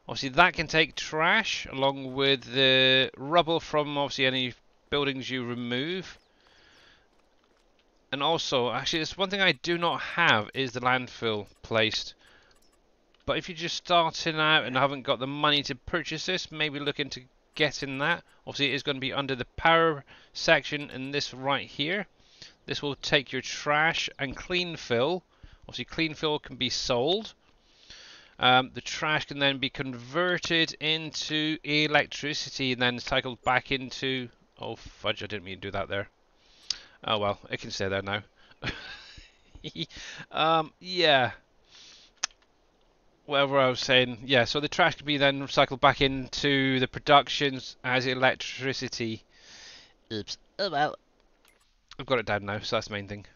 obviously that can take trash, along with the rubble from, obviously, any buildings you remove. And also, actually, there's one thing I do not have is the landfill placed. But if you're just starting out and haven't got the money to purchase this, maybe look into getting that. Obviously, it is going to be under the power section and this right here. This will take your trash and clean fill. Obviously, clean fill can be sold. The trash can then be converted into electricity and then cycled back into... Oh, fudge, I didn't mean to do that there. Oh, well, it can stay there now. Yeah. Whatever I was saying, yeah, so the trash can be then recycled back into the productions as electricity. Oops. Oh well. I've got it down now, so that's the main thing.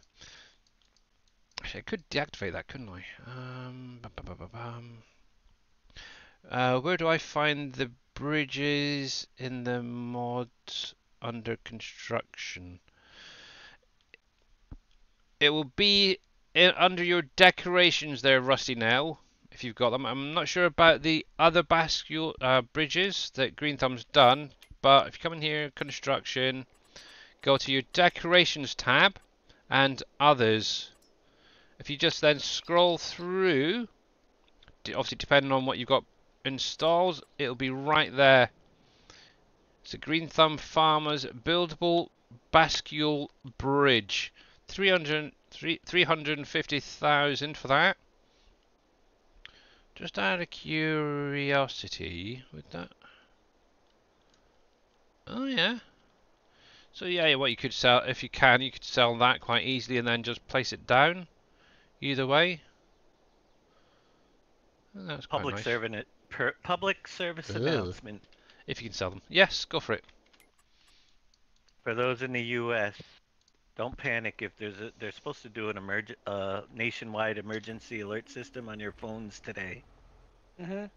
Actually, I could deactivate that, couldn't I? Where do I find the bridges in the mods under construction? It will be under your decorations there, Rusty Nail. If you've got them. I'm not sure about the other bascule bridges that Green Thumb's done, but if you come in here, construction, go to your decorations tab and others. If you just then scroll through, obviously depending on what you've got installed, it'll be right there. It's a Green Thumb Farmers buildable bascule bridge. 350,000 for that. Just out of curiosity, would that... Oh yeah. So yeah, what you could sell, if you can, you could sell that quite easily and then just place it down. Either way. Oh, that's quite nice. Public service announcement. If you can sell them. Yes, go for it. For those in the U.S., don't panic if they're supposed to do an nationwide emergency alert system on your phones today. So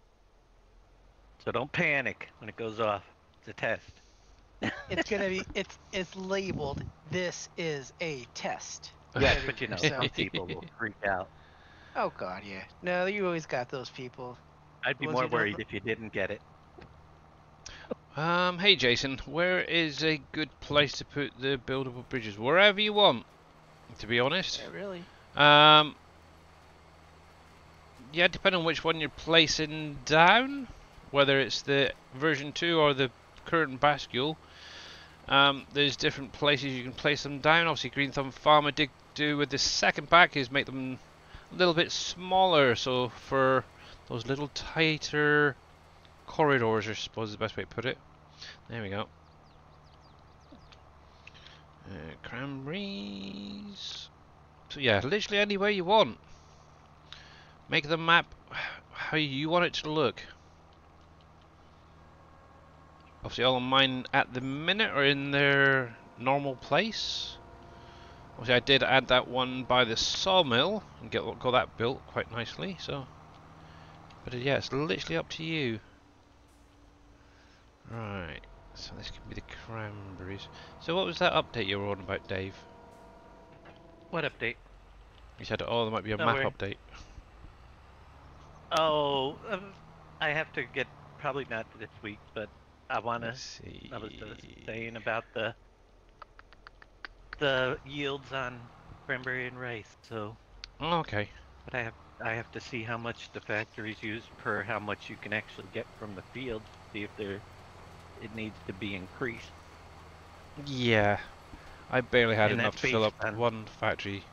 don't panic when it goes off. It's a test. It's gonna be it's labeled "This is a test." Yeah, but you know, some people will freak out. Oh God, yeah. No, you always got those people. I'd be more worried if you didn't get it. Hey Jason, where is a good place to put the buildable bridges? Wherever you want, to be honest. Yeah, really. Yeah, depending on which one you're placing down, whether it's the version 2 or the current bascule. There's different places you can place them down. Obviously, Green Thumb Farmer did do with the second pack is make them a little bit smaller, so for those little tighter corridors, I suppose is the best way to put it. There we go. Cranberries. So yeah, literally anywhere you want. Make the map how you want it to look. Obviously all of mine at the minute are in their normal place. Obviously I did add that one by the sawmill and got that built quite nicely, so. But yeah, it's literally up to you. Right, so this could be the cranberries. So what was that update you were on about, Dave? What update? You said, oh, there might be a map update. Oh, I have to get, probably not this week, but I want to, I was saying about the yields on cranberry and rice, so. Oh, okay. But I have to see how much the factories use per how much you can actually get from the field, see if it needs to be increased. Yeah, I barely had enough to fill up one factory.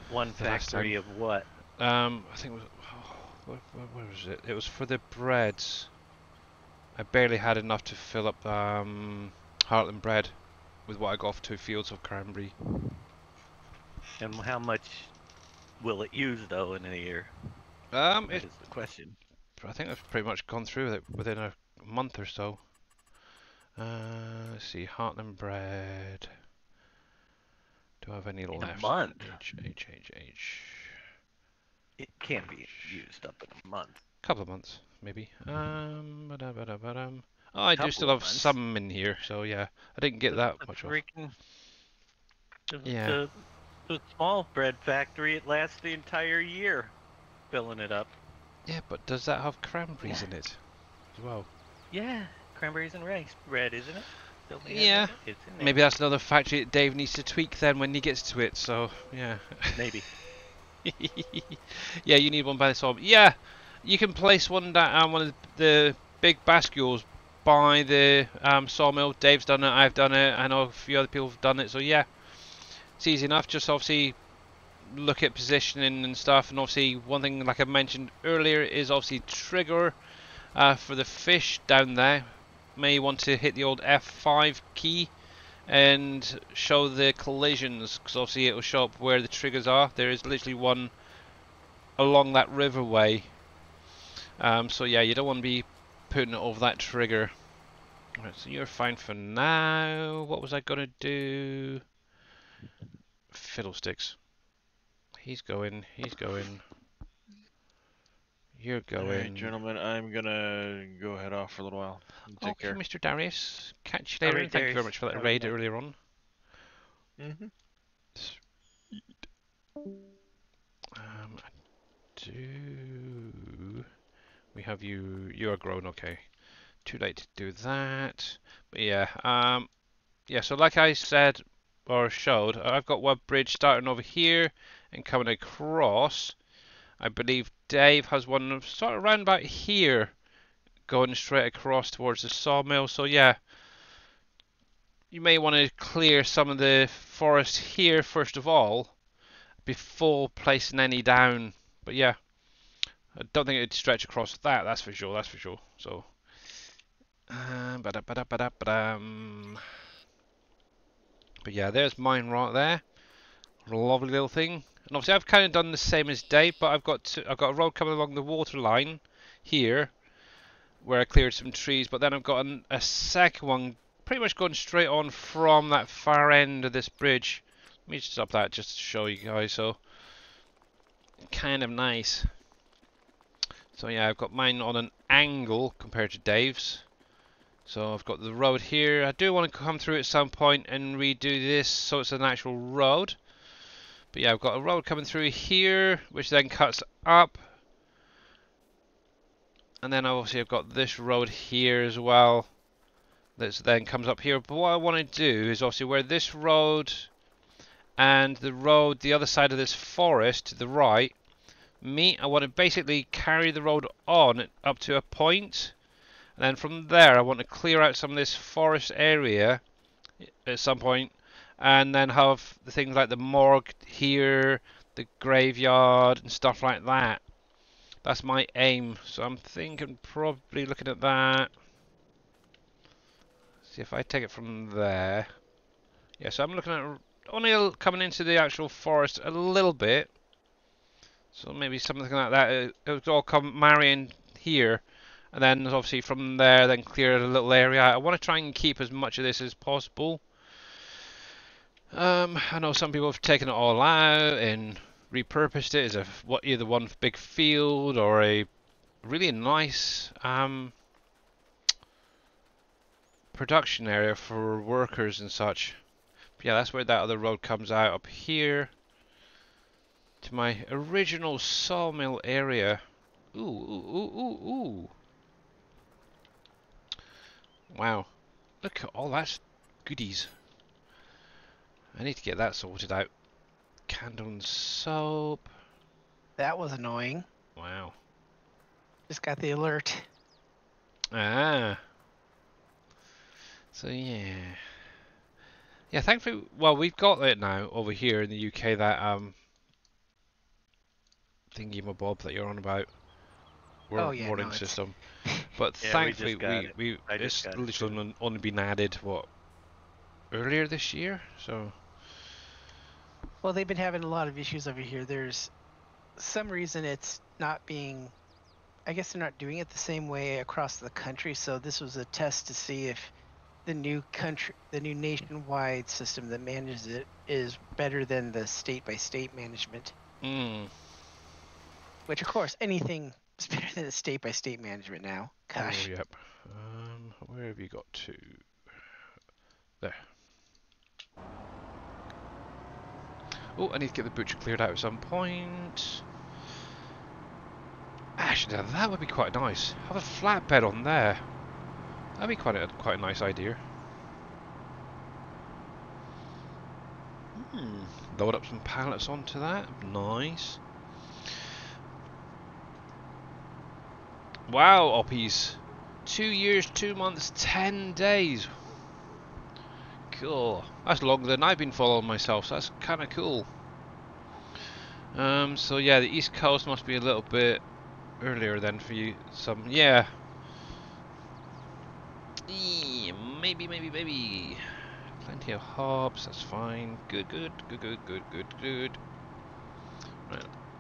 One factory of what? I think it was, where was it? It was for the breads. I barely had enough to fill up Heartland bread with what I got for 2 fields of cranberry. And how much will it use though in a year? That is the question. I think I've pretty much gone through it within a month or so. Let's see, Heartland bread. Do I have any left? In a month? H. It can't be used up in a month. Couple of months, maybe. Oh, I do still have some in here, so yeah, I didn't get that much off. Yeah. The small bread factory, it lasts the entire year, filling it up. Yeah, but does that have cranberries in it as well? Yeah, cranberries and rice bread, isn't it? Yeah, maybe that's another factory that Dave needs to tweak then when he gets to it. So yeah, maybe. Yeah, you need one by the sawmill. Yeah, you can place one down one of the big bascules by the sawmill. Dave's done it. I've done it. I know a few other people have done it. So yeah, it's easy enough. Just obviously look at positioning and stuff. And obviously one thing, like I mentioned earlier, is obviously trigger for the fish down there. May want to hit the old F5 key and show the collisions, because obviously it will show up where the triggers are. There is literally one along that riverway. So yeah, you don't want to be putting it over that trigger. Right, so you're fine for now. What was I gonna do? Fiddlesticks. He's going. He's going. You're going. Alright, gentlemen, I'm gonna go head off for a little while. Take care. Mr. Darius. Catch you later. Right, thank you very much for that raid earlier on. We have you. You are grown. Okay. Too late to do that. But yeah. Yeah. So like I said or showed, I've got one bridge starting over here and coming across. I believe Dave has one sort of around about here, going straight across towards the sawmill. So yeah, you may want to clear some of the forest here first of all, before placing any down. But yeah, I don't think it'd stretch across that. That's for sure. That's for sure. So, but yeah, there's mine right there. Lovely little thing. And obviously I've kind of done the same as Dave, but I've got a road coming along the water line here, where I cleared some trees. But then I've got a second one, pretty much going straight on from that far end of this bridge. Let me stop that just to show you guys. So, kind of nice. So yeah, I've got mine on an angle compared to Dave's. So I've got the road here. I do want to come through at some point and redo this so it's an actual road. But yeah, I've got a road coming through here, which then cuts up. And then obviously I've got this road here as well, that then comes up here. But what I want to do is obviously where this road and the road, the other side of this forest to the right, meet, I want to basically carry the road on up to a point. And then from there I want to clear out some of this forest area at some point. And then have the things like the morgue here, the graveyard and stuff like that. That's my aim. So I'm thinking probably looking at that. See if I take it from there. Yeah, so I'm looking at only coming into the actual forest a little bit. So maybe something like that. It would all come marrying here. And then obviously from there, then clear a little area. I want to try and keep as much of this as possible. I know some people have taken it all out and repurposed it as either one big field or a really nice production area for workers and such. But yeah, that's where that other road comes out up here to my original sawmill area. Ooh. Wow, look at all that goodies. I need to get that sorted out. Candle and soap. That was annoying. Wow. Just got the alert. Ah. So yeah. Yeah, thankfully, well, we've got it now over here in the UK, that thingy-mabob that you're on about. Warning system. But yeah, thankfully, it's literally only been added, what, earlier this year? So. Well, they've been having a lot of issues over here. There's some reason it's not being, I guess they're not doing it the same way across the country. So this was a test to see if the new nationwide system that manages it is better than the state-by-state management. Which, of course, anything is better than the state-by-state management now. Gosh. Oh, yep. Where have you got to? There. Oh, I need to get the butcher cleared out at some point. Actually, now that would be quite nice. Have a flatbed on there. That'd be quite a nice idea. Load up some pallets onto that. Nice. Wow, Oppies. 2 years, 2 months, 10 days. Cool. That's longer than I've been following myself, so that's kind of cool. So yeah, the East Coast must be a little bit earlier then for you. Yeah. Maybe. Plenty of hops, that's fine. Good. Right,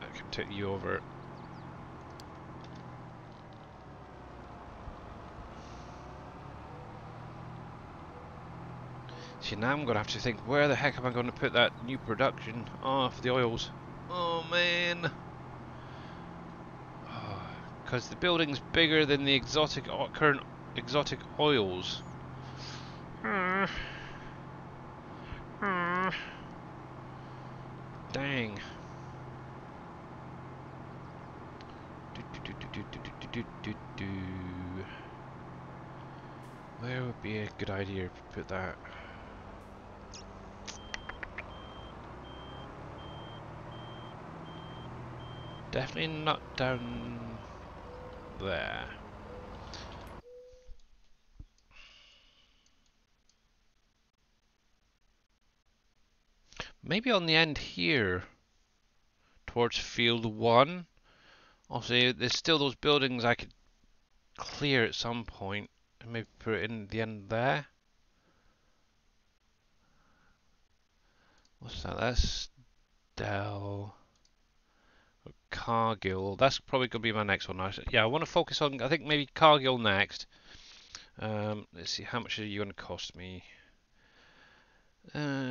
I can take you over. See, now I'm going to have to think, where the heck am I going to put that new production? Oh, for the oils. Oh, man. Because the building's bigger than the current exotic oils. Dang. Where would be a good idea to put that? Definitely not down there. Maybe on the end here, towards field 1. Obviously, there's still those buildings I could clear at some point, and maybe put it in the end there. What's that? That's Dell. Cargill. That's probably going to be my next one. Yeah, I want to focus on, I think maybe Cargill next. Let's see, how much are you going to cost me?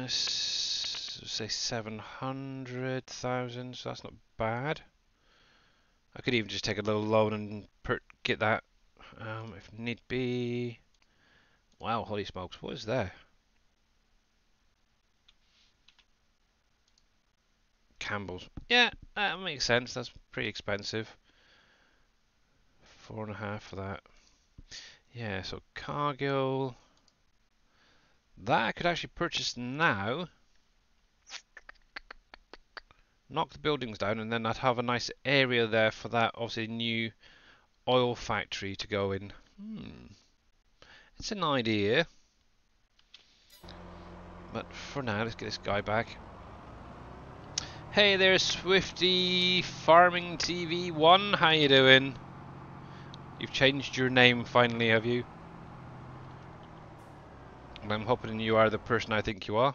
Say 700,000, so that's not bad. I could even just take a little loan and get that if need be. Wow, holy smokes, what is there? Campbell's. Yeah, that makes sense. That's pretty expensive. 4.5 for that. Yeah, so Cargill. That I could actually purchase now. Knock the buildings down, and then I'd have a nice area there for that, obviously, new oil factory to go in. It's an idea. But for now, let's get this guy back. Hey there, Swifty Farming TV 1. How you doing? You've changed your name finally, have you? And I'm hoping you are the person I think you are.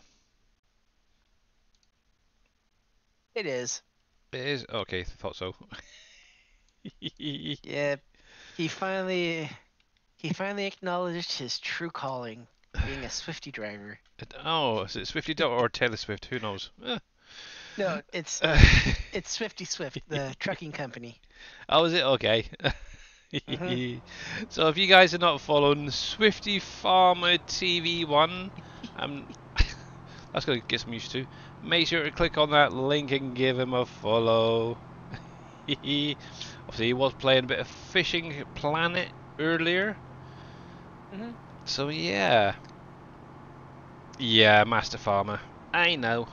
It is. It is? Okay, thought so. Yeah, he finally acknowledged his true calling, being a Swifty driver. Oh, is it Swifty or Taylor Swift? Who knows? No, it's Swifty Swift, the trucking company. Oh, is it? Okay. So if you guys are not following Swifty Farmer TV 1, that's going to get some used to. Make sure to click on that link and give him a follow. Obviously, he was playing a bit of Fishing Planet earlier. So yeah. Yeah, Master Farmer. I know.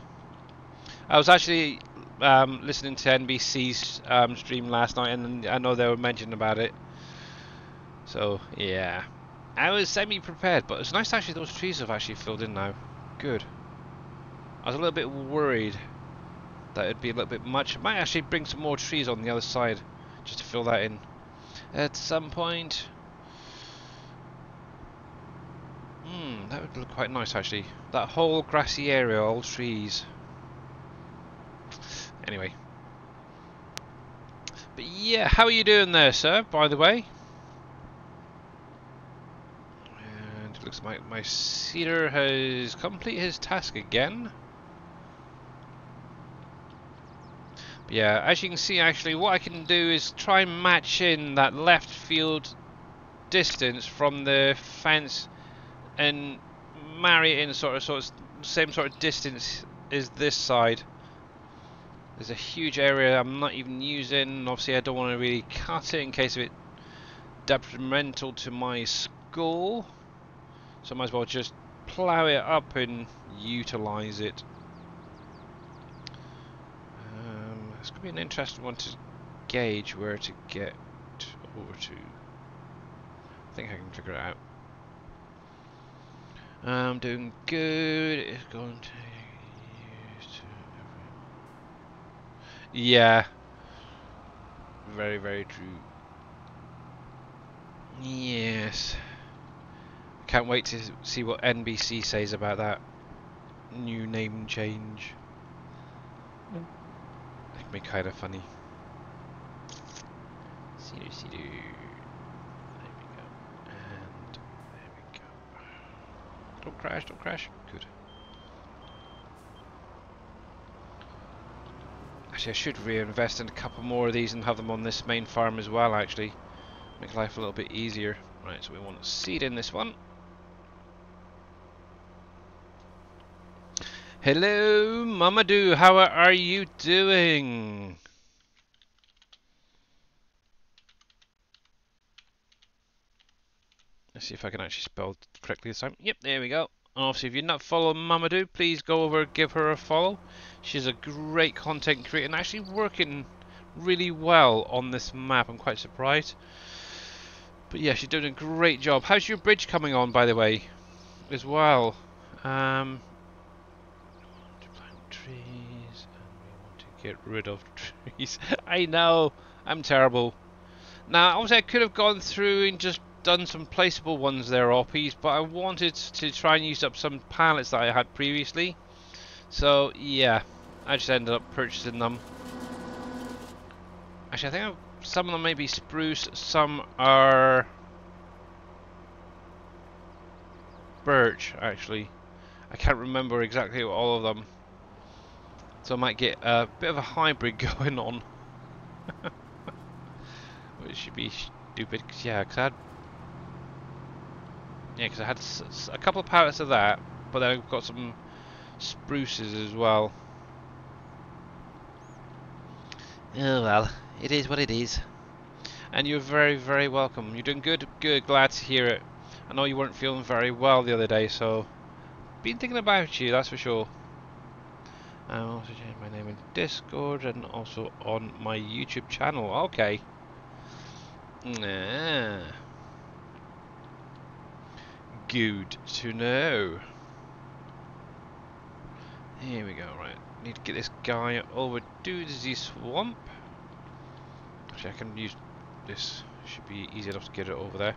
I was actually listening to NBC's stream last night, and I know they were mentioning about it. So yeah, I was semi-prepared, but it's nice actually those trees have actually filled in now. Good. I was a little bit worried that it'd be a little bit much. I might actually bring some more trees on the other side just to fill that in at some point. That would look quite nice actually. That whole grassy area, all trees. Anyway. But yeah, how are you doing there, sir, by the way? And it looks like my seeder has completed his task again. But yeah, as you can see, actually, what I can do is try and match in that left field distance from the fence and marry it in sort of same sort of distance as this side. There's a huge area I'm not even using. Obviously, I don't want to really cut it in case of it detrimental to my school. So I might as well just plough it up and utilise it. could be an interesting one to gauge where to get over to. I think I can figure it out. I'm doing good. It's going to use to every... Yeah. Very, very true. Yes. Can't wait to see what NBC says about that new name change. It'd be kind of funny. See-do. There we go. And there we go. Don't crash, don't crash. Good. Actually, I should reinvest in a couple more of these and have them on this main farm as well, actually. Make life a little bit easier. Right, so we want to seed in this one. Hello, Mamadou, how are you doing? Let's see if I can actually spell correctly this time. Yep, there we go. Obviously, if you're not following Mamadou, please go over, give her a follow. She's a great content creator and actually working really well on this map. I'm quite surprised. But yeah, she's doing a great job. How's your bridge coming on, by the way, as well? Trees, and we want to get rid of trees. I know, I'm terrible. Now, obviously I could have gone through and just done some placeable ones there, Oppies, but I wanted to try and use up some pallets that I had previously. So, yeah, I just ended up purchasing them. Actually, I think some of them may be spruce, some are birch, actually. I can't remember exactly all of them. So I might get a bit of a hybrid going on. Which should be stupid, cause, yeah, because I had a couple of pallets of that, but then I've got some spruces as well. Oh well, it is what it is. And you're very, very welcome. You're doing good, good, glad to hear it. I know you weren't feeling very well the other day, so been thinking about you, that's for sure. I also changed my name in Discord and also on my YouTube channel. Okay. Nah. Good to know. Here we go, right. Need to get this guy over to the swamp. Actually, I can use this. Should be easy enough to get it over there.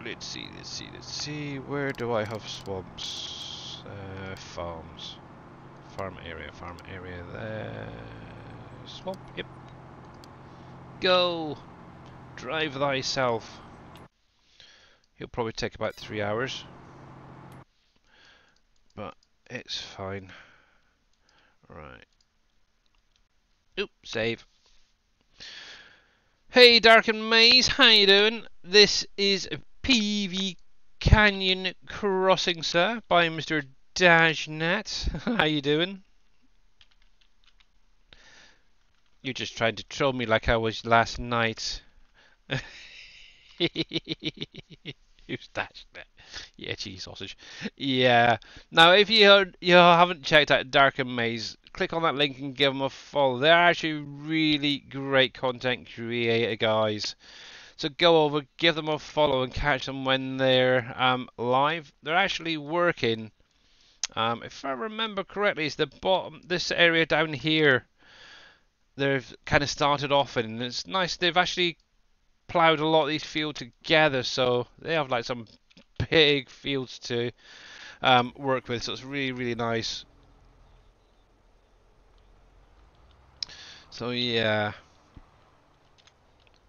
Let's see. Where do I have swamps? Farms. Farm area there. Swamp, yep. Go! Drive thyself. He'll probably take about 3 hours. But it's fine. Right. Oop, save. Hey Dark and Maze, how you doing? This is PV Canyon Crossing, sir, by Mr. Dashnet. How you doing? You're just trying to troll me like I was last night. Who's Dashnet? Yeah, cheese sausage. Yeah. Now, if you haven't checked out Dark and Maze, click on that link and give them a follow. They're actually really great content creator guys. So go over, give them a follow, and catch them when they're live. They're actually working. If I remember correctly, it's the bottom, this area down here. They've kind of started off in, and it's nice. They've actually ploughed a lot of these fields together, so they have like some big fields to work with. So it's really, really nice. So yeah.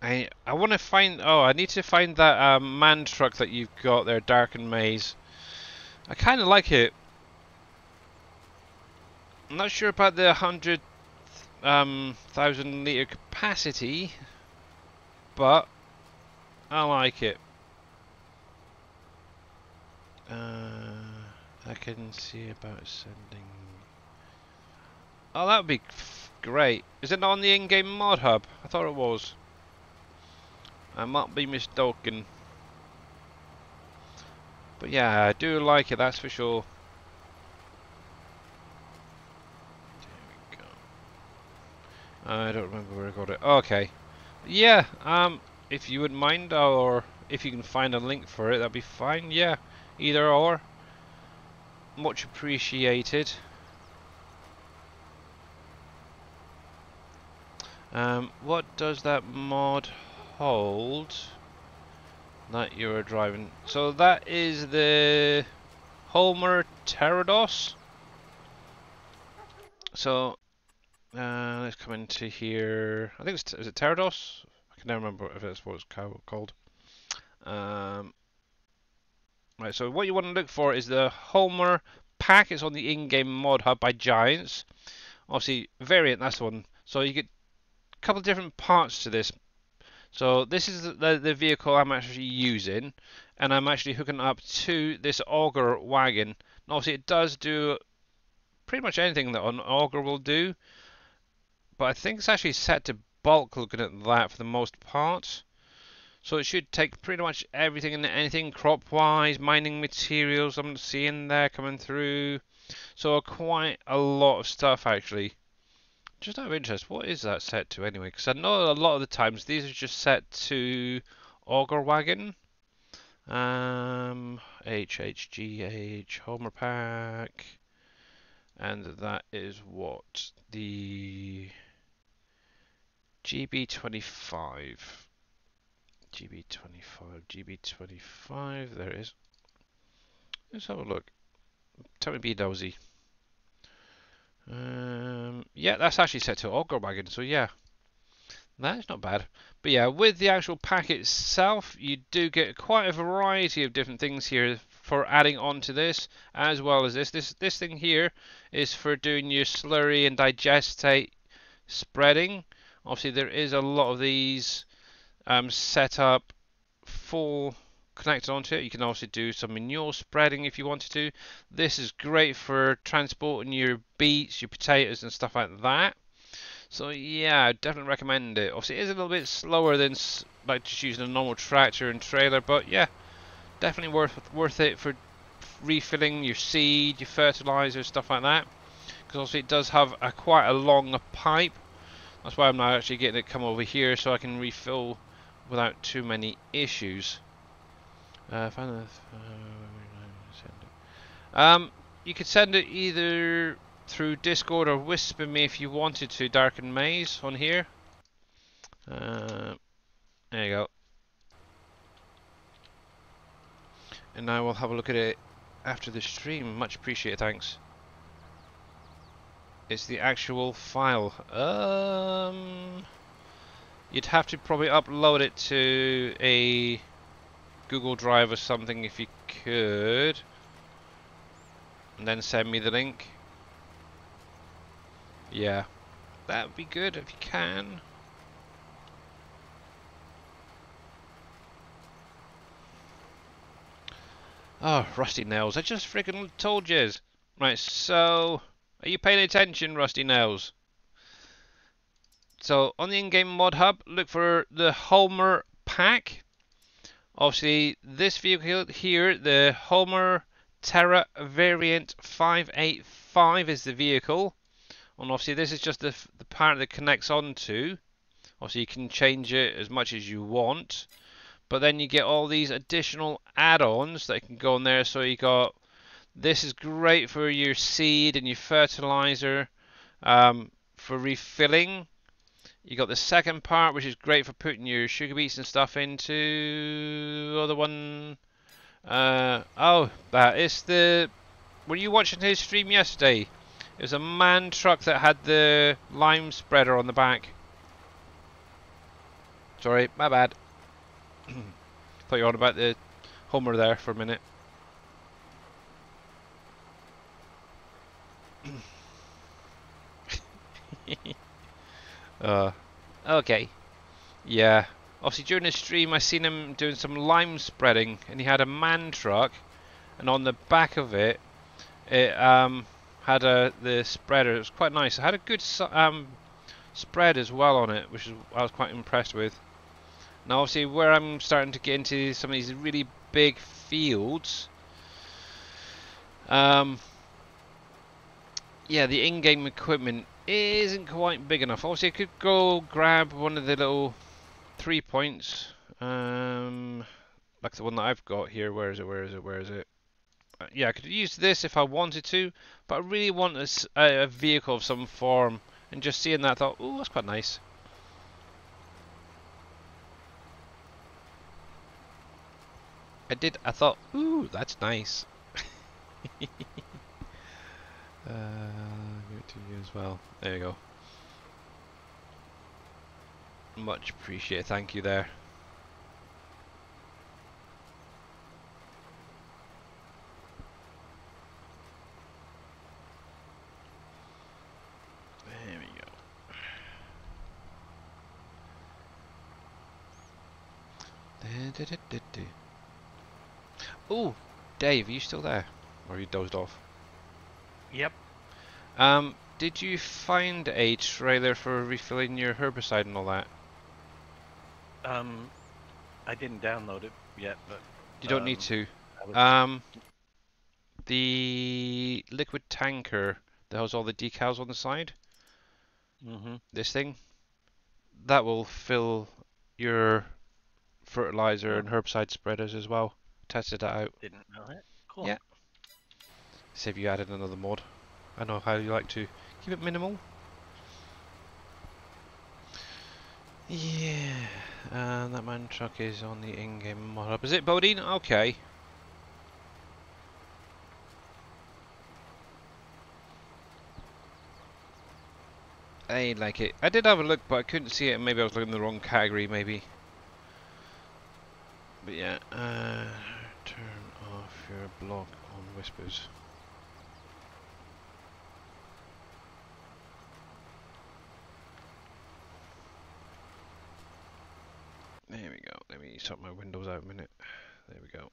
I want to find. Oh, I need to find that man truck that you've got there, Dark and Maze. I kind of like it. I'm not sure about the 100,000 litre capacity, but I like it. I can see about sending. Oh, that would be great. Is it not on the in-game mod hub? I thought it was. I might be mistaken. But yeah, I do like it, that's for sure. There we go. I don't remember where I got it. Okay. Yeah, if you wouldn't mind, or if you can find a link for it, that'd be fine. Yeah, either or. Much appreciated. What does that mod hold that you're driving? So that is the Homer Pterodos. So let's come into here. I think is it Pterodos? I can never remember if that's what it's called. Right, so what you want to look for is the Homer pack. It's on the in-game mod hub by Giants. Obviously, variant, that's the one. So you get a couple of different parts to this. So this is the vehicle I'm actually using, and I'm actually hooking up to this auger wagon. And obviously, it does do pretty much anything that an auger will do, but I think it's actually set to bulk looking at that for the most part. So it should take pretty much everything and anything crop-wise, mining materials I'm seeing there coming through. So quite a lot of stuff actually. Just out of interest, what is that set to anyway? Because I know a lot of the times these are just set to auger wagon. HHGH Homer pack. And that is what? The GB25. GB25, there it is. Let's have a look. Tell me be nosy. Yeah, that's actually set to auger wagon, so yeah. That's not bad. But yeah, with the actual pack itself, you do get quite a variety of different things here for adding on to this, as well as this. This thing here is for doing your slurry and digestate spreading. Obviously, there is a lot of these set up full connected onto it. You can also do some manure spreading if you wanted to. This is great for transporting your beets, your potatoes and stuff like that. So yeah, I definitely recommend it. Obviously it is a little bit slower than like just using a normal tractor and trailer, but yeah, definitely worth it for refilling your seed, your fertilizer, stuff like that. Because also it does have quite a long pipe. That's why I'm not actually getting it come over here, so I can refill without too many issues. You could send it either through Discord or whisper me if you wanted to, Darken Maze on here. There you go. And I will have a look at it after the stream. Much appreciated, thanks. It's the actual file. You'd have to probably upload it to a Google Drive or something if you could, and then send me the link. Yeah, that would be good if you can. Oh, Rusty Nails, I just freaking told yous. Right, so, are you paying attention, Rusty Nails? So, on the in-game mod hub, look for the Homer pack. Obviously, this vehicle here, the Homer Terra Variant 585 is the vehicle. And obviously, this is just the part that connects onto. Obviously, you can change it as much as you want. But then you get all these additional add-ons that can go in there. So you got, this is great for your seed and your fertilizer, for refilling. You got the second part, which is great for putting your sugar beets and stuff into. Other one. Oh, that is the. Were you watching his stream yesterday? It was a man truck that had the lime spreader on the back. Sorry, my bad. Thought you were on about the Homer there for a minute. Okay. Yeah. Obviously during the stream I seen him doing some lime spreading, and he had a man truck, and on the back of it, it had the spreader. It was quite nice. It had a good spread as well on it, which I was quite impressed with. Now obviously where I'm starting to get into some of these really big fields, yeah, the in-game equipment isn't quite big enough. Obviously, I could go grab one of the little 3 points. Like the one that I've got here. Where is it? Where is it? Where is it? Yeah, I could use this if I wanted to, but I really want a vehicle of some form. And just seeing that, I thought, oh, that's quite nice. I thought, ooh, that's nice. Give it to you as well. There you go. Much appreciated. Thank you there. There we go. Oh, Dave, are you still there? Or are you dozed off? Yep. Did you find a trailer for refilling your herbicide and all that? I didn't download it yet, but you don't need to. The liquid tanker that has all the decals on the side. This thing that will fill your fertilizer and herbicide spreaders as well. Tested that out. Didn't know that. Cool. Yeah. Save you added another mod. I know how you like to keep it minimal. Yeah. And that man truck is on the in-game mod hub. Is it, Bodine? Okay. I like it. I did have a look, but I couldn't see it. Maybe I was looking in the wrong category, maybe. But yeah, turn off your block on whispers. There we go. Let me sort my windows out a minute. There we go.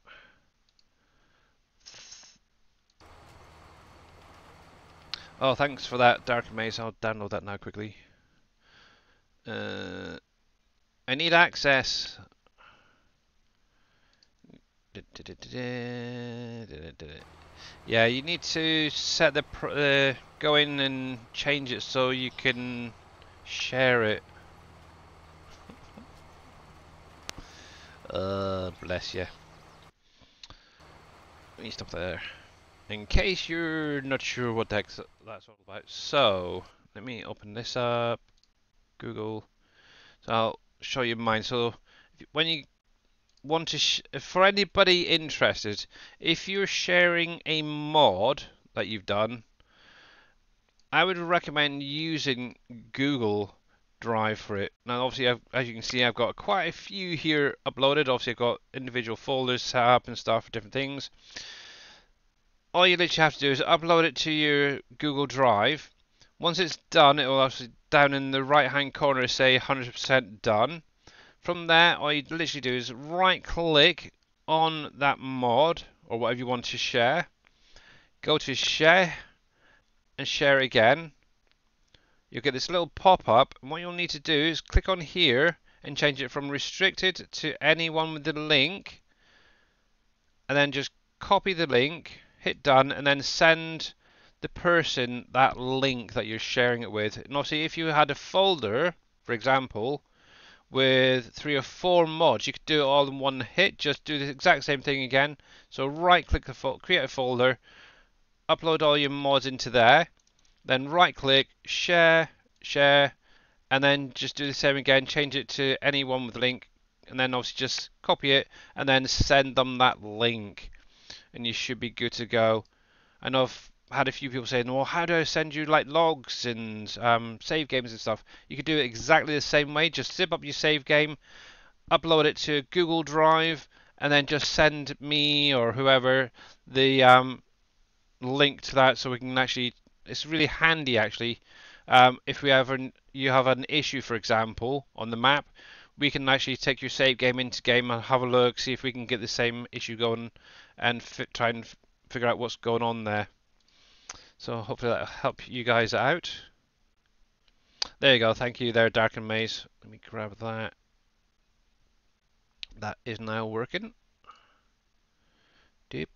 Oh, thanks for that, Dark Maze. I'll download that now quickly. I need access. Yeah, you need to set the go in and change it so you can share it. Bless you. Let me stop there. In case you're not sure what the heck that's all about. So, let me open this up. Google. So I'll show you mine. So, when you want to, for anybody interested, if you're sharing a mod that you've done, I would recommend using Google Drive for it. Now, obviously, as you can see, I've got quite a few here uploaded. Obviously, I've got individual folders set up and stuff for different things. All you literally have to do is upload it to your Google Drive. Once it's done, it will actually down in the right hand corner say 100% done. From there, all you literally do is right click on that mod or whatever you want to share. Go to share and share again. You'll get this little pop-up, and what you'll need to do is click on here and change it from restricted to anyone with the link, and then just copy the link, hit done, and then send the person that link that you're sharing it with. And obviously, if you had a folder, for example, with 3 or 4 mods, you could do it all in one hit. Just do the exact same thing again. So right click the create a folder, upload all your mods into there, then right click, share, and then just do the same again, change it to anyone with a link, and then obviously just copy it and then send them that link, and you should be good to go. I know I've had a few people saying, well, how do I send you like logs and save games and stuff? You could do it exactly the same way. Just zip up your save game, upload it to Google Drive, and then just send me or whoever the link to that, so we can actually, it's really handy actually. If you have an issue, for example, on the map, we can actually take your save game into game and have a look, see if we can get the same issue going, and try and figure out what's going on there. So hopefully that'll help you guys out. There you go. Thank you there, Dark and Maze. Let me grab that. That is now working. And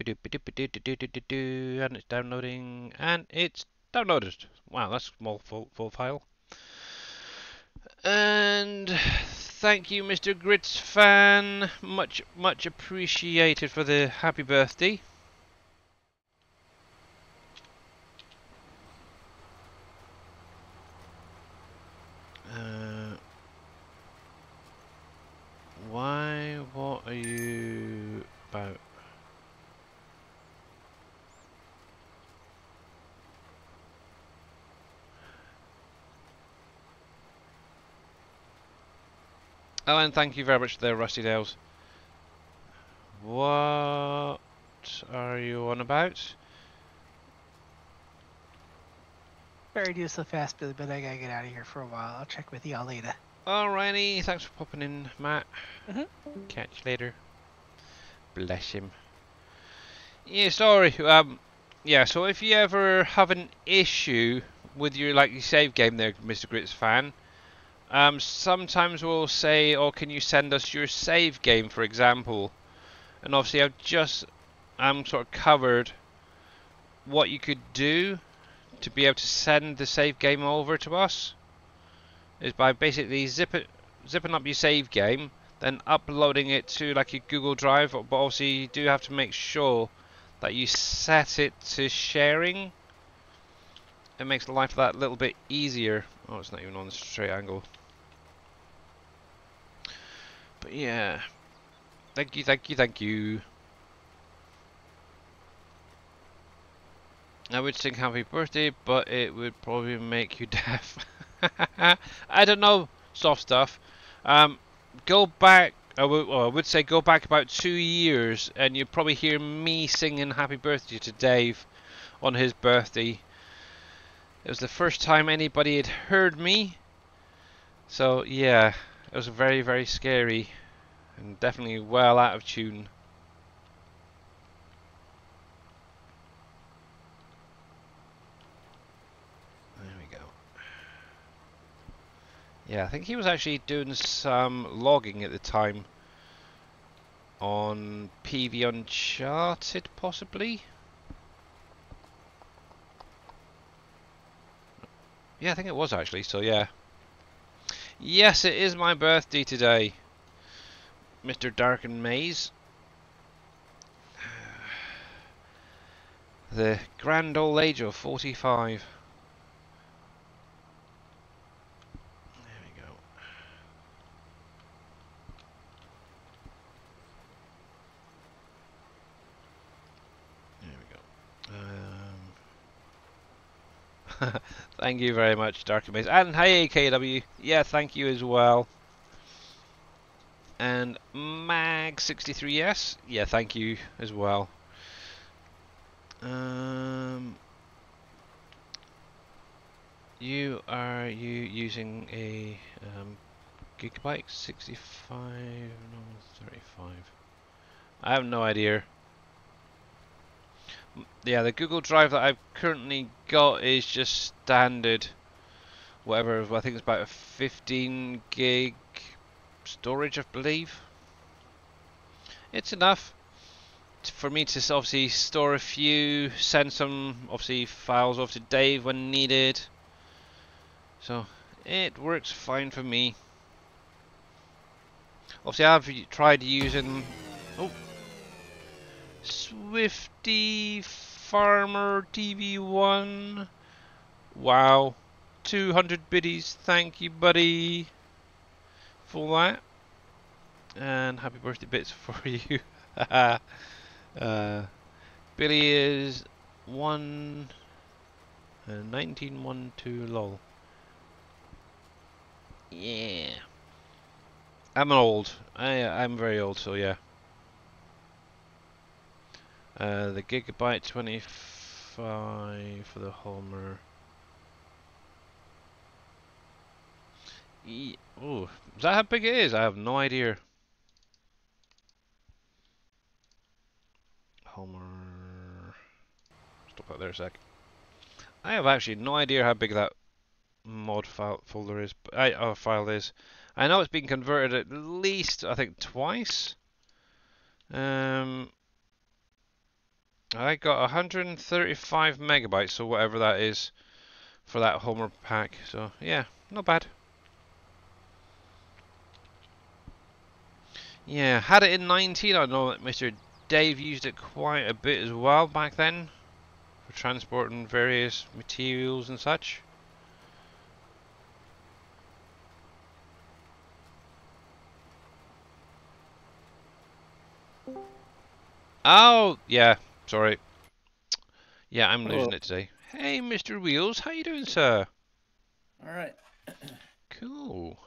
it's downloading, and it's downloaded. Wow, that's a small full file. And thank you, Mr. Grits fan. Much appreciated for the happy birthday. Why? What are you about? Oh, and thank you very much there, Rusty Dales. What are you on about? Sorry to do so fast, Billy, but I gotta get out of here for a while. I'll check with y'all later. Alrighty, thanks for popping in, Matt. Catch you later. Bless him. Yeah, sorry. Yeah. So if you ever have an issue with your your save game, there, Mr. Grits fan, sometimes we'll say, "Oh, can you send us your save game, for example?" And obviously, I've just sort of covered what you could do to be able to send the save game over to us. Is by basically zipping up your save game, then uploading it to your Google Drive. But obviously, you do have to make sure that you set it to sharing. It makes life that little bit easier. Oh, it's not even on the straight angle. But yeah, thank you. I would sing happy birthday, but it would probably make you deaf. I don't know, soft stuff. Go back, I would say go back about 2 years, and you'd probably hear me singing happy birthday to Dave on his birthday. It was the first time anybody had heard me. So yeah, it was very, very scary, and definitely well out of tune. Yeah, I think he was actually doing some logging at the time on PV Uncharted, possibly. Yeah, I think it was actually, so yeah. Yes, it is my birthday today, Mr. Darken Maze. The grand old age of 45. Thank you very much, Dark Maze. And hey, KW. Yeah, thank you as well. And Mag63S. Yeah, thank you as well. You using a gigabyte 65? No, 35. I have no idea. Yeah, the Google Drive that I've currently got is just standard. Whatever, I think it's about a 15 gig storage, I believe. It's enough for me to obviously store a few, send some obviously files off to Dave when needed. So it works fine for me. Obviously I've tried using Swifty Farmer TV1. Wow, 200 biddies. Thank you, buddy, for that. And happy birthday bits for you. Billy is 1912 lol. Yeah. I'm old. I'm very old, so yeah. The gigabyte 25 for the Homer. Oh, is that how big it is? I have no idea. Homer. Stop that there a sec. I have actually no idea how big that mod folder is. File is. I know it's been converted at least, I think, twice. I got 135 megabytes, so whatever that is for that Homer pack. So yeah, not bad. Yeah, had it in 19. I know that Mr. Dave used it quite a bit as well back then for transporting various materials and such. Oh, yeah, sorry. Yeah, I'm losing it today. Hey, Mr. Wheels, how you doing, sir? All right. Cool.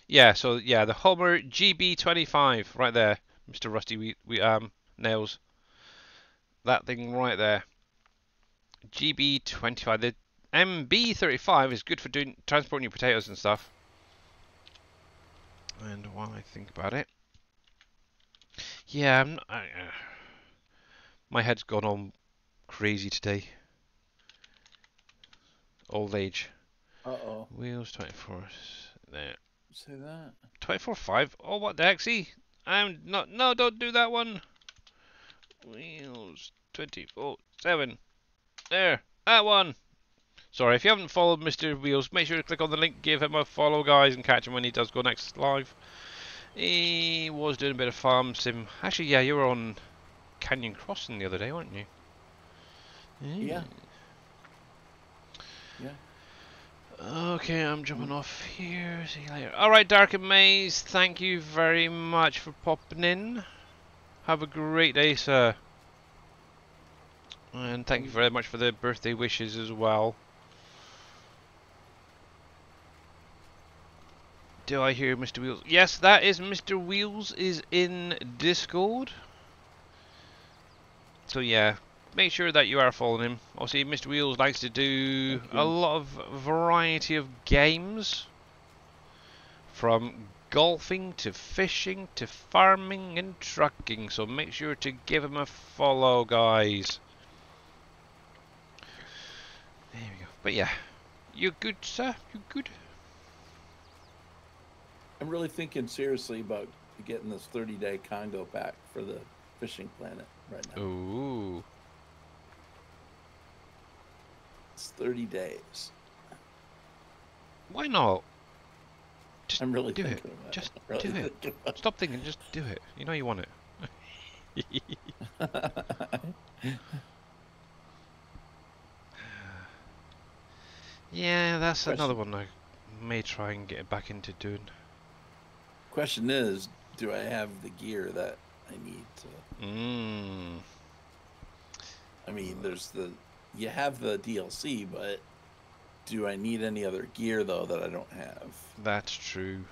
Yeah, so yeah, the Homer GB25 right there, Mr. Rusty Nails. That thing right there. GB25. The MB35 is good for doing transporting your potatoes and stuff. And while I think about it, yeah, my head's gone on crazy today. Old age. Uh-oh. Wheels 24. There. Say that. 24.5. Oh, what the heck? See, I'm not. No, don't do that one. Wheels 24/7. There. That one. Sorry, if you haven't followed Mr. Wheels, make sure to click on the link, give him a follow, guys, and catch him when he does go next live. He was doing a bit of farm sim. Actually, yeah, you were on Canyon Crossing the other day, weren't you? Yeah. Yeah. Okay, I'm jumping off here. See you later. Alright, Dark and Maze, thank you very much for popping in. Have a great day, sir. And thank you very much for the birthday wishes as well. Do I hear Mr. Wheels? Yes, that is Mr. Wheels is in Discord. So yeah, make sure that you are following him. Obviously, Mr. Wheels likes to do a lot of variety of games. From golfing to fishing to farming and trucking. So make sure to give him a follow, guys. There we go. But yeah, you good, sir? You good? I'm really thinking seriously about getting this 30-day Congo pack for the fishing planet right now. Ooh. It's 30 days. Why not? Just I'm really do it. thinking about Just it. Really do it. Stop thinking, just do it. You know you want it. Yeah, that's another one I may try and get back into doing. Question is, do I have the gear that I need to? I mean, you have the DLC, but do I need any other gear though that I don't have? That's true.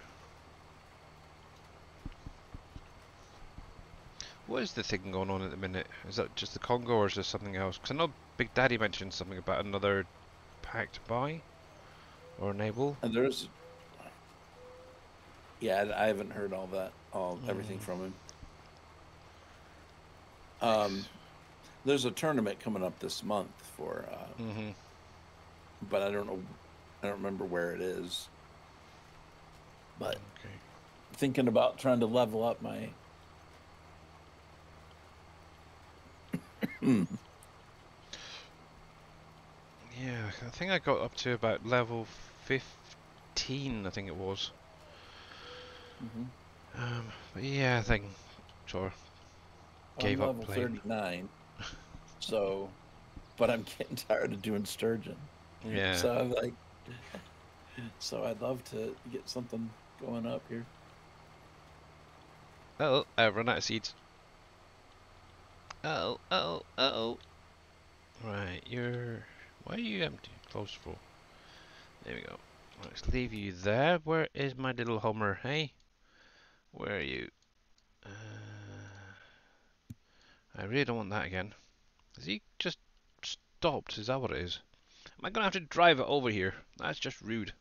What is the thing going on at the minute? Is that just the Congo or is there something else? Because I know Big Daddy mentioned something about another pack to buy or enable. And there's... Yeah, I haven't heard all that, everything from him. There's a tournament coming up this month for, but I don't know, I don't remember where it is. But thinking about trying to level up my... Yeah, I think I got up to about level 15, I think it was. But yeah, I think sure gave I'm up level playing. 39, so, but I'm getting tired of doing sturgeon. Yeah. So I'm like, so I'd love to get something going up here. Oh, I've run out of seeds. Oh. Right, why are you empty? Close full. There we go. Let's leave you there. Where is my little Homer? Hey, where are you? I really don't want that again. Has he just stopped? Is that what it is? Am I gonna have to drive it over here? That's just rude.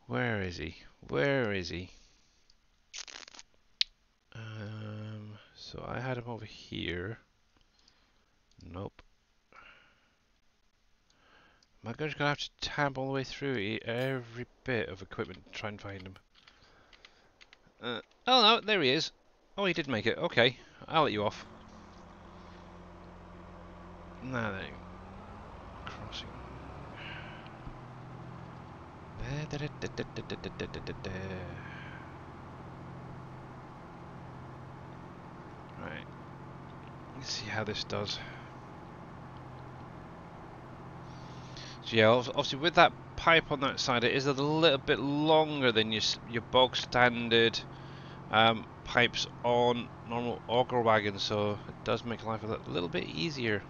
Where is he? Where is he? So I had him over here. Nope. My guy's gonna have to tab all the way through every bit of equipment to try and find him. Oh no, there he is. Oh, he did make it. Okay, I'll let you off. Now then, crossing. Right. Let's see how this does. So yeah, obviously with that pipe on that side, it is a little bit longer than your bog standard pipes on normal auger wagons, so it does make life a little bit easier.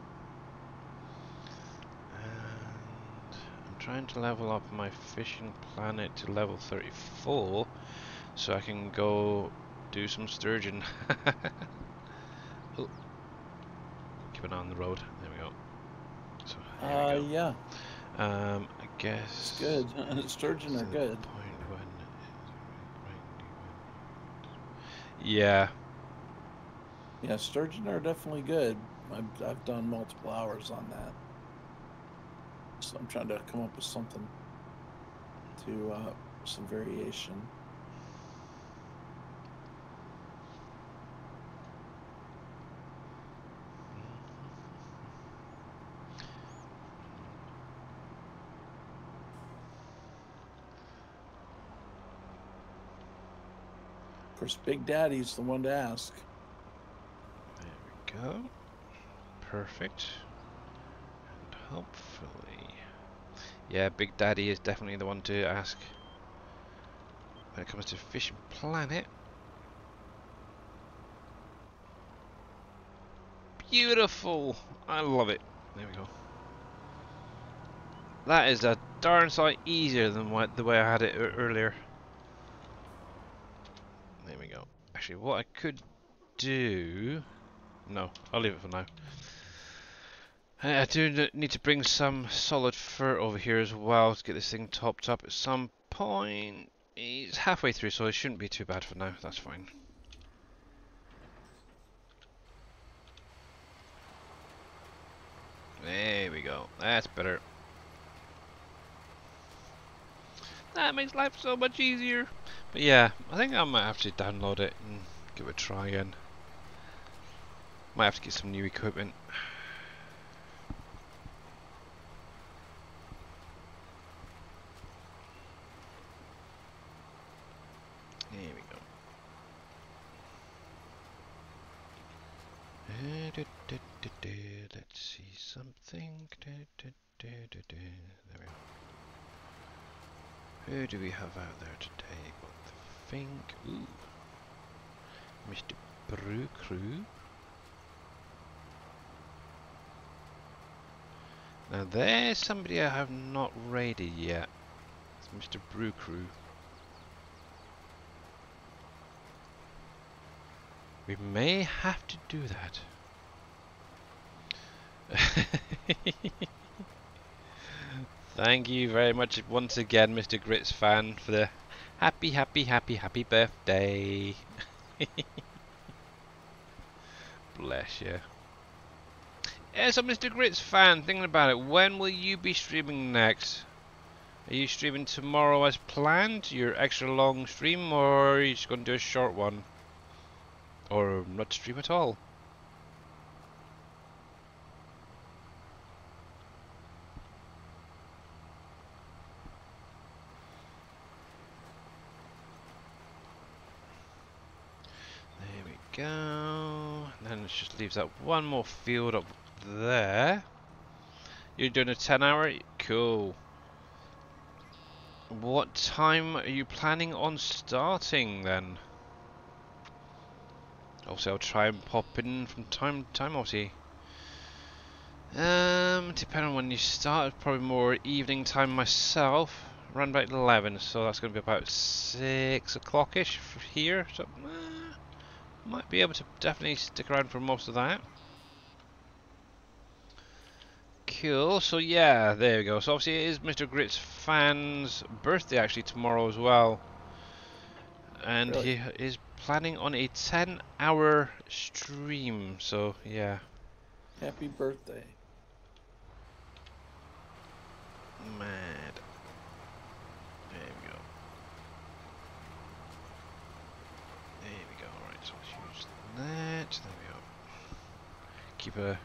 And I'm trying to level up my fishing planet to level 34 so I can go do some sturgeon. Oh, keep an eye on the road. There we go. So here we go. Yeah. I guess it's good. Sturgeon are good. Yeah. Yeah, sturgeon are definitely good. I've done multiple hours on that. So I'm trying to come up with something to some variation. Of course, Big Daddy's the one to ask. There we go. Perfect. And hopefully... Yeah, Big Daddy is definitely the one to ask when it comes to Fishing Planet. Beautiful! I love it. There we go. That is a darn sight easier than the way I had it earlier. There we go. Actually, what I could do... No, I'll leave it for now. I do need to bring some solid fur over here as well to get this thing topped up at some point. He's halfway through, so it shouldn't be too bad for now. That's fine. There we go. That's better. That makes life so much easier. But yeah, I think I might have to download it and give it a try again. Might have to get some new equipment. There we go. Let's see something. There we go. Who do we have out there today? Got the Fink. Ooh. Mr. Brew Crew. Now there's somebody I have not raided yet. It's Mr. Brew Crew. We may have to do that. Thank you very much once again, Mr. Grits fan, for the happy birthday. Bless you. Yeah, so Mr. Grits fan, thinking about it, when will you be streaming next? Are you streaming tomorrow as planned, your extra long stream, or are you just going to do a short one? Or not stream at all? There we go. And then it just leaves that one more field up there. You're doing a 10-hour? Cool. What time are you planning on starting then? Also, I'll try and pop in from time to time, obviously. Depending on when you start, probably more evening time myself. Around about 11, so that's going to be about 6 o'clock-ish here. So, might be able to definitely stick around for most of that. Cool, so yeah, there we go. So obviously it is Mr. Grits fan's birthday actually tomorrow as well. And really? He is planning on a 10-hour stream, so yeah. Happy birthday. that. There we go. Keep a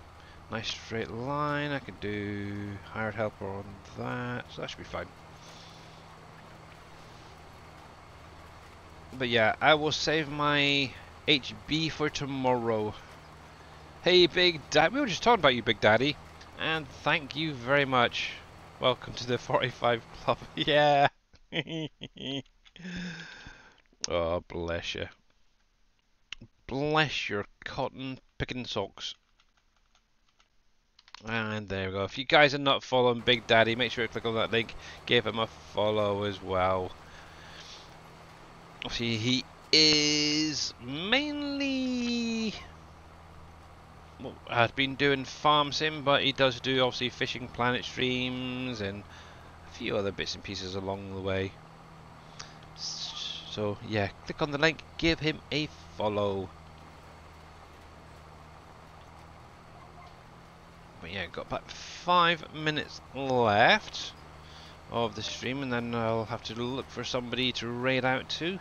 nice straight line. I can do hired helper on that, so that should be fine. But yeah, I will save my HB for tomorrow. Hey, Big Daddy. We were just talking about you, Big Daddy. And thank you very much. Welcome to the 45 Club. Yeah. Oh, bless you. Bless your cotton picking socks. And there we go. If you guys are not following Big Daddy, make sure to click on that link. Give him a follow as well. Obviously, he is mainly... well, has been doing farm sim, but he does do obviously fishing planet streams and a few other bits and pieces along the way. So yeah, click on the link, give him a follow. But yeah, got about 5 minutes left of the stream, and then I'll have to look for somebody to raid out to.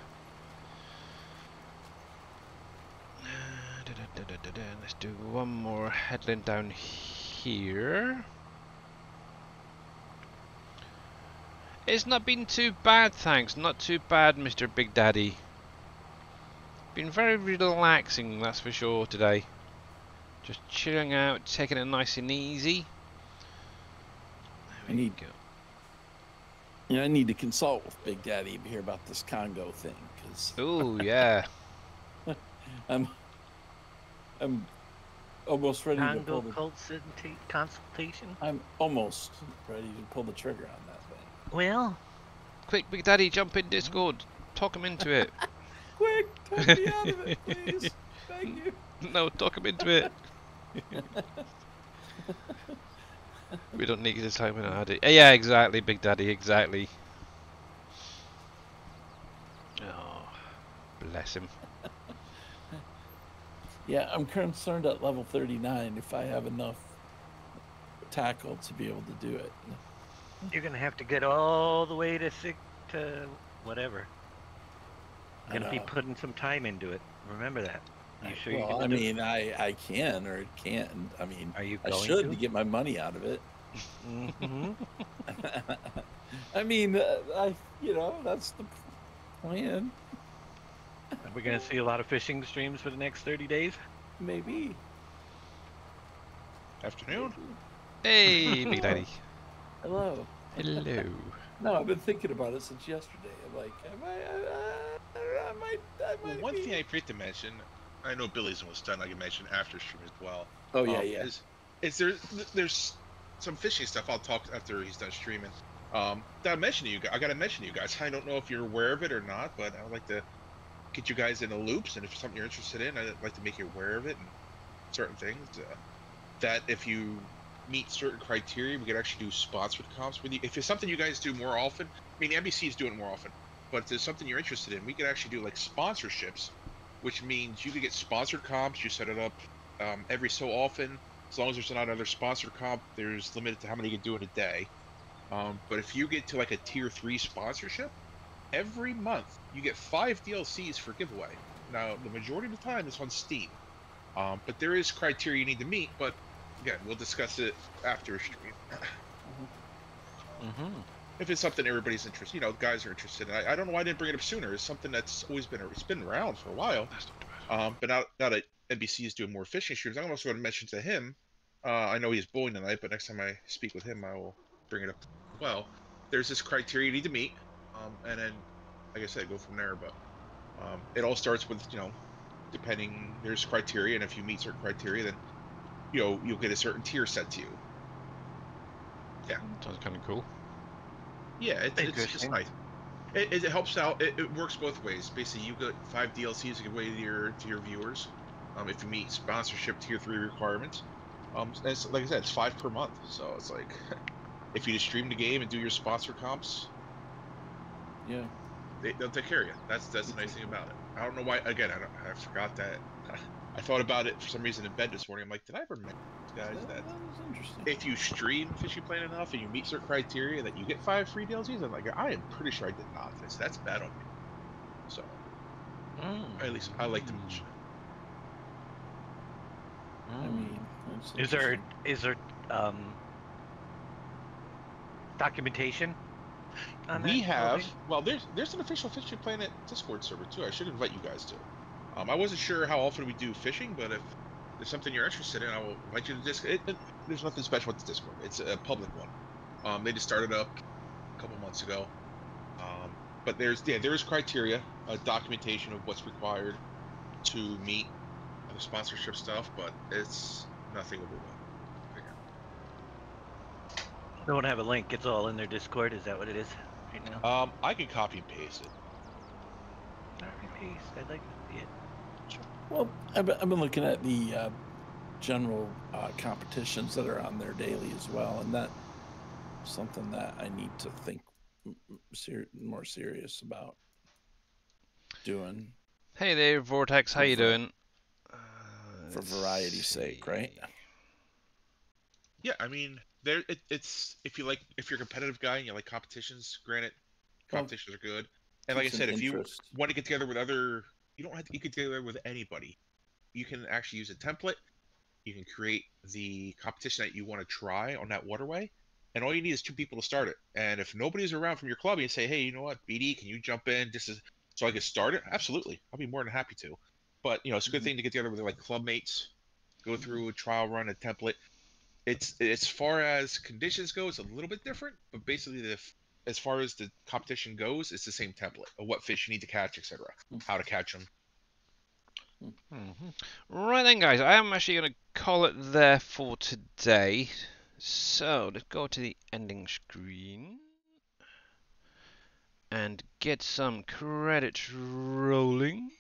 Let's do one more headland down here. It's not been too bad, thanks. Not too bad, Mr. Big Daddy. Been very relaxing, that's for sure, today. Just chilling out, taking it nice and easy. I need to consult with Big Daddy here about this Congo thing, because. Oh yeah. I'm almost ready to pull the consultation. I'm almost ready to pull the trigger on that thing. Well, quick, Big Daddy, jump in Discord. Talk him into it. Quick, talk me out of it, please. Thank you. No, talk him into it. We don't need this time in our day. Yeah, exactly, Big Daddy, exactly. Oh, bless him. Yeah, I'm concerned at level 39 if I have enough tackle to be able to do it. You're gonna have to get all the way to whatever. You're gonna be putting some time into it. Remember that. You sure you can I mean, I can or can't. I mean, are you I going should to get my money out of it. Mm-hmm. I mean, that's the plan. Are we gonna see a lot of fishing streams for the next 30 days? Maybe. Afternoon. Hey, Big Daddy. Hello. Hello. No, I've been thinking about it since yesterday. I'm like, I might. Well, one thing I forget to mention, I know Billy's almost done. I can mention after stream as well. Oh yeah. Is there's some fishing stuff I'll talk after he's done streaming. That I mentioned to you guys. I gotta mention to you guys. I don't know if you're aware of it or not, but I would like to get you guys in the loops, and if it's something you're interested in, I'd like to make you aware of it and certain things. That if you meet certain criteria, we could actually do sponsored comps with you. If it's something you guys do more often, I mean, NBC is doing it more often, but if there's something you're interested in, we could actually do like sponsorships, which means you could get sponsored comps. You set it up every so often. As long as there's not another sponsored comp, there's limited to how many you can do in a day. But if you get to like a tier 3 sponsorship, every month you get 5 DLCs for giveaway. Now, the majority of the time it's on Steam, but there is criteria you need to meet. But again, we'll discuss it after stream. If it's something everybody's interested, guys are interested in. I don't know why I didn't bring it up sooner. It's something that's always been around for a while. But now that NBC is doing more fishing streams, I'm also going to mention to him. I know he's bowling tonight, but next time I speak with him, I will bring it up as well. There's this criteria you need to meet, and then, like I said, go from there. But it all starts with depending. There's criteria, and if you meet certain criteria, then you'll get a certain tier set to you. Yeah, sounds kind of cool. Yeah, it's nice. It helps out. It works both ways. Basically, you get 5 DLCs to give away to your viewers. If you meet sponsorship tier 3 requirements. And it's, like I said, it's 5 per month. So it's like, if you just stream the game and do your sponsor comps, yeah, they'll take care of you. That's the nice thing about it. I don't know why. Again, I forgot that. I thought about it for some reason in bed this morning. I'm like, did I ever mention guys that was interesting. If you stream Fishing Planet enough and you meet certain criteria that you get 5 free DLCs? I'm like, I am pretty sure I did not. That's bad on me. So, at least I like to mention it. I mean, is there documentation? We have. Well, there's an official Fishing Planet Discord server too. I should invite you guys to. I wasn't sure how often we do fishing, but if there's something you're interested in, I will invite you to Discord. There's nothing special with the Discord. It's a public one. They just started up a couple months ago. But there is criteria, documentation of what's required to meet the sponsorship stuff, but it's nothing overwhelming. They don't have a link. It's all in their Discord. Is that what it is right now? I can copy and paste it. Copy and paste. I'd like to see it. Sure. Well, I've been looking at the general competitions that are on there daily as well, and that's something that I need to think more serious about doing. Hey there, Vortex. How you doing? For variety's sake, right? Yeah, I mean, it's if you're a competitive guy and you like competitions, granted, competitions are good. And like I said, if you want to get together with you don't have to get together with anybody. You can actually use a template. You can create the competition that you want to try on that waterway, and all you need is 2 people to start it. And if nobody's around from your club, you say, hey, you know what, BD, can you jump in? So I can start it. Absolutely, I'll be more than happy to. But it's a good thing to get together with like club mates, go through a trial run, a template. It's as far as conditions go, it's a little bit different, but basically as far as the competition goes, it's the same template of what fish you need to catch, etc., how to catch them. Right then, guys, I am actually going to call it there for today. So let's go to the ending screen and get some credits rolling.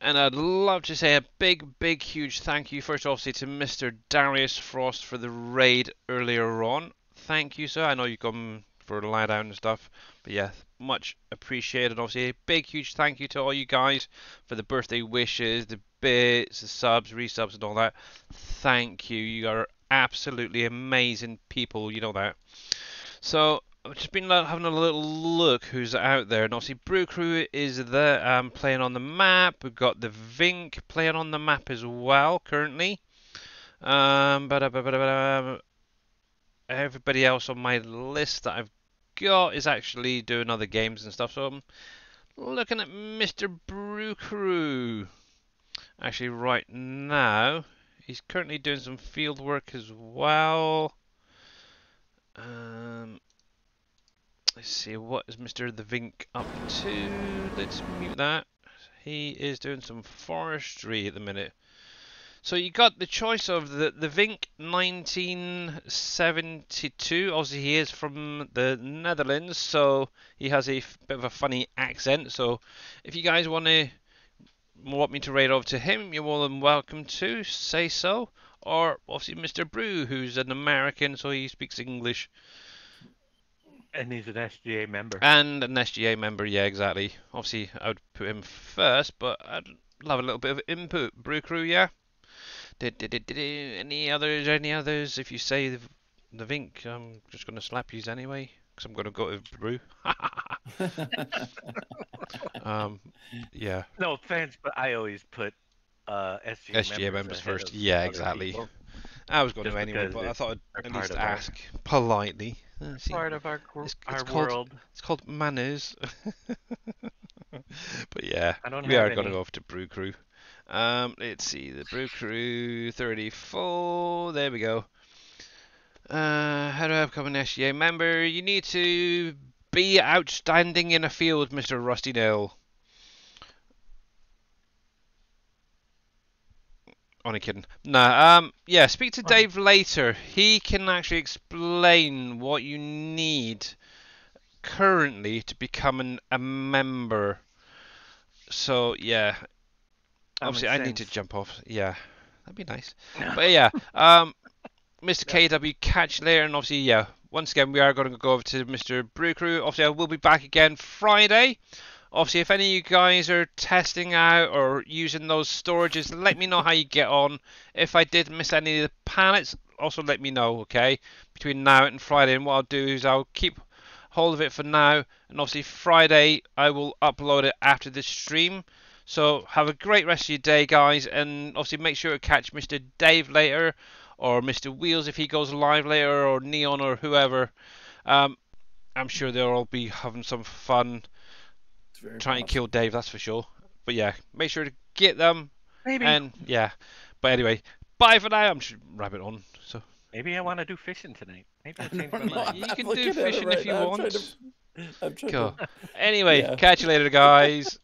And I'd love to say a big, huge thank you first, obviously, to Mr. Darius Frost for the raid earlier on. Thank you, sir. I know you've come for a lie down and stuff, but yeah, much appreciated. Obviously, a big, huge thank you to all you guys for the birthday wishes, the bits, the subs, resubs, and all that. Thank you. You are absolutely amazing people. You know that. So I've just been having a little look who's out there, and obviously Brew Crew is there playing on the map. We've got the Vink playing on the map as well currently. Everybody else on my list that I've got is actually doing other games and stuff. So I'm looking at Mr. Brew Crew. Actually, right now he's currently doing some field work as well. Let's see, what is Mr. The Vink up to? Let's mute that. He is doing some forestry at the minute. So you got the choice of the Vink 1972. Obviously, he is from the Netherlands, so he has a bit of a funny accent. So if you guys want me to raid over to him, you're more than welcome to say so. Or obviously Mr. Brew, who's an American, so he speaks English. And he's an SGA member. And an SGA member, yeah, exactly. Obviously, I would put him first, but I'd love a little bit of input. Brew Crew, yeah? Any others? If you say the Vink, I'm just going to slap yous anyway, because I'm going to go to Brew. Yeah. No offense, but I always put SGA members first. Yeah, exactly. People. I was going to anyway, but I thought I'd at least ask politely. See, part of our world. It's called manners. But yeah, we are going to go off to Brew Crew. Let's see, the Brew Crew 34. There we go. How do I become an SGA member? You need to be outstanding in a field, Mr. Rusty Nail. Only kidding. No, yeah, speak to Dave later. He can actually explain what you need currently to become a member. So, yeah. Obviously, I need to jump off. Yeah, that'd be nice. But yeah, Mr. KW, catch you later. And obviously, yeah, once again, we are going to go over to Mr. Brew Crew. Obviously, I will be back again Friday. Obviously, if any of you guys are testing out or using those storages, let me know how you get on. If I did miss any of the pallets, also let me know, okay? Between now and Friday. And what I'll do is I'll keep hold of it for now. And obviously, Friday, I will upload it after the stream. So have a great rest of your day, guys, and obviously make sure to catch Mr. Dave later, or Mr. Wheels if he goes live later, or Neon or whoever. I'm sure they'll all be having some fun trying to kill Dave, that's for sure. But yeah, make sure to get them. Maybe. And yeah, but anyway, bye for now. I'm just rabbit on. So maybe I want to do fishing tonight. Maybe I'll change my mind. You can do fishing if you want. I'm trying cool. Anyway, catch you later, guys.